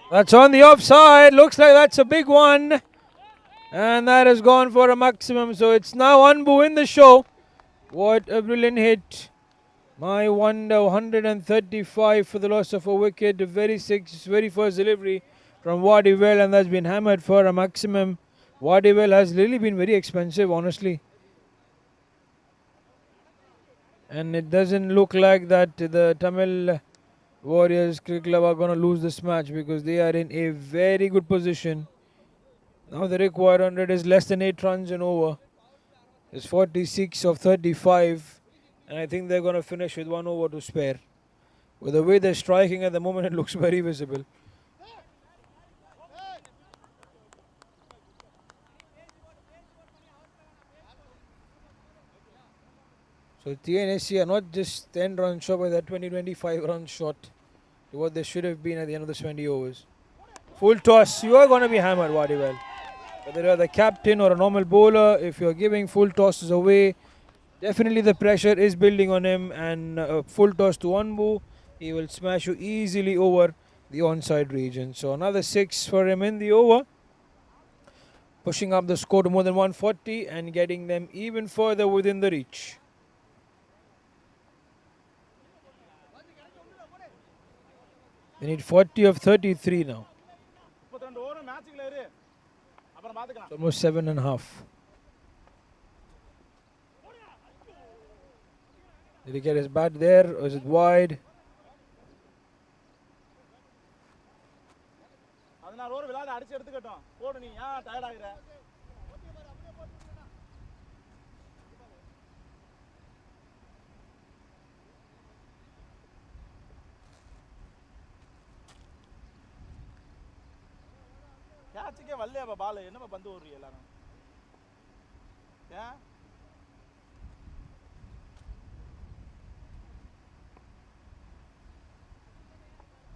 That's on the offside. Looks like that's a big one. And that has gone for a maximum. So it's now Anbu in the show. What a brilliant hit. My wonder, 135 for the loss of a wicket. The very first delivery from Wadiwell, and that's been hammered for a maximum. Wadiwell has really been very expensive, honestly. And it doesn't look like that the Tamil Warriors Cricket Club are going to lose this match because they are in a very good position. Now the required 100 is less than 8 runs and over. It's 46 of 35. And I think they're going to finish with 1 over to spare. With the way they're striking at the moment, it looks very visible. So T.N.S.C. are not just 10 runs short, but they're 20-25 runs short to what they should have been at the end of the 20 overs. Full toss. You are going to be hammered, Wadiwell. Whether you're the captain or a normal bowler, if you're giving full tosses away, definitely the pressure is building on him. And a full toss to Anbu, he will smash you easily over the onside region. So another 6 for him in the over, pushing up the score to more than 140 and getting them even further within the reach. They need 40 of 33 now. It's almost 7.5. Did he get his bat there, or is it wide?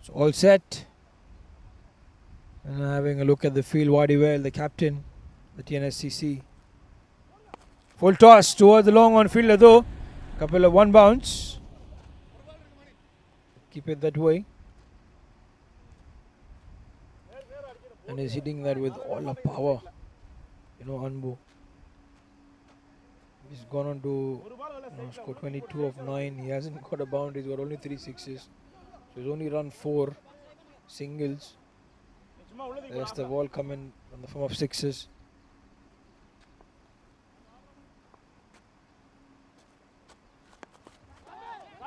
So all set. And having a look at the field, Wadiwell, the captain, the T.N.S.C.C. Full toss towards the long on fielder though. Couple of one bounce. Keep it that way. And he's hitting that with all the power. Anbu. He's gone on to score 22 of 9. He hasn't got a boundary. He's got only 3 sixes. So he's only run 4 singles. The rest have all come in the form of sixes.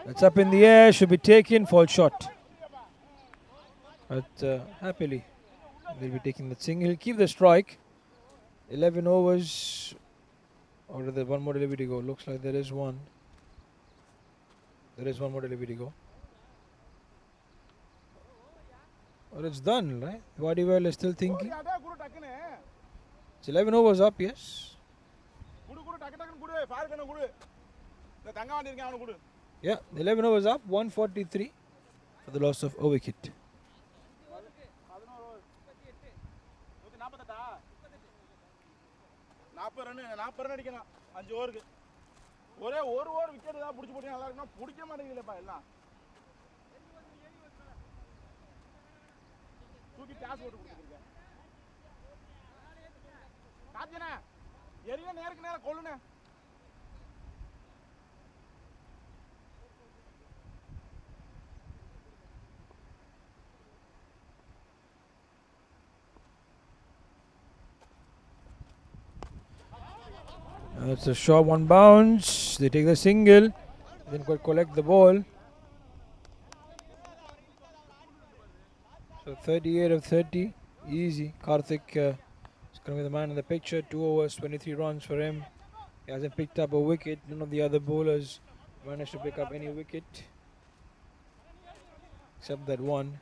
That's up in the air. Should be taken. Fall shot. But happily, they'll be taking that single. He'll keep the strike. 11 overs. Or is there one more delivery to go? Looks like there is one. There is one more delivery to go. Or it's done, right? Vadivel is still thinking. It's 11 overs up, yes. Yeah, 11 overs up, 143 for the loss of a wicket. That's a short one bounce. They take the single. Then could collect the ball. So 38 of 30. Easy. Karthik is going to be the man in the picture. 2 overs, 23 runs for him. He hasn't picked up a wicket. None of the other bowlers managed to pick up any wicket. Except that one.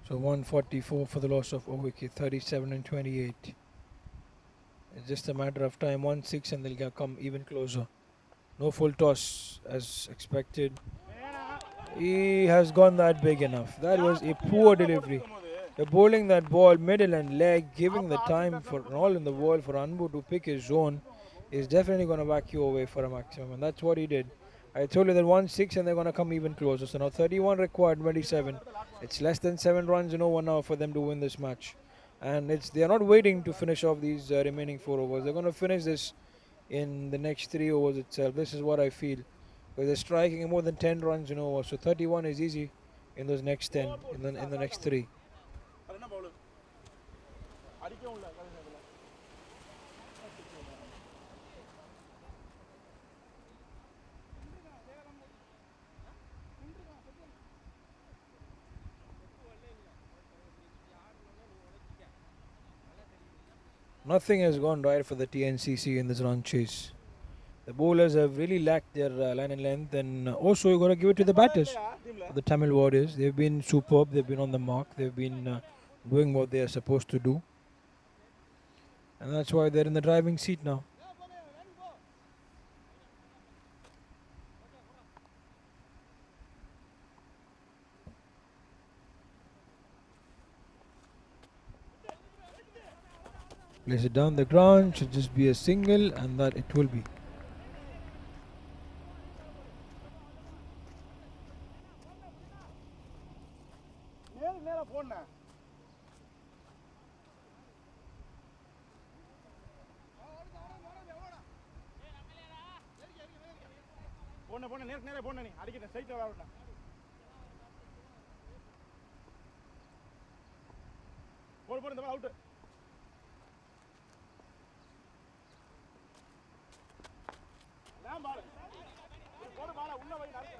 So 144 for the loss of a wicket, 37 and 28. It's just a matter of time, 1-6 and they'll come even closer. No full toss as expected. He has gone that big enough. That was a poor delivery. They're bowling that ball middle and leg, giving the time for all in the world for Anbu to pick his zone. Is definitely going to back you away for a maximum, and that's what he did. I told you that 1-6 and they're going to come even closer. So now 31 required, 27. It's less than 7 runs in over now for them to win this match. And they're not waiting to finish off these remaining 4 overs. They're going to finish this in the next 3 overs itself. This is what I feel. Because they're striking more than 10 runs in over. So 31 is easy in those next 10, in the next 3. Nothing has gone right for the T.N.C.C in this run chase. The bowlers have really lacked their line and length, and also you've got to give it to the batters, the Tamil Warriors. They've been superb, they've been on the mark, they've been doing what they are supposed to do. And that's why they're in the driving seat now. Place it down the ground, should just be a single, and that it will be. போடு இந்த out நான் பால் போடு பால் உள்ள வை நறுக்கு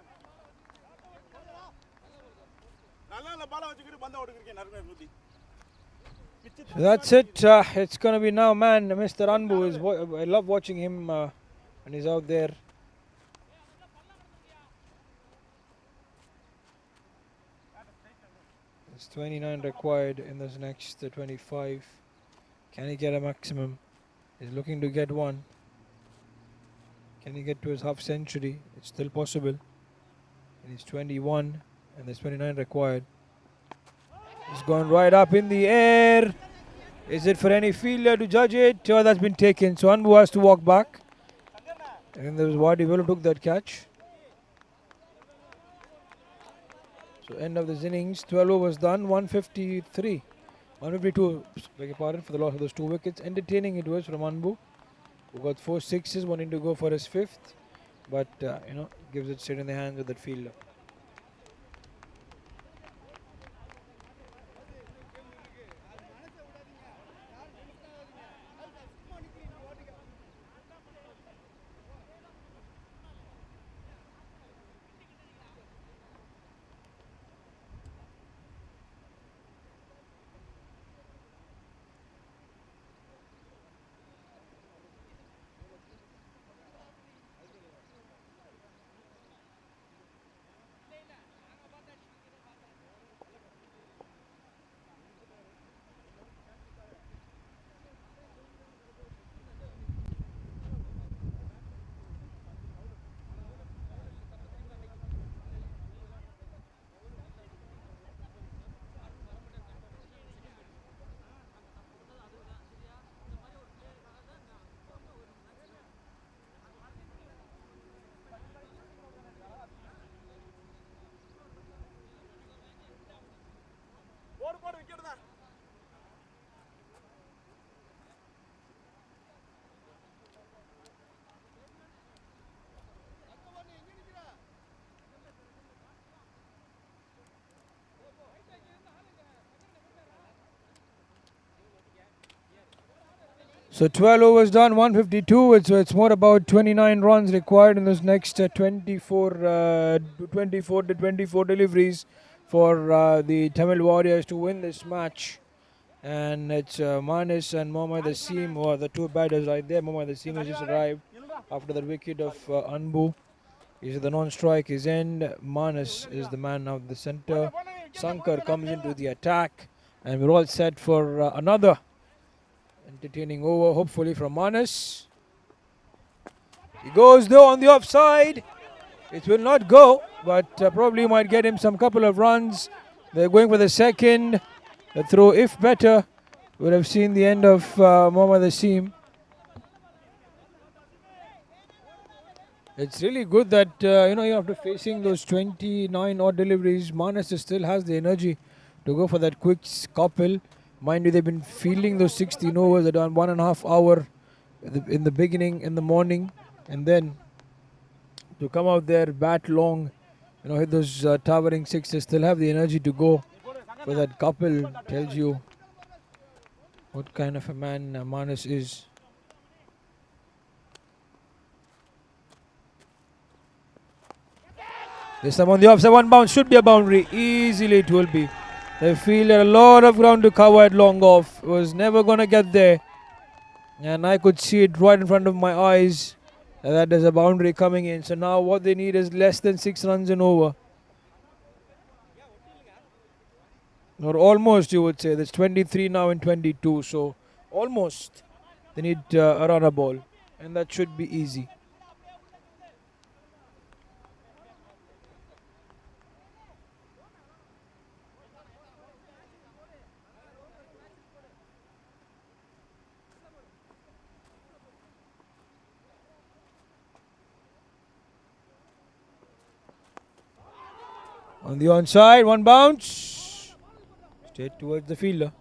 நல்லா இல்ல பால் வச்சிக்கிட்டு பந்த ஓடுறீங்க நறுக்கு நறுக்கு So that's it. It's going to be now, man. Mr. Anbu is. I love watching him when he's out there. It's 29 required in this next 25. Can he get a maximum? He's looking to get one. Can he get to his half century? It's still possible. And he's 21, and there's 29 required. He's gone right up in the air. Is it for any fielder to judge it? Oh, that's been taken. So Anbu has to walk back. And there was Wadi who took that catch. So end of this innings, 12 overs done, 153. 152, beg your pardon, for the loss of those 2 wickets. Entertaining it was from Anbu, who got 4 sixes, wanting to go for his 5th. But, gives it straight in the hands of that fielder. போடு போடு wicket தான் So 12 overs done, 152. It's more about 29 runs required in this next 24 to 24 deliveries for the Tamil Warriors to win this match. And it's Manis and Mohammad Asim, who are the 2 batters right there. Mohammad Asim has just arrived after the wicket of Anbu. He's at the non-strike his end. Manis is the man out the centre. Sankar comes into the attack. And we're all set for another entertaining over, hopefully from Manis. He goes though on the offside. It will not go, but probably might get him some couple of runs. They're going for the second. The throw, if better, would have seen the end of Mohammad Asim. It's really good that, after facing those 29 odd deliveries, Manas still has the energy to go for that quick couple. Mind you, they've been fielding those 16 overs. They've done 1.5 hour in the beginning, in the morning. And then to come out there, bat long, hit those towering sixes, still have the energy to go for that couple. Tells you what kind of a man Manas is. This time on the offside, 1 bounce, should be a boundary. Easily it will be. They feel a lot of ground to cover at long off. Was never going to get there. And I could see it right in front of my eyes. That there's a boundary coming in. So now what they need is less than 6 runs and over. Or almost, you would say. There's 23 now and 22. So almost they need a runner ball. And that should be easy. On the onside, 1 bounce. Straight towards the fielder.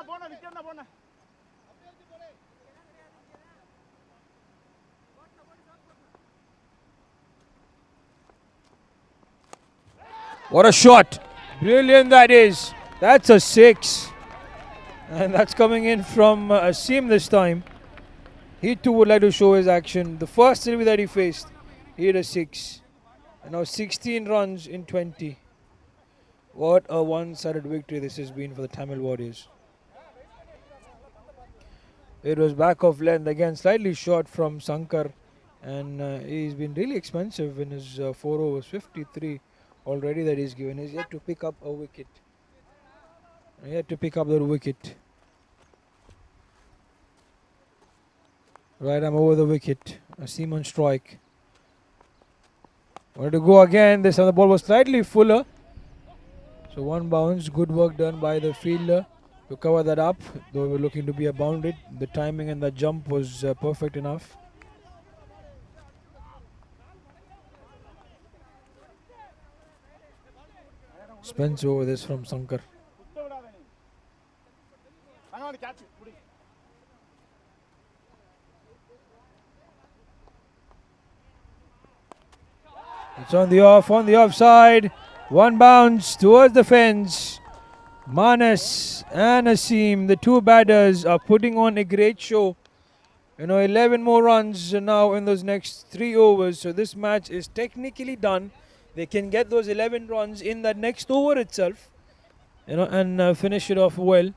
போனா wicket போனா What a shot. Brilliant that is. That's a 6. And that's coming in from Asim this time. He too would like to show his action. The first delivery that he faced, he hit a 6. And now 16 runs in 20. What a one-sided victory this has been for the Tamil Warriors. It was back of length again, slightly short from Sankar. And he's been really expensive in his 4 overs, 53 already that he's given. He's yet to pick up a wicket. Yet to pick up that wicket. Right, I'm over the wicket. Asim on strike. Wanted to go again. This time the ball was slightly fuller. So one bounce. Good work done by the fielder to cover that up. Though we're looking to be a bounded. The timing and the jump was perfect enough. Spence over this from Sankar. It's on the offside. One bounce towards the fence. Manas and Asim, the two batters, are putting on a great show. 11 more runs now in those next 3 overs. So this match is technically done. They can get those 11 runs in that next over itself, and finish it off well.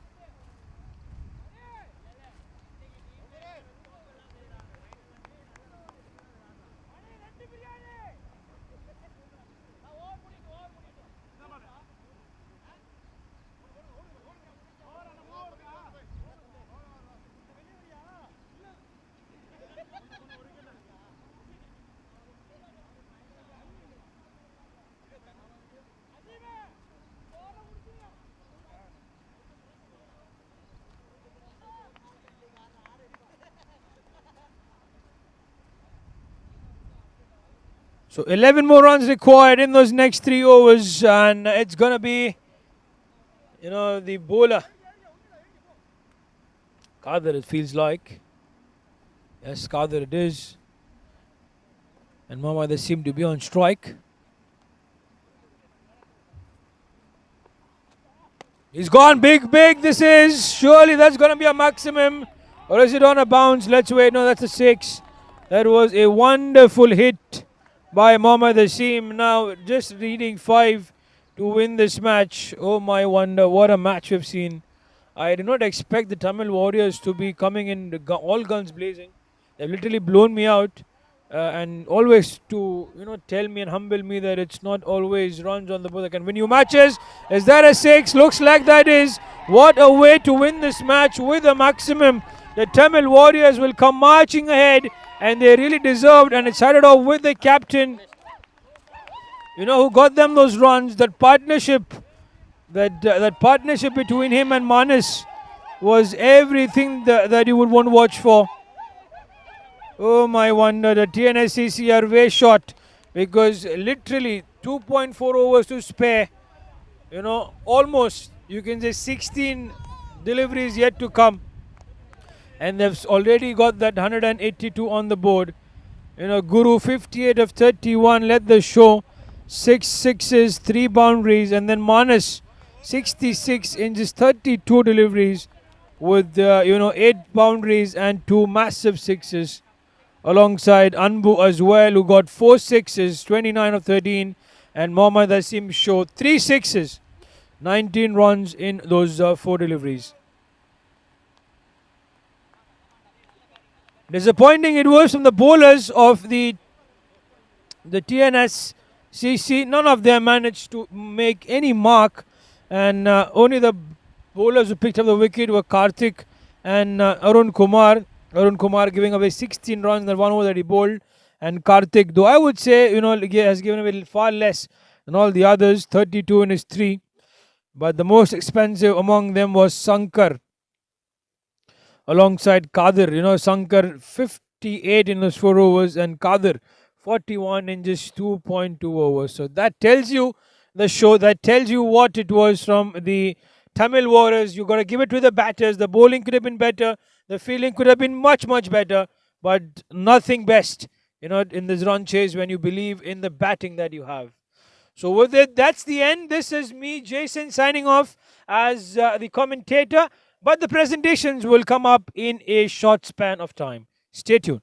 So 11 more runs required in those next 3 overs, and it's going to be, the bowler. Kadir, it feels like. Yes, Kadir it is. And Mohammad, they seem to be on strike. He's gone big. This is, surely that's going to be a maximum. Or is it on a bounce? Let's wait. No, that's a 6. That was a wonderful hit by Mohammad Asim. Now just needing 5 to win this match. Oh my wonder, what a match we've seen. I did not expect the Tamil Warriors to be coming in all guns blazing. They've literally blown me out, and always to tell me and humble me that it's not always runs on the board that can win you matches. Is that a 6? Looks like that is. What a way to win this match with a maximum. The Tamil Warriors will come marching ahead, and they really deserved, and it started off with the captain, who got them those runs. That partnership between him and Manas was everything that you would want to watch for. Oh my wonder, the T.N.S.C.C are way short, because literally 2.4 overs to spare. Almost, you can say 16 deliveries yet to come. And they've already got that 182 on the board. Guru 58 of 31 led the show. 6 sixes, 3 boundaries, and then Manas 66 in just 32 deliveries with 8 boundaries and 2 massive sixes, alongside Anbu as well, who got 4 sixes, 29 of 13, and Mohammad Asim showed 3 sixes, 19 runs in those 4 deliveries. Disappointing it was from the bowlers of the T.N.S.C.C. None of them managed to make any mark, and only the bowlers who picked up the wicket were Karthik and Arun Kumar. Arun Kumar giving away 16 runs in that 1 over that he bowled, and Karthik, though I would say, has given away far less than all the others, 32 in his 3. But the most expensive among them was Sankar, alongside Kadir. Sankar 58 in those 4 overs, and Kadir 41 in just 2.2 overs. So that tells you the show, that tells you what it was from the Tamil Warriors. You got to give it to the batters. The bowling could have been better. The feeling could have been much, much better, but nothing best, in this run chase when you believe in the batting that you have. So with it, that's the end. This is me, Jason, signing off as the commentator. But the presentations will come up in a short span of time. Stay tuned.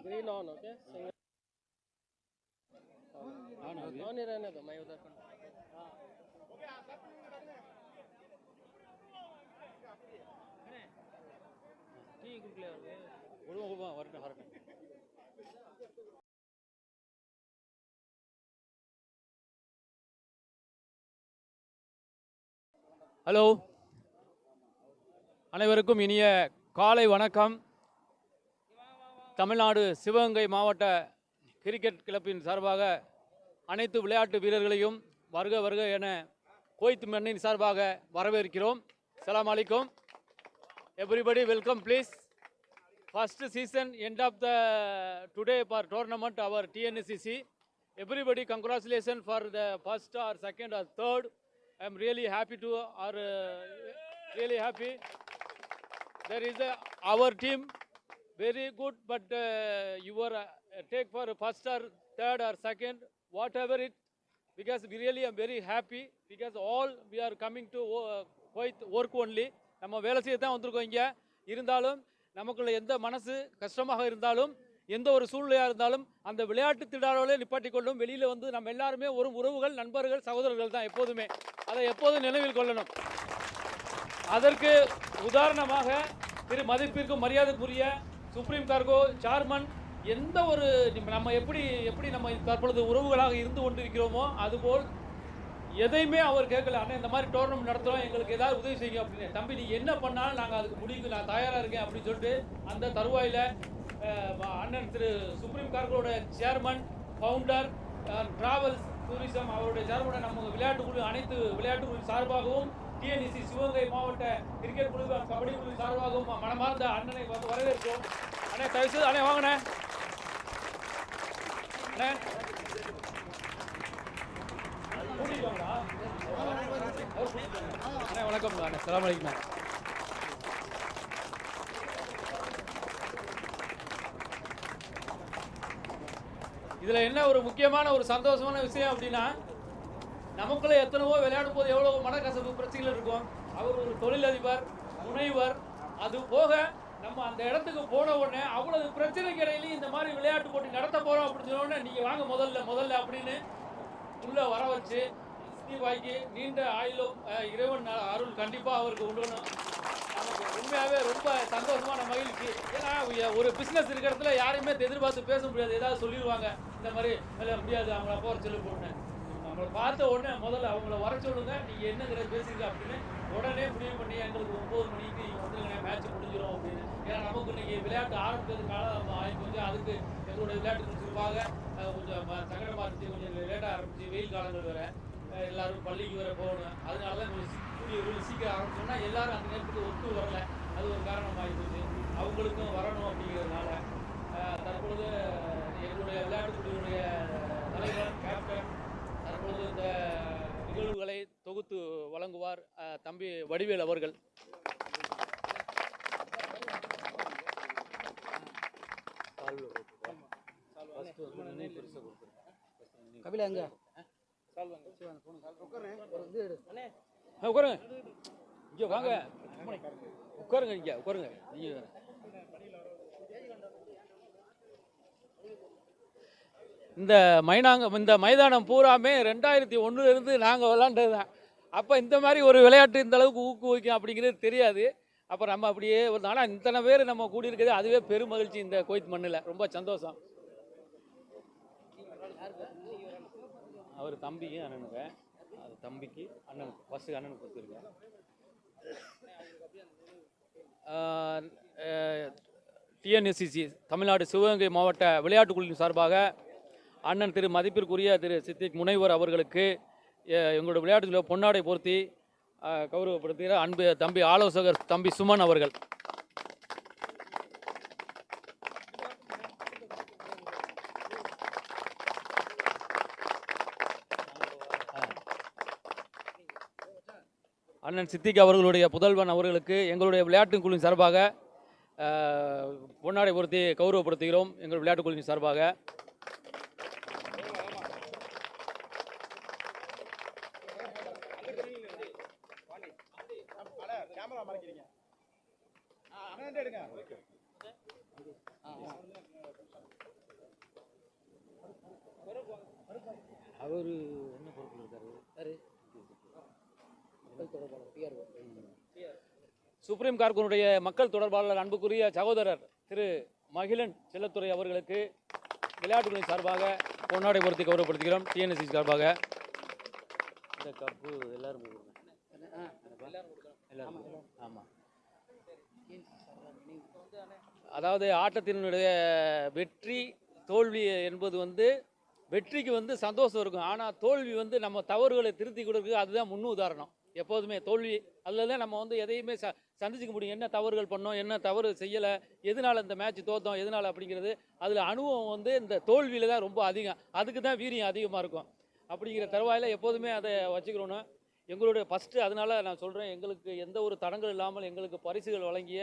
Green on, okay? On ही रहने दो, मैं उधर ठीक है hello, அனைவருக்கும் இனிய காலை வணக்கம். தமிழ்நாடு சிவகங்கை மாவட்ட கிரிக்கெட் கிளப்பின் சார்பாக அனைத்து விளையாட்டு வீரர்களையும் வருக வருக என குவைத் மண்ணின் சார்பாக வரவேற்கிறோம். சலாம் அலைக்கும். Everybody welcome please. First season end of the today for tournament our T.N.S.C. Everybody congratulations for the first or second or third. I am really happy to really happy. There is our team very good, but your take for first or third or second, whatever it, because we really am very happy because all we are coming to Kuwait work only. நம்ம வேலை செய்ய தான் வந்திருக்கோம். இங்கே இருந்தாலும் நமக்குள்ள எந்த மனசு கஷ்டமாக இருந்தாலும் எந்த ஒரு சூழ்நிலையாக இருந்தாலும் அந்த விளையாட்டு திடாரோலே நிப்பாட்டி கொள்ளும். வெளியில் வந்து நம்ம எல்லாருமே ஒரு உறவுகள், நண்பர்கள், சகோதரர்கள் தான் எப்போதுமே. அதை எப்போதும் நினைவில் கொள்ளணும். அதற்கு உதாரணமாக திரு மதிப்பிற்கும் மரியாதைக்குரிய சுப்ரீம் கார்கோ சேர்மன் எந்த ஒரு நம்ம எப்படி நம்ம தற்பொழுது உறவுகளாக இருந்து கொண்டிருக்கிறோமோ அதுபோல் எதையுமே அவர் கேட்கல. அண்ணன் இந்த மாதிரி டோர்னமெண்ட் நடத்துகிறோம், எங்களுக்கு ஏதாவது உதவி செய்யுங்க அப்படின்னு. தம்பி நீ என்ன பண்ணாலும் நாங்கள் அதுக்கு முடிவுக்கு நான் தயாராக இருக்கேன் அப்படின்னு சொல்லிட்டு அந்த தருவாயில் அண்ணன் திரு சுப்ரீம் கார்கோட சேர்மன், ஃபவுண்டர், டிராவல்ஸ் டூரிசம் அவருடைய சேர்மனை நம்ம விளையாட்டு குழு அனைத்து விளையாட்டு குழு சார்பாகவும் T.N.S.C. சிவகங்கை மாவட்ட கிரிக்கெட் குழு, கபடி குழு சார்பாகவும் மனமார்ந்த அண்ணனை வந்து வரவேற்கிறோம். அண்ணே தயவுசெய்து அண்ணே வாங்கண்ணே. அண்ணே அண்ணே வணக்கம் அண்ணே. சலாம் அலைக்கும். இதில் என்ன ஒரு முக்கியமான ஒரு சந்தோஷமான விஷயம் அப்படின்னா, நமக்குள்ளே எத்தனைவோ விளையாடும் போது எவ்வளோ மனக்கசப்பு பிரச்சனைகள் இருக்கும். அவர் ஒரு தொழிலதிபர், முனைவர். அது போக நம்ம அந்த இடத்துக்கு போன உடனே அவ்வளவு பிரச்சனைக்கு இடையிலையும் இந்த மாதிரி விளையாட்டு போட்டி நடத்த போகிறோம் அப்படின்னு சொன்ன உடனே நீங்கள் வாங்க முதல்ல அப்படின்னு உள்ளே வர வச்சு ஸ்ரீவாய்க்கு நீண்ட ஆயுளும் இறைவன் அருள் கண்டிப்பாக அவருக்கு உண்டணும். நமக்கு உண்மையாகவே ரொம்ப சந்தோஷமான மகிழ்ச்சி. ஏன்னா ஒரு பிஸ்னஸ் இருக்கிற இடத்துல யாரையுமே எதிர்பார்த்து பேச முடியாது. ஏதாவது சொல்லிடுவாங்க, இந்த மாதிரி முடியாது அவங்கள போகிற சொல்லி போட்டேன். நம்மளை பார்த்த உடனே முதல்ல அவங்கள வர சொல்லுங்க, நீங்கள் என்னங்கிற பேசுங்க அப்படின்னு உடனே முடிவு பண்ணி எங்களுக்கு 9 மணிக்கு வந்துருங்க, மேட்ச் முடிஞ்சிடும் அப்படின்னு. ஏன்னா நமக்கு இன்னைக்கு விளையாட்டு ஆரம்பித்தது காலம் ஆயிடுச்சு. அதுக்கு எங்களுடைய விளையாட்டு நிர்வாக கொஞ்சம் சங்கடமாக இருந்துச்சு. கொஞ்சம் லேட்டாக ஆரம்பிச்சு, வெயில் காலங்கள் வேறு, எல்லோரும் பள்ளிக்கு வேறு போகணும். அதனால தான் கொஞ்சம் சீக்கிரம் ஆரம்பிச்சோம்னா எல்லோரும் அந்த நேரத்துக்கு ஒத்து வரல. அது ஒரு காரணமாகி போச்சு. அவங்களுக்கும் வரணும் அப்படிங்கிறதுனால தற்பொழுது எங்களுடைய விளையாட்டுக்குழுவுடைய தலைவர், கேப்டன் தற்பொழுது இந்த நிகழ்வுகளை தொகுத்து வழங்குவார் தம்பி வடிவேல் அவர்கள். கபில எங்க உட்காருங்க, இங்கே வாங்க, உட்காருங்க, இங்கே உட்காருங்க. நீங்கள் இந்த மைதானம் பூராமே 2001 நாங்கள் விளாண்டது தான். அப்போ இந்த மாதிரி ஒரு விளையாட்டு இந்த அளவுக்கு ஊக்குவிக்கும் அப்படிங்கிறது தெரியாது. அப்போ நம்ம அப்படியே ஒரு ஆனால் இத்தனை பேர் நம்ம கூடியிருக்கிறது அதுவே பெரும் மகிழ்ச்சி. இந்த குவைத் மண்ணில் ரொம்ப சந்தோஷம். அவர் தம்பிக்கு அண்ணனுக்கு, அது தம்பிக்கு அண்ணனுக்கு ஃபஸ்ட்டு அண்ணனுக்கு கொடுத்துருக்கேன். T.N.S.C. தமிழ்நாடு சிவகங்கை மாவட்ட விளையாட்டுக் குழுவின் சார்பாக அண்ணன் திரு மதிப்பிற்குரிய திரு சித்திக் முனைவர் அவர்களுக்கு எங்களோட விளையாட்டுகளை பொன்னாடை போர்த்தி கௌரவப்படுத்துகிற அன்பு தம்பி ஆலோசகர் தம்பி சுமன் அவர்கள். அண்ணன் சித்திக் அவர்களுடைய புதல்வன் அவர்களுக்கு எங்களுடைய விளையாட்டு குழுவின் சார்பாக பொன்னாடை பொருத்தி கௌரவப்படுத்துகிறோம். எங்கள் விளையாட்டு குழுவின் சார்பாக அவர் என்ன பொறுப்பில் இருக்காரு? சுப்ரீம் கார்கனுடைய மக்கள் தொடர்பாளர் அன்புக்குரிய சகோதரர் திரு மகிழன் செல்லத்துறை அவர்களுக்கு விளையாட்டுகளின் சார்பாக பொன்னாடை பொருத்தி கௌரவப்படுத்துகிறோம். T.N.S.C சார்பாக இந்த கப்பு எல்லாரும் ஆமாம். அதாவது ஆட்டத்தினுடைய வெற்றி தோல்வி என்பது வெற்றிக்கு சந்தோஷம் இருக்கும். ஆனால் தோல்வி நம்ம தவறுகளை திருத்தி கொடுக்கு அதுதான் முன் உதாரணம். எப்போதுமே தோல்வி அதில் தான் நம்ம எதையுமே சந்திச்சுக்க முடியும். என்ன தவறுகள் பண்ணோம், என்ன தவறு செய்யலை, எதனால் இந்த மேட்ச் தோற்றோம், எதனால் அப்படிங்கிறது அதில் அனுபவம் இந்த தோல்வியில் தான் ரொம்ப அதிகம். அதுக்கு தான் வீரியம் அதிகமாக இருக்கும். அப்படிங்கிற தருவாயில் எப்போதுமே அதை வச்சுக்கிறோன்னு எங்களுடைய ஃபஸ்ட்டு. அதனால் நான் சொல்கிறேன், எங்களுக்கு எந்த ஒரு தடங்கள் இல்லாமல் எங்களுக்கு பரிசுகள் வழங்கிய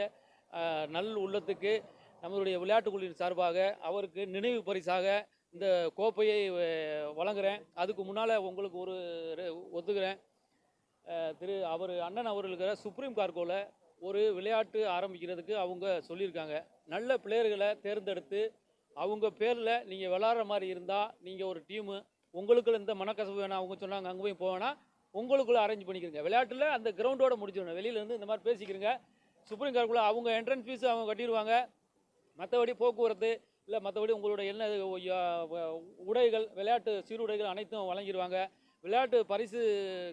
நல் உள்ளத்துக்கு நம்மளுடைய விளையாட்டுக்குழுவின் சார்பாக அவருக்கு நினைவு பரிசாக இந்த கோப்பையை வழங்குகிறேன். அதுக்கு முன்னால் உங்களுக்கு ஒரு ஒத்துக்கிறேன். அவர் அண்ணன் அவர்களுக்கு சுப்ரீம் கார்கோவில் ஒரு விளையாட்டு ஆரம்பிக்கிறதுக்கு அவங்க சொல்லியிருக்காங்க. நல்ல பிளேயர்களை தேர்ந்தெடுத்து அவங்க பேரில் நீங்கள் விளாட்ற மாதிரி இருந்தால் நீங்கள் ஒரு டீமு உங்களுக்குள்ள இந்த மனக்கசப்பு வேணாம், அவங்க சொன்னாங்க அங்கே போய் போவேன்னா உங்களுக்குள்ளே அரேஞ்ச் பண்ணிக்கிறீங்க. விளையாட்டில் அந்த கிரவுண்டோட முடிச்சிடணும். வெளியிலேருந்து இந்த மாதிரி பேசிக்கிறீங்க. சுப்ரீம் கார்க்குள்ளே அவங்க என்ட்ரன்ஸ் ஃபீஸு அவங்க கட்டிடுவாங்க. மற்றபடி போக்குவரத்து இல்லை மற்றபடி உங்களோட என்ன உடைகள் விளையாட்டு சீருடைகள் அனைத்தும் வழங்கிடுவாங்க. விளையாட்டு பரிசு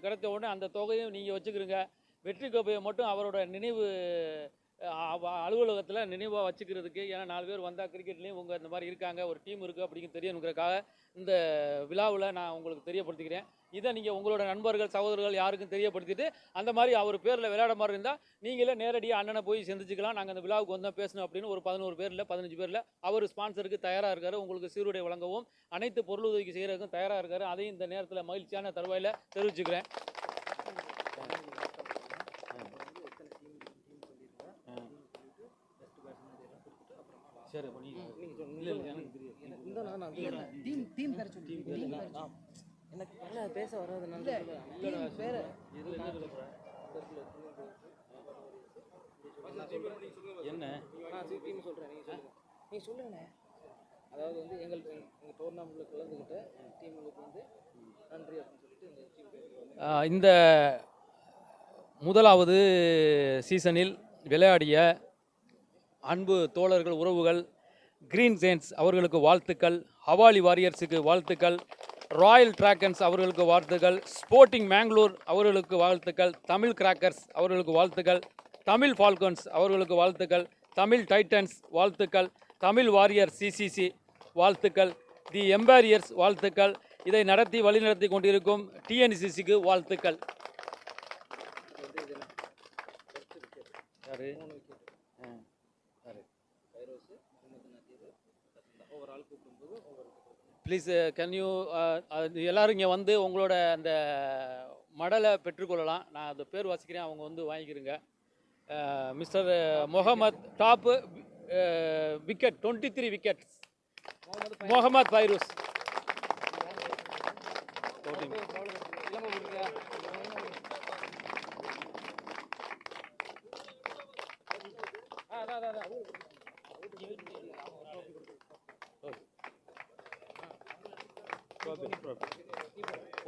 கிடைத்த உடனே அந்த தொகையும் நீங்கள் வச்சுக்கிறீங்க. வெற்றி கோப்பையை மட்டும் அவரோட நினைவு அலுவலகத்தில் நினைவாக வச்சுக்கிறதுக்கு. ஏன்னா 4 பேர் வந்தால் கிரிக்கெட்லேயும் உங்கள் இந்த மாதிரி இருக்காங்க, ஒரு டீம் இருக்குது அப்படிங்கிறது தெரியணுங்கிறதுக்காக இந்த விழாவில் நான் உங்களுக்கு தெரியப்படுத்திக்கிறேன். இதை நீங்கள் உங்களோட நண்பர்கள் சகோதரர்கள் யாருக்கும் தெரியப்படுத்திட்டு அந்த மாதிரி அவர் பேரில் விளையாட மாதிரி இருந்தால் நீங்களே நேரடியாக அண்ணனை போய் சந்திச்சுக்கலாம். நாங்கள் அந்த விழாவுக்கு வந்தால் பேசணும் அப்படின்னு ஒரு 11 பேரில் 15 பேரில் அவர் ஸ்பான்சருக்கு தயாராக இருக்கார். உங்களுக்கு சீருடை வழங்கவும் அனைத்து பொருளுதவி செய்கிறதுக்கும் தயாராக இருக்கார். அதையும் இந்த நேரத்தில் மகிழ்ச்சியான தருவாயில் தெரிவிச்சுக்கிறேன். சரி, எனக்கு பேச வராது. என்ன டீம் சொல்கிறேன், நீங்கள் சொல்லுங்கண்ணே. அதாவது எங்கள் டோர்னாமெண்ட்டில் கலந்துக்கிட்ட டீமுக்கு நன்றி அப்படின்னு சொல்லிட்டு இந்த முதலாவது சீசனில் விளையாடிய அன்பு தோழர்கள் உறவுகள் கிரீன் ஜெயின்ஸ் அவர்களுக்கு வாழ்த்துக்கள், ஹவாலி வாரியர்ஸுக்கு வாழ்த்துக்கள், ராயல் டிராகன்ஸ் அவர்களுக்கு வாழ்த்துக்கள், ஸ்போர்ட்டிங் மேங்களூர் அவர்களுக்கு வாழ்த்துக்கள், தமிழ் கிராக்கர்ஸ் அவர்களுக்கு வாழ்த்துக்கள், தமிழ் ஃபால்கன்ஸ் அவர்களுக்கு வாழ்த்துக்கள், தமிழ் டைட்டன்ஸ் வாழ்த்துக்கள், தமிழ் வாரியர் CCC வாழ்த்துக்கள், தி எம்பேரியர்ஸ் வாழ்த்துக்கள். இதை வழிநடத்தி கொண்டிருக்கும் T.N.S.C.க்கு வாழ்த்துக்கள். ப்ளீஸ் கேன் யூ எல்லோரும் இங்கே உங்களோட அந்த மடலை பெற்றுக்கொள்ளலாம். நான் அந்த பேர் வாசிக்கிறேன், அவங்க வாங்கிக்கிறேங்க. Mister Mohammed top wicket 23 wickets Mohammed Fairoz.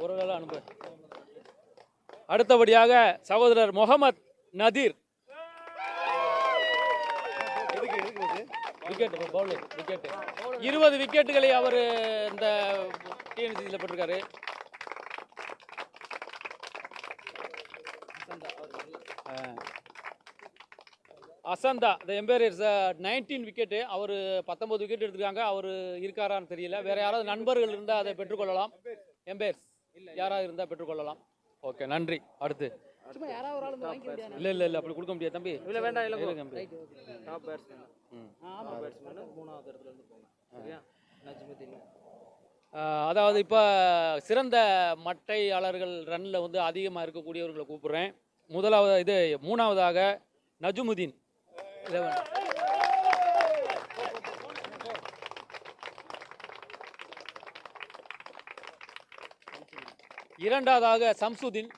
ஒரு நாள் அனுப்பு. அடுத்தபடியாக சகோதரர் Mohammed Nadeer wicket bowler wicket 20 விக்கெட்டுகளை அவர் இந்த T.N.S.C பெற்றிருக்காரு. Asantha the Empires 19 wicket. அவர் 19 விக்கெட் எடுத்துருக்காங்க. அவர் இருக்காரான்னு தெரியல. வேற யாராவது நண்பர்கள் இருந்தால் அதை பெற்றுக்கொள்ளலாம். எம்பையர்ஸ் யாராவது இருந்தால் பெற்றுக்கொள்ளலாம். ஓகே, நன்றி. அடுத்து சும்மா யாராவது ஒரு ஆள் வந்து வாங்கிக்க முடியாது. இல்ல அப்படி கொடுக்க முடியாது தம்பி. இல்ல வேண்டாம் இல்ல தம்பி. Right okay. Top batsman. ஆமா டாப் பேட்ஸ்மேன் மூணாவது இடத்துல இருந்து போங்க. சரியா? நஜ்முதீன். அதாவது இப்போ சிறந்த மட்டையாளர்கள் ரன்னில் வந்து அதிகமாக இருக்கக்கூடியவர்களை கூப்பிடுறேன். முதலாவது மூணாவதாக நஜ்முதீன் 11. இரண்டாவதாக சம்சுதீன்.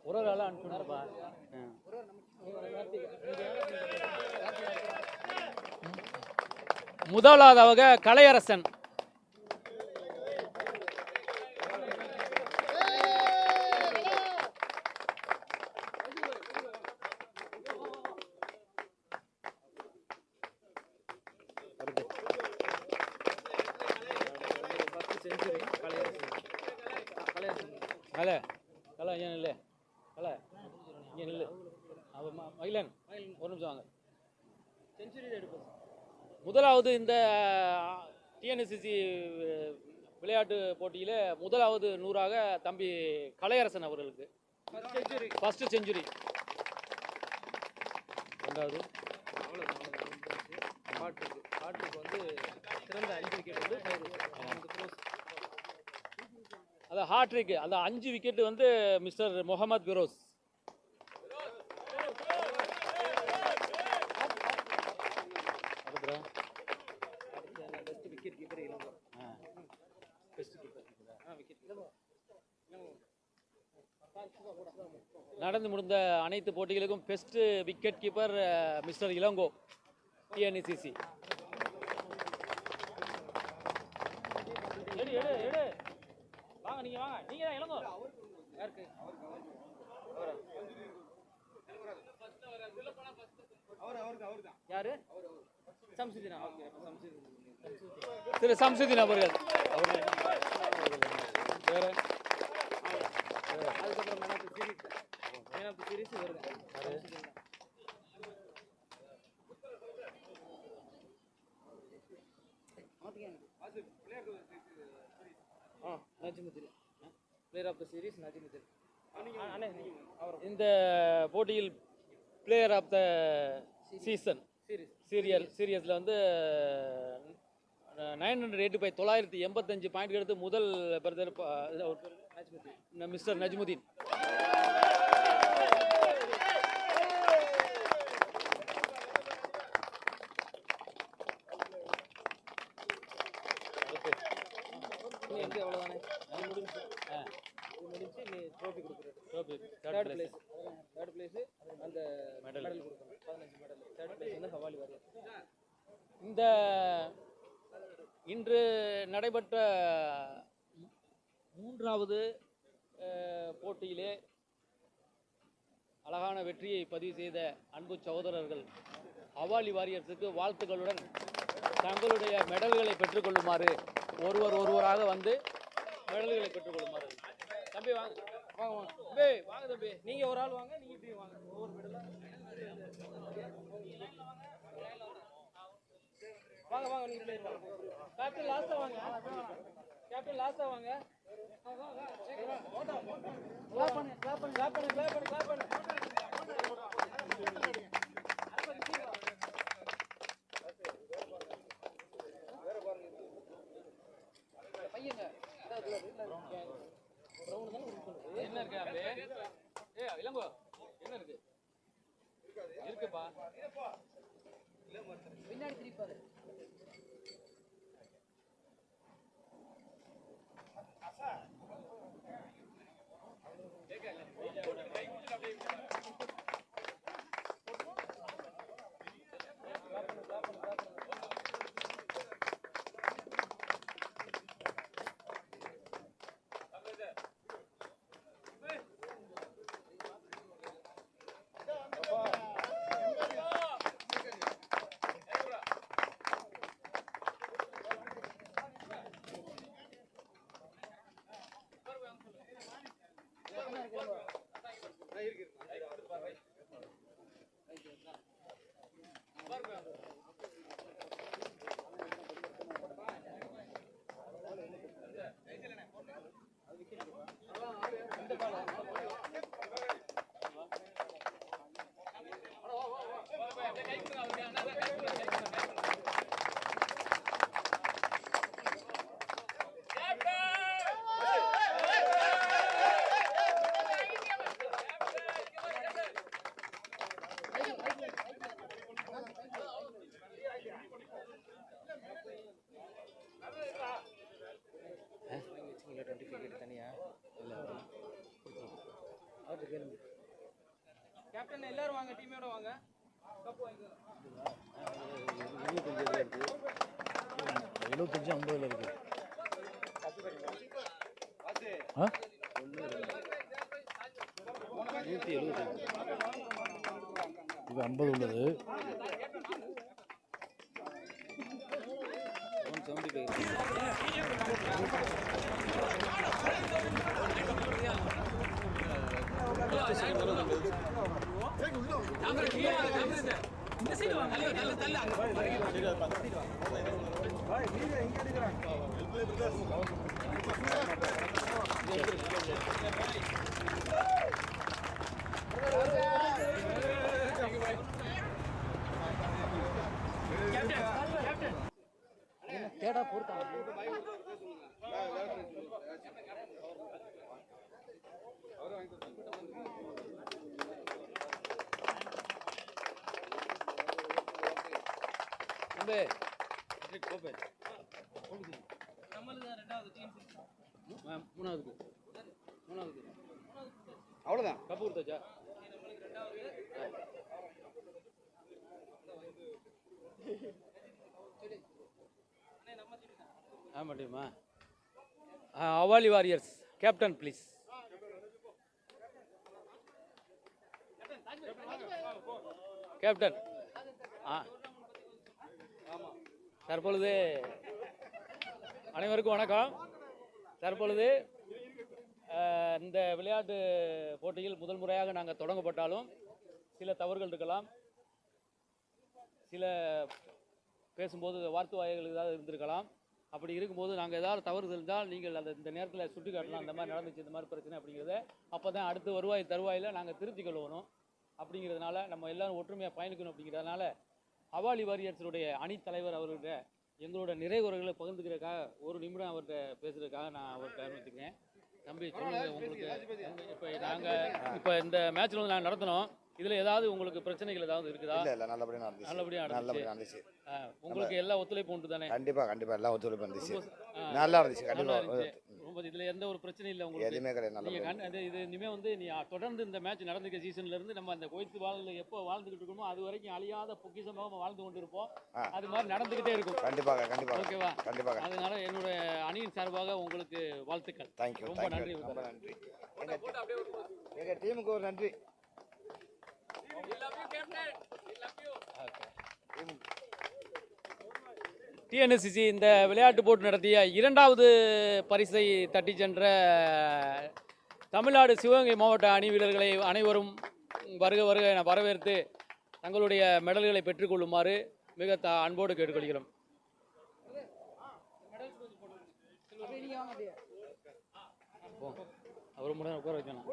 ஒரு ஆள் அனுப்பிச்சுடுப்பா. முதலாவதாக கலையரசன். கலை ஏன் இல்லை கலை இங்கே நில்லு. மகிழன் ஒரு நிமிஷம் வாங்க. முதலாவது இந்த டிஎன்எஸ்சிசி விளையாட்டு போட்டியில் முதலாவது 100ஆக தம்பி கலையரசன் அவர்களுக்கு ஃபர்ஸ்ட் செஞ்சுரி. ரெண்டாவது ஹார்ட்ரிக் வந்து சிறந்த 5 விக்கெட் வந்து அது ஹாட்ரிக். அந்த 5 விக்கெட் வந்து மிஸ்டர் முகமது பிரோஸ். நடந்து முடிந்த அனைத்து போட்டிகளுக்கும் best wicket keeper mister Ilango TNECC. வாங்க நீங்க வாங்க, நீங்க தான் இளங்கோ. யாருக்கு யாரு? சம்சுதீனா. ஓகே திரு சம்சுதீன் அவர்கள். வேற அதுக்கப்புறம் மேன் ஆஃப் தி சீரிஸ் வருது. Najmudeen player of the series Najmudeen. இந்த போட்டியில் பிளேயர் ஆஃப் த சீசன் சீரியஸில் வந்து 985 பாயிண்ட் எடுத்து முதல் பிரதர் மிஸ்டர் நஜ்முதீன். அவ்வளோதானே முடிஞ்சு நீ ட்ரோஃபி கொடுக்குறது. தேர்ட் பிளேஸ் அந்த மெடல் கொடுக்கணும். 15 மெடல். தேர்ட் பிளேஸ் வந்து ஹவாலி வாரியர். இந்த இன்று நடைபெற்ற மூன்றாவது போட்டியிலே அழகான வெற்றியை பதிவு செய்த அன்பு சகோதரர்கள் ஹவாலி வாரியர்ஸுக்கு வாழ்த்துக்களுடன் தங்களுடைய மெடல்களை பெற்றுக்கொள்ளுமாறு ஒருவராக வந்து மெடல்களை பெற்றுக்கொள்ளுமாறு. தம்பி வாங்க வாங்க வாங்க தம்பி, வாங்க தம்பி. நீங்க ஒரு ஆள் வாங்க, நீங்க இப்படி வாங்க. ஒவ்வொரு மெடலா வாங்க வாங்க, நீங்க பிளேயர் வாங்க. கேப்டன் லாஸ்டா வாங்க. கேப்டன் லாஸ்டா வாங்க. கிளாப் பண்ணு கிளாப் பண்ணு கிளாப் பண்ணு கிளாப் பண்ணு கிளாப் பண்ணு. பையங்க என்ன இருக்கு அப்படியே? இளங்கோ என்ன இருக்கு? இருக்குப்பா. பின்னாடி திருப்பாரு. கேப்டன் எல்லாரும் வாங்க, டீமோட வாங்க. கப் வாங்க. 75 50 இருக்கு. ஆ 170. இது 50 உள்ளது. 3வது அவ்வளவுதான். கப்பு கொடுத்தாச்சா? ஆமா டீமா. அவாலி வாரியர்ஸ் கேப்டன் ப்ளீஸ். கேப்டன் தற்பொழுது அனைவருக்கும் வணக்கம். தற்பொழுது இந்த விளையாட்டு போட்டியில் முதல் முறையாக நாங்கள் தொடங்கப்பட்டாலும் சில தவறுகள் இருக்கலாம். சில பேசும்போது வார்த்தை வாய்கள் ஏதாவது இருந்திருக்கலாம். அப்படி இருக்கும்போது நாங்கள் ஏதாவது தவறு இருந்தால் நீங்கள் அந்த இந்த நேரத்தில் சுட்டி காட்டலாம். இந்த மாதிரி நடந்துச்சு, இந்த மாதிரி பிரச்சனை அப்படிங்கிறத அப்போ தான் அடுத்து தருவாயில் நாங்கள் திருத்திக் கொள்ளணும். அப்படிங்கிறதுனால நம்ம எல்லோரும் ஒற்றுமையாக பயணிக்கணும். அப்படிங்கிறதுனால அவாலி வாரியர்ஸுடைய அணித்தலைவர் அவர்கிட்ட எங்களோட நிறைகுறைகளை பகிர்ந்துக்கிறதுக்காக ஒரு நிமிடம் அவர்கிட்ட பேசுகிறதுக்காக நான் அவர்கிட்ட அனுமதிக்கிறேன். தம்பி சொல்லுங்கள், உங்களுக்கு இப்போ இந்த மேட்ச்சில் வந்து நாங்கள் நடத்தினோம். இதில் ஏதாவது உங்களுக்கு பிரச்சனைகள் ஏதாவது இருக்குதா? இல்லை, நல்லபடியாக நடந்துச்சு. உங்களுக்கு எல்லா ஒத்துழைப்பு உண்டு தானே? கண்டிப்பாக எல்லாம் ஒத்துழைப்பு இருந்துச்சு. நல்லா இருந்துச்சு. கண்டிப்பாக ரொம்ப இதில் எந்த ஒரு பிரச்சனையும் இல்லை உங்களுக்கு? எதுவுமே கிடையாது. இது இனிமேல் வந்து நீ தொடர்ந்து இந்த மேட்ச் நடந்துக்க சீசன்லேருந்து நம்ம அந்த குவைத் எப்போ வாழ்ந்துக்கிட்டு இருக்கோமோ அது வரைக்கும் அழியாத பொக்கிஷமாக நம்ம வாழ்ந்து கொண்டு இருப்போம். அது மாதிரி நடந்துக்கிட்டே இருக்கும். கண்டிப்பாக ஓகேவா? கண்டிப்பாக. அதனால என்னோட அணியின் சார்பாக உங்களுக்கு வாழ்த்துக்கள். தேங்க்யூ. ரொம்ப நன்றி. எங்கள் டீமுக்கு ஒரு நன்றி. T.N.S.C. இந்த விளையாட்டு போட்டி நடத்திய 2வது பரிசை தட்டி சென்ற தமிழ்நாடு சிவகங்கை மாவட்ட அணி வீரர்களை அனைவரும் வருக என வரவேற்று தங்களுடைய மெடல்களை பெற்றுக்கொள்ளுமாறு மிக அன்போடு கேட்டுக்கொள்கிறோம். அவர் முன்னாடி உட்கார வைக்கணும்.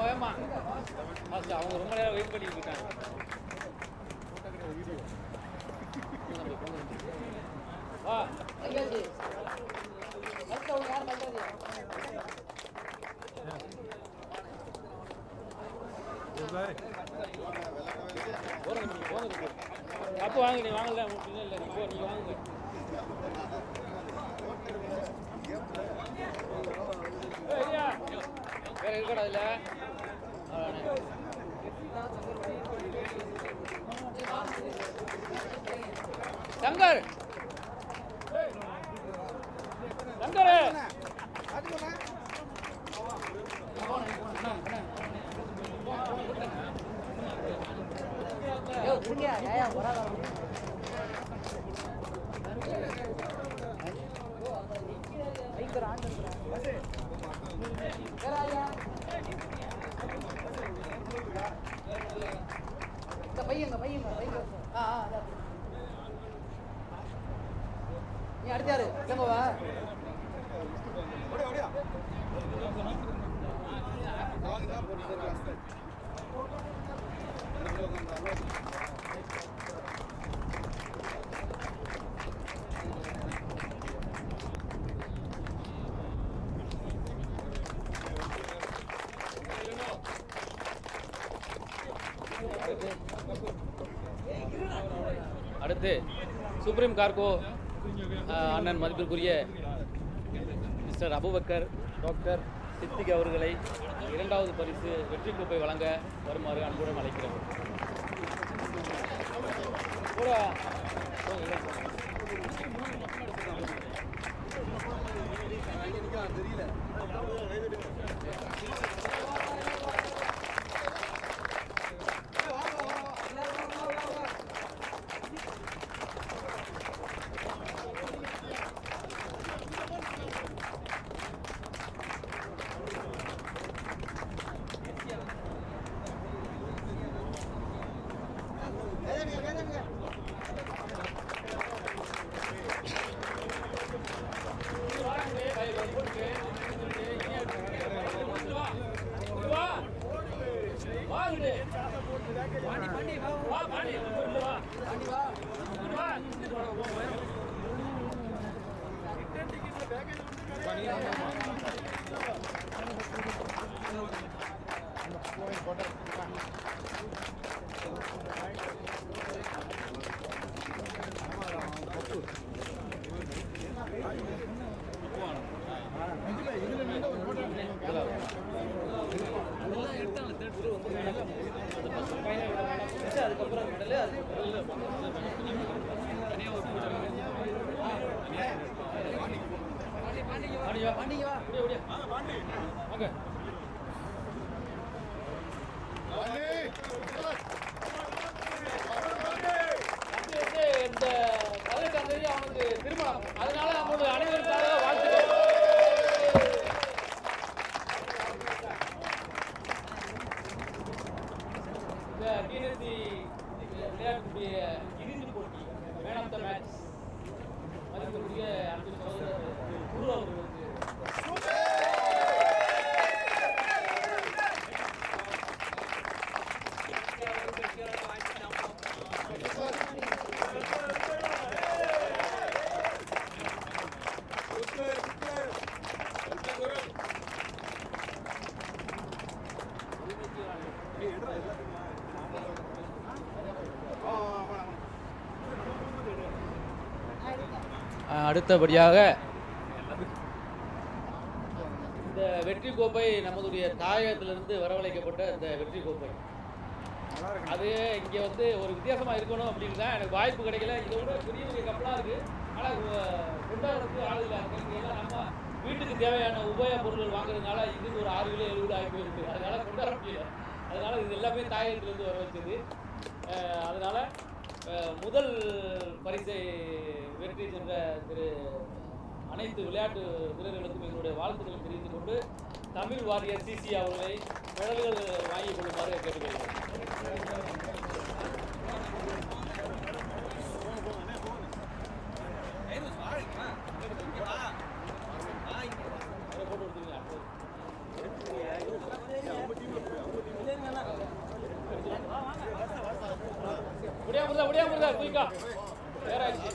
வேமா அவங்க ரொம்ப நேரம் வெயிட் பண்ணிட்டு இருக்காங்க. அப்போ வாங்க, நீ வாங்கல இல்லை, நீ வாங்க. வேற இருக்கடா இல்லை. சங்கர் சங்கர் நீ அடுத்தாரு இல்லங்கவா அடுத்து சுப்ரீம் கார்கோ அண்ணன் மதிப்பிற்குரிய மிஸ்டர் அபுபக்கர் டாக்டர் சித்திக் அவர்களை இரண்டாவது பரிசு வெற்றி கோப்பை வழங்க வருமாறு அன்புடன் அழைக்கிறோம். இந்த கலைச்சந்தை அவனுக்கு திருமணம், அதனால அவங்களுக்கு அனைவருக்காக வாழ்த்துக்கள். இந்த T.N.S.C. விளையாட்டுடைய இறுதி போட்டி மேன் ஆஃப் த மேட்ச் மதிப்புக்குரிய அன்பு சகோதரர் குரு அவர்களுக்கு அடுத்தபடியாக இந்த வெற்றி கோப்பை நமதுடைய தாயகத்திலிருந்து வரவழைக்கப்பட்ட இந்த வெற்றி கோப்பை அது இங்கே வந்து ஒரு வித்தியாசமாக இருக்கணும் அப்படின்னு தான் எனக்கு வாய்ப்பு கிடைக்கல. இதை விட பெரிய பெரிய கப்பலாக இருக்குது, ஆனால் கொண்டாடுறதுக்கு ஆளுகளாக இருக்குது. ஏன்னா நம்ம வீட்டுக்கு தேவையான உபயோக பொருட்கள் வாங்குறதுனால இது ஒரு 6 கிலோ 70 ஆகி இருக்குது, அதனால் கொண்டாட முடியல. அதனால் இது எல்லாமே தாயகத்திலேருந்து வர வச்சது. அதனால் முதல் பரிசை வெற்றி சென்ற அனைத்து விளையாட்டு வீரர்களுக்கும் எங்களுடைய வாழ்த்துக்களை தெரிவித்துக் கொண்டு தமிழ் வாரியர் சிசி அவர்களை மெடல்கள் வாங்கிக் கொள்ளுமாறு கேட்டுக்கொள்கிறேன். முடியாம குயிக்கா வேற ஆயிடுச்சு.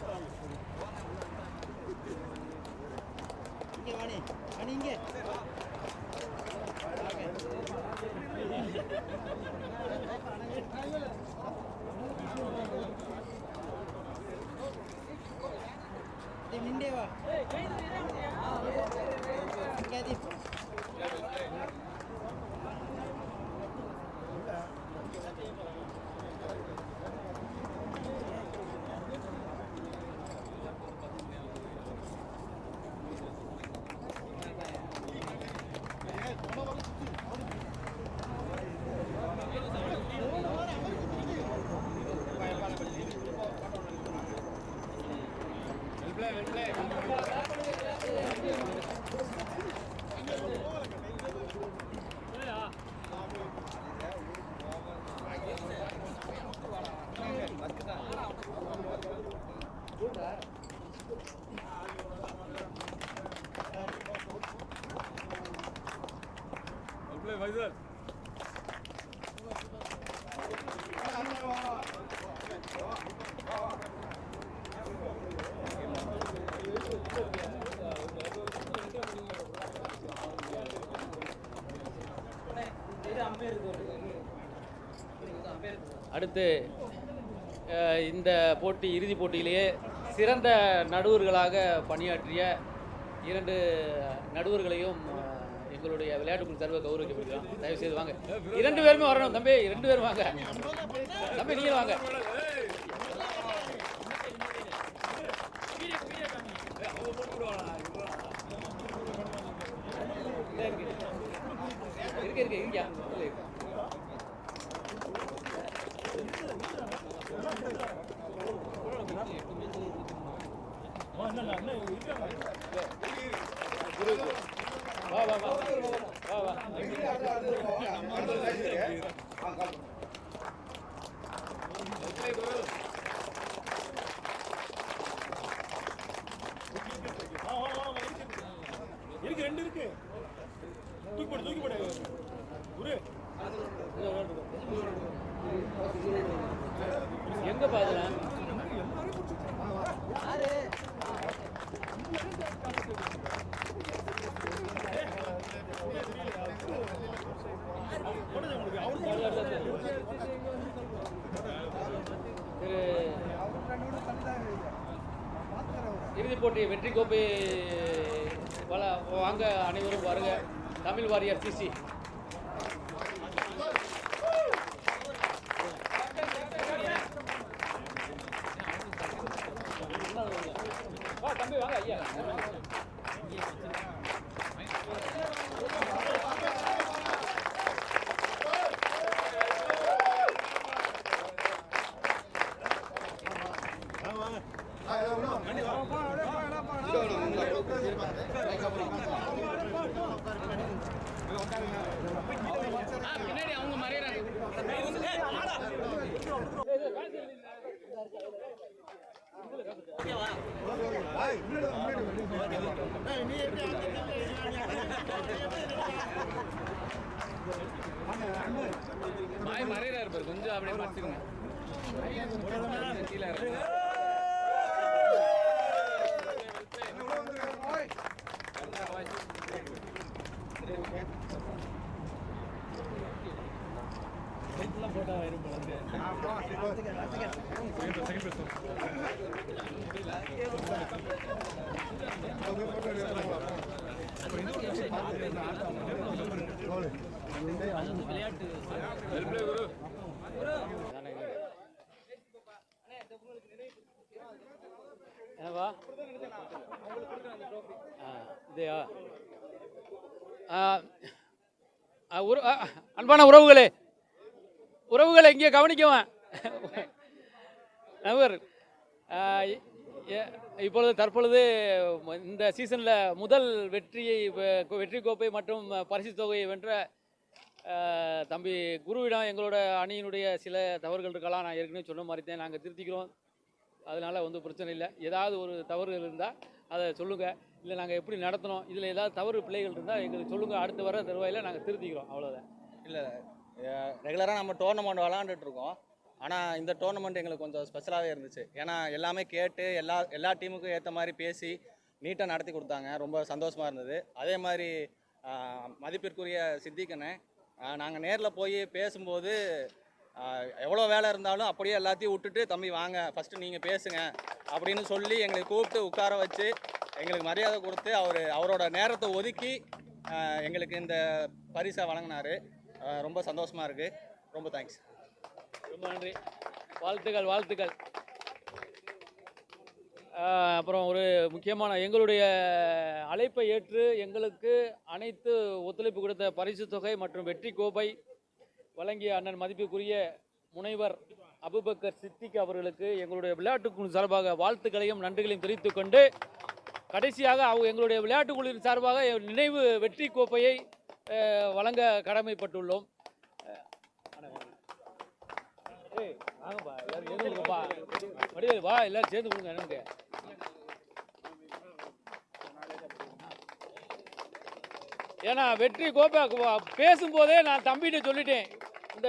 அடுத்து இந்த போட்டி இறுதிப் போட்டியிலேயே சிறந்த நடுவர்களாக பணியாற்றிய 2 நடுவர்களையும் எங்களுடைய விளையாட்டுக்குழு சர்வ கௌரவிக்கப்படுகிறோம். தயவு செய்து வாங்க, 2 பேருமே வரணும். தம்பி 2 பேரும் வாங்க. தம்பி நீங்க வாங்க. இருக்கு வா வா வா வா வா. இருக்கு 2 இருக்கு. தூக்கி போடு குரு. எங்க பாக்கலாம்? இறுதிப் போட்டி வெற்றி கோப்பை வாங்க அனைவரும் வருக. Tamil warrior CC. தம்பி வாங்க ஐயா. பின்னாடி அவங்க மறையறாங்க. மாய் மறையறாரு பாரு, கொஞ்சம் அப்படியே மறைச்சுங்க. கீழே இறங்க. என்னவா இதையா? அன்பான உறவுகளே இங்கே கவனிக்குவேன். நண்பர் தற்பொழுது இந்த சீசனில் முதல் வெற்றி கோப்பை மற்றும் பரிசு தொகையை வென்ற தம்பி குருவிடம் எங்களோட அணியினுடைய சில தவறுகள் இருக்கலாம். நான் ஏற்கனவே சொன்ன மாதிரி தான் நாங்கள் திருத்திக்கிறோம். அதனால் வந்து பிரச்சனை இல்லை. ஏதாவது ஒரு தவறுகள் இருந்தால் அதை சொல்லுங்கள். இல்லை நாங்கள் எப்படி நடத்தணும், இதில் ஏதாவது தவறு பிள்ளைகள் இருந்தால் எங்களுக்கு சொல்லுங்கள். அடுத்து வர தருவாயில் நாங்கள் திருத்திக்கிறோம். அவ்வளோதான். இல்லை ரெகுலராக நம்ம டோர்னமெண்ட் விளாண்டுட்ருக்கோம். ஆனால் இந்த டோர்னமெண்ட் எங்களுக்கு கொஞ்சம் ஸ்பெஷலாகவே இருந்துச்சு. ஏன்னா எல்லாமே கேட்டு எல்லா டீமுக்கும் ஏற்ற மாதிரி பேசி நீட்டாக நடத்தி கொடுத்தாங்க. ரொம்ப சந்தோஷமாக இருந்தது. அதே மாதிரி மதிப்பிற்குரிய சித்திக்கண்ணே, நாங்கள் நேரில் போய் பேசும்போது எவ்வளோ வேலை இருந்தாலும் அப்படியே எல்லாத்தையும் விட்டுட்டு தம்பி வாங்க ஃபஸ்ட்டு நீங்கள் பேசுங்க அப்படின்னு சொல்லி எங்களை கூப்பிட்டு உட்கார வச்சு எங்களுக்கு மரியாதை கொடுத்து அவரோட நேரத்தை ஒதுக்கி எங்களுக்கு இந்த பரிசை வழங்கினார். ரொம்ப சந்தோஷமாக இருக்குது. ரொம்ப தேங்க்ஸ். ரொம்ப நன்றி. வாழ்த்துக்கள். அப்புறம் ஒரு முக்கியமான எங்களுடைய அழைப்பை ஏற்று எங்களுக்கு அனைத்து ஒத்துழைப்பு கொடுத்த பரிசு தொகை மற்றும் வெற்றி கோப்பை வழங்கிய அண்ணன் மதிப்புக்குரிய முனைவர் அபுபக்கர் சித்திக் அவர்களுக்கு எங்களுடைய விளையாட்டுக்குழு சார்பாக வாழ்த்துக்களையும் நன்றிகளையும் தெரிவித்துக் கொண்டு கடைசியாக எங்களுடைய விளையாட்டுக்குழுவின் சார்பாக நினைவு வெற்றி கோப்பையை வழங்க கடமைப்பட்டுள்ளோம். வா எல்லாரும் சேர்ந்து கொடுங்க எனக்கு. ஏன்னா வெற்றி கோப்பை பேசும்போதே நான் தம்பிகிட்ட சொல்லிட்டேன், இந்த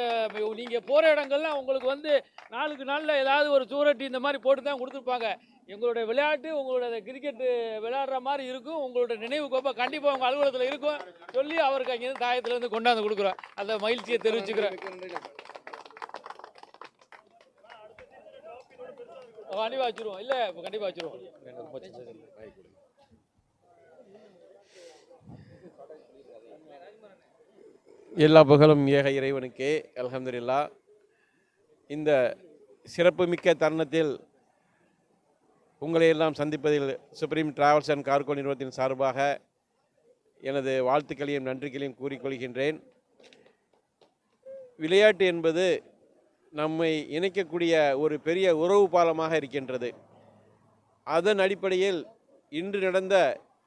நீங்கள் போகிற இடங்கள்லாம் உங்களுக்கு வந்து நாளுக்கு நாளில் ஏதாவது ஒரு சூரட்டி இந்த மாதிரி போட்டு தான் கொடுத்துருப்பாங்க. எங்களுடைய விளையாட்டு உங்களோட கிரிக்கெட்டு விளையாடுற மாதிரி இருக்கும், உங்களோட நினைவு கோப்பை கண்டிப்பாக உங்கள் அலுவலகத்தில் இருக்கும் சொல்லி அவருக்கு அங்கேருந்து தாயத்துலேருந்து கொண்டாந்து கொடுக்குறோம். அந்த மகிழ்ச்சியை தெரிவிச்சுக்கிறேன். கண்டிப்பாக வச்சுருவோம். இல்லை கண்டிப்பாக வச்சுருவோம். எல்லா புகழும் ஏக இறைவனுக்கே. அல்ஹம்துலில்லாஹ். இந்த சிறப்புமிக்க தருணத்தில் உங்களை எல்லாம் சந்திப்பதில் சுப்ரீம் டிராவல்ஸ் அண்ட் கார்கோ நிறுவனத்தின் சார்பாக எனது வாழ்த்துக்களையும் நன்றிகளையும் கூறிக்கொள்கின்றேன். விளையாட்டு என்பது நம்மை இணைக்கக்கூடிய ஒரு பெரிய உறவு பாலமாக இருக்கின்றது. அதன் அடிப்படையில் இன்று நடந்த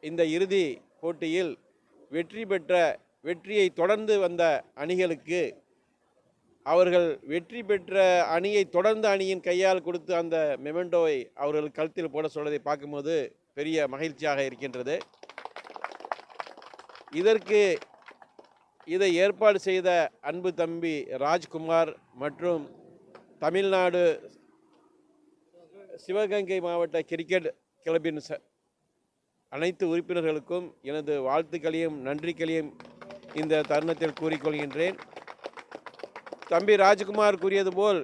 இந்த இறுதி போட்டியில் வெற்றியை தொடர்ந்து வந்த அணிகளுக்கு அவர்கள் வெற்றி பெற்ற அணியை தொடர்ந்த அணியின் கையால் கொடுத்து அந்த மெமெண்டோவை அவர்கள் கழுத்தில் போட சொல்வதை பார்க்கும்போது பெரிய மகிழ்ச்சியாக இருக்கின்றது. இதை ஏற்பாடு செய்த அன்பு தம்பி ராஜ்குமார் மற்றும் தமிழ்நாடு சிவகங்கை மாவட்ட கிரிக்கெட் கிளப்பின் அனைத்து உறுப்பினர்களுக்கும் எனது வாழ்த்துக்களையும் நன்றிகளையும் இந்த தருணத்தில் கூறிக்கொள்கின்றேன். தம்பி ராஜ்குமார் கூறியது போல்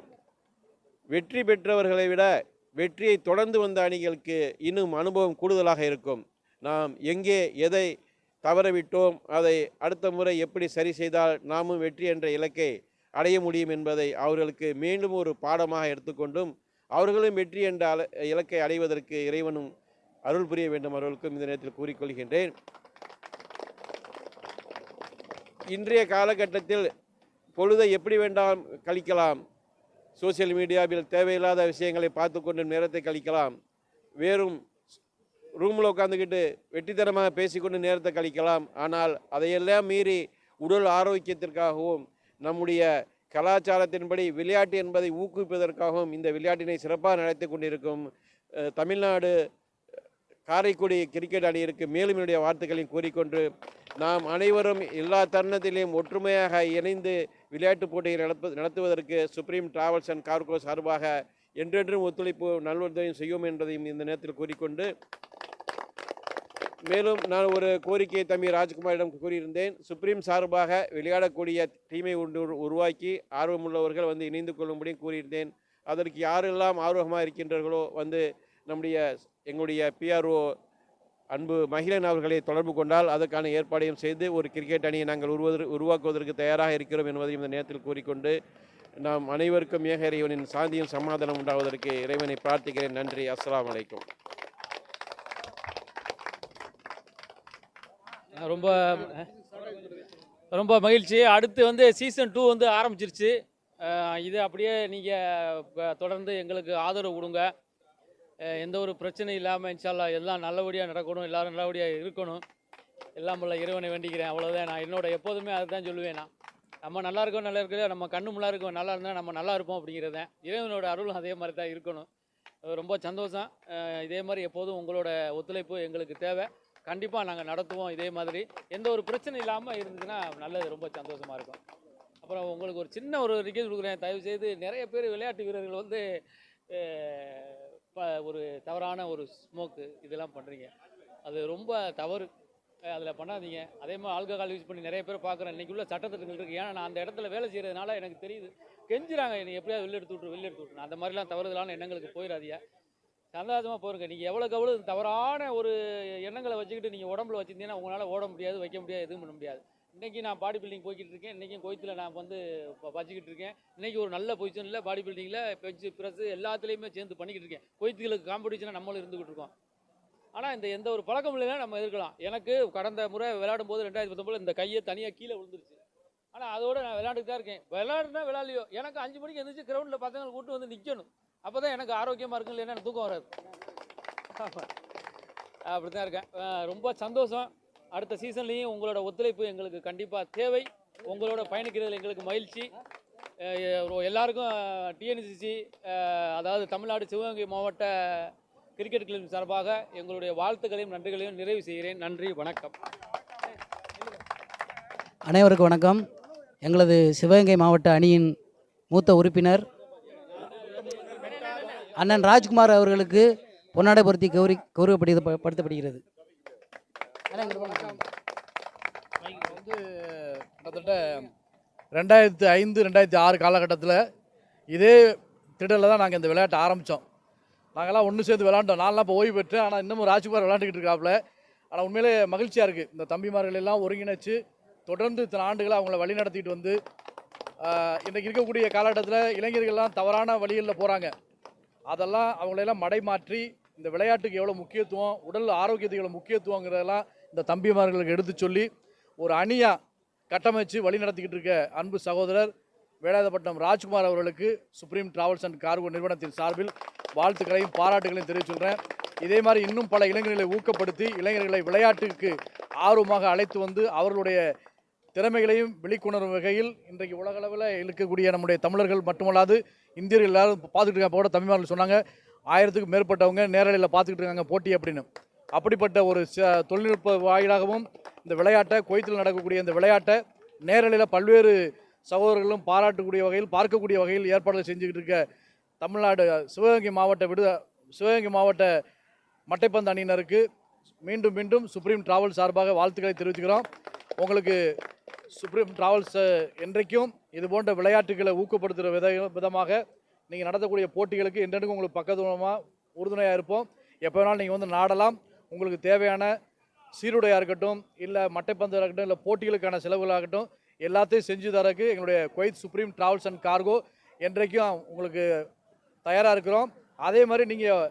வெற்றி பெற்றவர்களை விட வெற்றியை தொடர்ந்து வந்த அணிகளுக்கு இன்னும் அனுபவம் கூடுதலாக இருக்கும். நாம் எங்கே எதை தவறவிட்டோம், அதை அடுத்த முறை எப்படி சரி செய்தால் நாமும் வெற்றி என்ற இலக்கை அடைய முடியும் என்பதை அவர்களுக்கு மீண்டும் ஒரு பாடமாக எடுத்துக்கொண்டும் அவர்களும் வெற்றி என்ற இலக்கை அடைவதற்கு இறைவனும் அருள் புரிய வேண்டும் அவர்களுக்கும் இந்த நேரத்தில் கூறிக்கொள்கின்றேன். இன்றைய காலகட்டத்தில் பொழுதை எப்படி வேண்டாம் கழிக்கலாம். சோசியல் மீடியாவில் தேவையில்லாத விஷயங்களை பார்த்து கொண்டு நேரத்தை கழிக்கலாம். வேறும் ரூமில் உட்காந்துக்கிட்டு வெற்றித்தனமாக பேசிக்கொண்டு நேரத்தை கழிக்கலாம். ஆனால் அதையெல்லாம் மீறி உடல் ஆரோக்கியத்திற்காகவும் நம்முடைய கலாச்சாரத்தின்படி விளையாட்டு என்பதை ஊக்குவிப்பதற்காகவும் இந்த விளையாட்டினை சிறப்பாக நடத்தி கொண்டிருக்கும் தமிழ்நாடு காரைக்குடி கிரிக்கெட் அணியிற்கு மேலும் என்னுடைய வாழ்த்துக்களையும் கூறிக்கொண்டு நாம் அனைவரும் எல்லா தருணத்திலையும் ஒற்றுமையாக இணைந்து விளையாட்டுப் போட்டியை நடத்துவதற்கு சுப்ரீம் டிராவல்ஸ் அண்ட் கார்கோ சார்பாக என்றென்றும் ஒத்துழைப்பு நல்வொழுதையும் செய்யும் என்பதையும் இந்த நேரத்தில் கூறிக்கொண்டு, மேலும் நான் ஒரு கோரிக்கையை தம்பி ராஜ்குமாரிடம் கூறியிருந்தேன். சுப்ரீம் சார்பாக விளையாடக்கூடிய டீமை உருவாக்கி ஆர்வமுள்ளவர்கள் வந்து இணைந்து கொள்ளும்படியும் கூறியிருந்தேன். அதற்கு யாரெல்லாம் ஆர்வமாக இருக்கின்றார்களோ வந்து எங்களுடைய பிஆர்ஓ அன்பு மகிழன் அவர்களை தொடர்பு கொண்டால் அதற்கான ஏற்பாடையும் செய்து ஒரு கிரிக்கெட் அணியை நாங்கள் உருவாக்குவதற்கு தயாராக இருக்கிறோம் என்பதையும் இந்த நேரத்தில் கூறிக்கொண்டு, நாம் அனைவருக்கும் ஏக இறைவனின் சாந்தியும் சமாதானம் உண்டாவதற்கு இறைவனை பிரார்த்திக்கிறேன். நன்றி. அஸ்ஸலாமு அலைக்கும். ரொம்ப ரொம்ப மகிழ்ச்சி. அடுத்து வந்து சீசன் 2 வந்து ஆரம்பிச்சிருச்சு. இது அப்படியே நீங்கள் தொடர்ந்து எங்களுக்கு ஆதரவு கொடுங்க. எந்த ஒரு பிரச்சனையும் இல்லாமல் இன்ஷால்லா எல்லாம் நல்லபடியாக நடக்கணும், எல்லோரும் நல்லபடியாக இருக்கணும். எல்லாம் போல இறைவனை வேண்டிக்கிறேன். அவ்வளோதான். நான் என்னோட எப்போதுமே அதுதான் சொல்லுவேன். நம்ம நல்லா இருக்கோம், நல்லா இருக்கிற நம்ம கண்ணு முன்னாடி இருக்கோம், நல்லா இருந்தால் நம்ம நல்லா இருப்போம் அப்படிங்கிறது தான். இறைவனோட அருளும் அதே மாதிரி தான் இருக்கணும். ரொம்ப சந்தோஷம். இதே மாதிரி எப்போதும் உங்களோட ஒத்துழைப்பு எங்களுக்கு தேவை. கண்டிப்பாக நாங்கள் நடத்துவோம். இதே மாதிரி எந்த ஒரு பிரச்சனை இல்லாமல் இருந்துச்சுன்னா நல்லது, ரொம்ப சந்தோஷமாக இருக்கும். அப்புறம் உங்களுக்கு ஒரு சின்ன ஒரு ரிக்வெஸ்ட் கொடுக்குறேன். தயவுசெய்து நிறைய பேர் விளையாட்டு வீரர்கள் வந்து ஒரு தவறான ஒரு ஸ்மோக்கு இதெல்லாம் பண்ணுறீங்க, அது ரொம்ப தவறு. அதில் பண்ணாதீங்க. அதே மாதிரி ஆல்கஹால் யூஸ் பண்ணி நிறைய பேர் பார்க்குறேன். இன்றைக்கி உள்ள சட்டத்திட்டங்கள் இருக்குது. ஏன்னா நான் அந்த இடத்துல வேலை செய்கிறதுனால எனக்கு தெரியுது. கெஞ்சுறாங்க, என்னை எப்படியாவது வெளில எடுத்து அந்த மாதிரிலாம் தவறுதலான எண்ணங்களுக்கு போயிடாதீங்க. சந்தோஷமாக போருங்க. நீங்கள் எவ்வளோக்கு எவ்வளோ தவறான ஒரு எண்ணங்களை வச்சுக்கிட்டு நீங்கள் உடம்புல வச்சுருந்தீங்கன்னா உங்களால் ஓட முடியாது, வைக்க முடியாது, எதுவும் பண்ண முடியாது. இன்றைக்கி நான் பாடி பில்டிங் போய்கிட்டு இருக்கேன். இன்றைக்கும் கோயத்தில் நான் வந்து வச்சுக்கிட்டு இருக்கேன். இன்றைக்கி ஒரு நல்ல பொசிஷனில் பாடி பில்டிங்கில் பெஞ்சு ப்ரெஸ்ஸு எல்லாத்துலேயுமே சேர்ந்து பண்ணிக்கிட்டு இருக்கேன். கோயத்துகளுக்கு காம்படிஷனாக நம்மளும் இருந்துக்கிட்டு இருக்கோம். ஆனால் எந்த ஒரு பழக்கம் இல்லைன்னா நம்ம இருக்கலாம். எனக்கு கடந்த முறை விளையாடும் போது 2019 இந்த கையை தனியாக கீழே விழுந்துருச்சு. ஆனால் அதோட நான் விளையாண்டுட்டு தான் இருக்கேன். விளையாடுனா விளையாடலையோ எனக்கு 5 மணிக்கு எழுந்திரிச்சு கிரவுண்டில் பசங்களை கூட்டு வந்து நிற்கணும். அப்போ தான் எனக்கு ஆரோக்கியமாக இருக்கும், இல்லைன்னா எனக்கு தூக்கம் வராது. அப்படி தான் இருக்கேன். ரொம்ப சந்தோஷம். அடுத்த சீசன்லேயும் உங்களோட ஒத்துழைப்பு எங்களுக்கு கண்டிப்பாக தேவை. உங்களோட பயணிக்கிறதுல எங்களுக்கு மகிழ்ச்சி. எல்லாருக்கும் TNCC அதாவது தமிழ்நாடு சிவகங்கை மாவட்ட கிரிக்கெட் கிளப் சார்பாக எங்களுடைய வாழ்த்துக்களையும் நன்றிகளையும் நிறைவு செய்கிறேன். நன்றி, வணக்கம். அனைவருக்கும் வணக்கம். எங்களது சிவகங்கை மாவட்ட அணியின் மூத்த உறுப்பினர் அண்ணன் ராஜ்குமார் அவர்களுக்கு பொன்னாடை பொருத்தி கௌரவப்படுத்தப்படுகிறது. கிட்டத்தட்ட 2005, 2006 காலகட்டத்தில் இதே திடலில் தான் நாங்கள் இந்த விளையாட்டை ஆரம்பித்தோம். நாங்கள்லாம் ஒன்று சேர்ந்து விளாண்டோம். நான்லாம் இப்போ ஓய்வு பெற்றேன். ஆனால் இன்னமும் ராஜ்குமார் விளாண்டுக்கிட்டு இருக்காப்புல. ஆனால் உண்மையிலே மகிழ்ச்சியாக இருக்குது. இந்த தம்பிமார்கள் எல்லாம் ஒருங்கிணைச்சு தொடர்ந்து இத்தனை ஆண்டுகளை அவங்கள வழி நடத்திட்டு வந்து இன்றைக்கி இருக்கக்கூடிய காலகட்டத்தில் இளைஞர்கள்லாம் தவறான வழிகளில் போகிறாங்க. அதெல்லாம் அவங்களெல்லாம் மடைமாற்றி இந்த விளையாட்டுக்கு எவ்வளோ முக்கியத்துவம், உடல் ஆரோக்கியத்துக்கு எவ்வளோ முக்கியத்துவங்கிறதெல்லாம் இந்த தம்பிமார்களுக்கு எடுத்து சொல்லி ஒரு அணியாக கட்டமைச்சு வழி நடத்திக்கிட்டு இருக்க அன்பு சகோதரர் வேலாயுதப்பட்டினம் ராஜ்குமார் அவர்களுக்கு சுப்ரீம் டிராவல்ஸ் அண்ட் கார்கோ நிறுவனத்தின் சார்பில் வாழ்த்துக்களையும் பாராட்டுகளையும் தெரிவிச்சுக்கிறேன். இதே மாதிரி இன்னும் பல இளைஞர்களை ஊக்கப்படுத்தி இளைஞர்களை விளையாட்டுக்கு ஆர்வமாக அழைத்து வந்து அவர்களுடைய திறமைகளையும் வெளிக்கொணரும் வகையில் இன்றைக்கு உலகளவில் இருக்கக்கூடிய நம்முடைய தமிழர்கள் மட்டுமல்லாது இந்தியர்கள் எல்லாரும் பார்த்துட்டு இருக்காங்க. போட தமிழ்மார்கள் சொன்னாங்க 1000க்கும் மேற்பட்டவங்க நேரலையில் பார்த்துக்கிட்டு இருக்காங்க போட்டி அப்படின்னு. அப்படிப்பட்ட ஒரு தொழில்நுட்ப வாயிலாகவும் இந்த விளையாட்டை குவைத்தில் நடக்கக்கூடிய இந்த விளையாட்டை நேரலையில் பல்வேறு சகோதரர்களும் பாராட்டக்கூடிய வகையில் பார்க்கக்கூடிய வகையில் ஏற்பாடுகள் செஞ்சுக்கிட்டு இருக்க தமிழ்நாடு சிவகங்கை மாவட்ட மட்டைப்பந்து அணியினருக்கு மீண்டும் மீண்டும் சுப்ரீம் டிராவல்ஸ் சார்பாக வாழ்த்துக்களை தெரிவித்துக்கிறோம். உங்களுக்கு சுப்ரீம் டிராவல்ஸ் என்றைக்கும் இது போன்ற விளையாட்டுகளை ஊக்கப்படுத்துகிற விதமாக நீங்கள் நடத்தக்கூடிய போட்டிகளுக்கு என்றென்றுக்கும் உங்களுக்கு பக்கத்துவமாக உறுதுணையாக இருப்போம். எப்போ வேணாலும் நீங்கள் வந்து நாடலாம். உங்களுக்கு தேவையான சீருடையாக இருக்கட்டும், இல்லை மட்டைப்பந்தாக இருக்கட்டும், இல்லை போட்டிகளுக்கான செலவுகளாகட்டும் எல்லாத்தையும் செஞ்சு தரக்கு எங்களுடைய Kuwait supreme travels and cargo என்றைக்கும் உங்களுக்கு தயாராக இருக்கிறோம். அதே மாதிரி நீங்கள்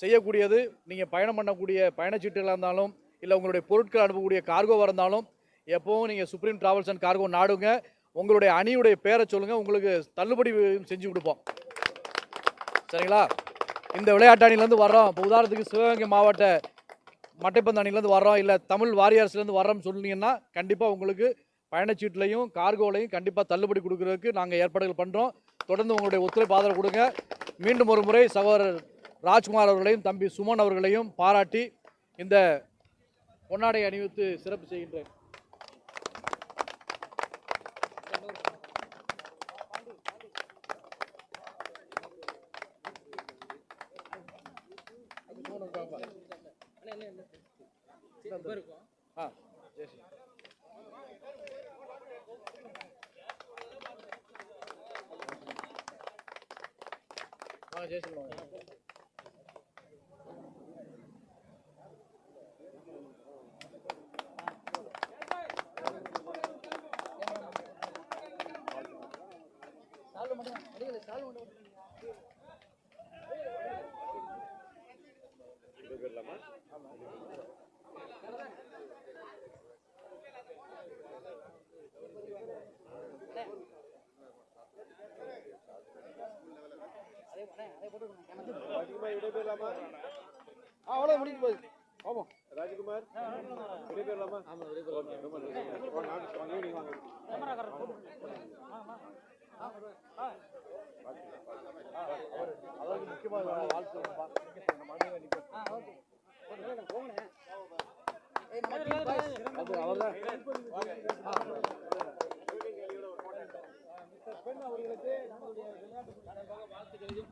செய்யக்கூடியது, நீங்கள் பயணம் பண்ணக்கூடிய பயணச்சீட்டுகளாக இருந்தாலும் இல்லை உங்களுடைய பொருட்கள் அனுப்பக்கூடிய கார்கோவாக இருந்தாலும் எப்போவும் நீங்கள் சுப்ரீம் டிராவல்ஸ் அண்ட் கார்கோ நாடுங்க. உங்களுடைய அணியுடைய பேரை சொல்லுங்கள், உங்களுக்கு தள்ளுபடி செஞ்சு கொடுப்போம். சரிங்களா? இந்த விளையாட்டு அணிலேருந்து வர்றோம், இப்போ உதாரணத்துக்கு சிவகங்கை மாவட்ட மட்டைப்பந்து அணிலேருந்து வர்றோம், இல்லை தமிழ் வாரியர்ஸ்லேருந்து வர்றோம்னு சொன்னீங்கன்னா கண்டிப்பாக உங்களுக்கு பயணச்சீட்டுலையும் கார்கோலையும் கண்டிப்பாக தள்ளுபடி கொடுக்குறதுக்கு நாங்கள் ஏற்பாடுகள் பண்ணுறோம். தொடர்ந்து உங்களுடைய ஒத்துழைப்பு ஆதரவு கொடுங்க. மீண்டும் ஒரு முறை சகோதரர் ராஜ்குமார் அவர்களையும் தம்பி சுமன் அவர்களையும் பாராட்டி இந்த பொன்னாடை அணிவித்து சிறப்பு செய்கின்றேன். அவ்வளோ முடிஞ்சு போகுது. ஆமாம் ராஜ்குமார் விடைபெறலாமா? அதாவது முக்கியமாக வாழ்த்து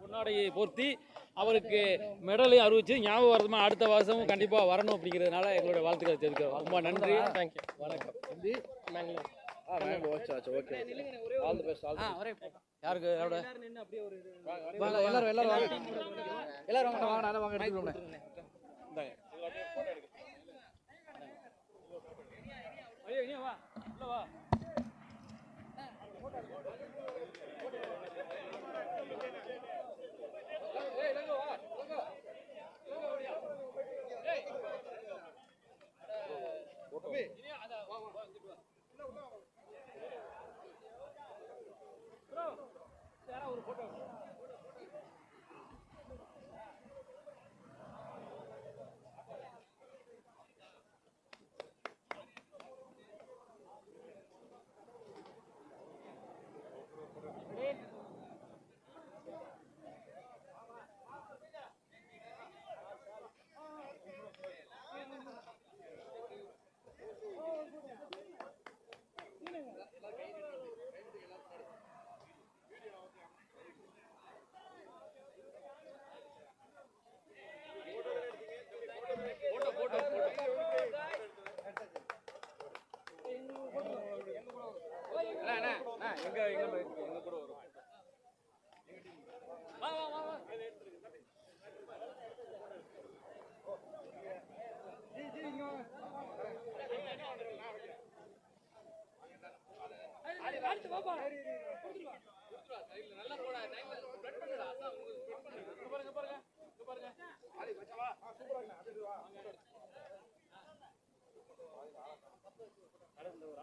பொன்னாடையை பொருத்தி அவருக்கு மெடலையும் அறிவிச்சு ஞாபகார்த்தமாக அடுத்த வருஷமும் கண்டிப்பாக வரணும் அப்படிங்கிறதுனால எங்களுடைய வாழ்த்துக்களை தெரிவிக்கிறோம். ரொம்ப நன்றி. தேங்க்யூ. வணக்கம். Hindi Mangalore. Okay. All the best. யாருக்கு யாரோட எல்லாரும் வாங்க எடுத்துக்கோங்க. ஐயோ வா உள்ள வா.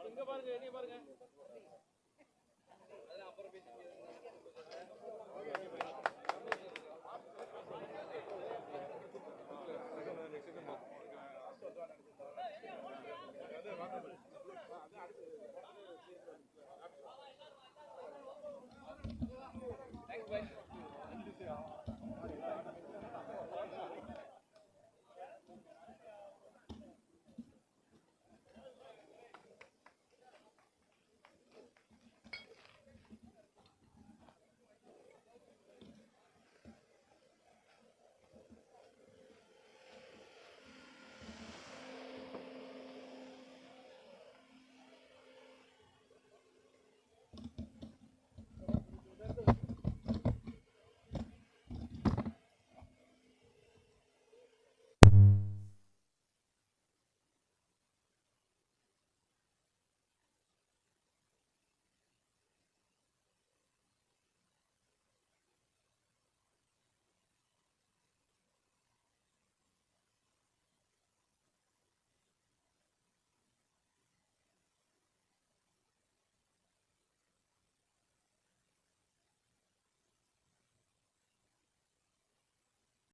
இங்க பாருங்க, இங்க பாருங்க.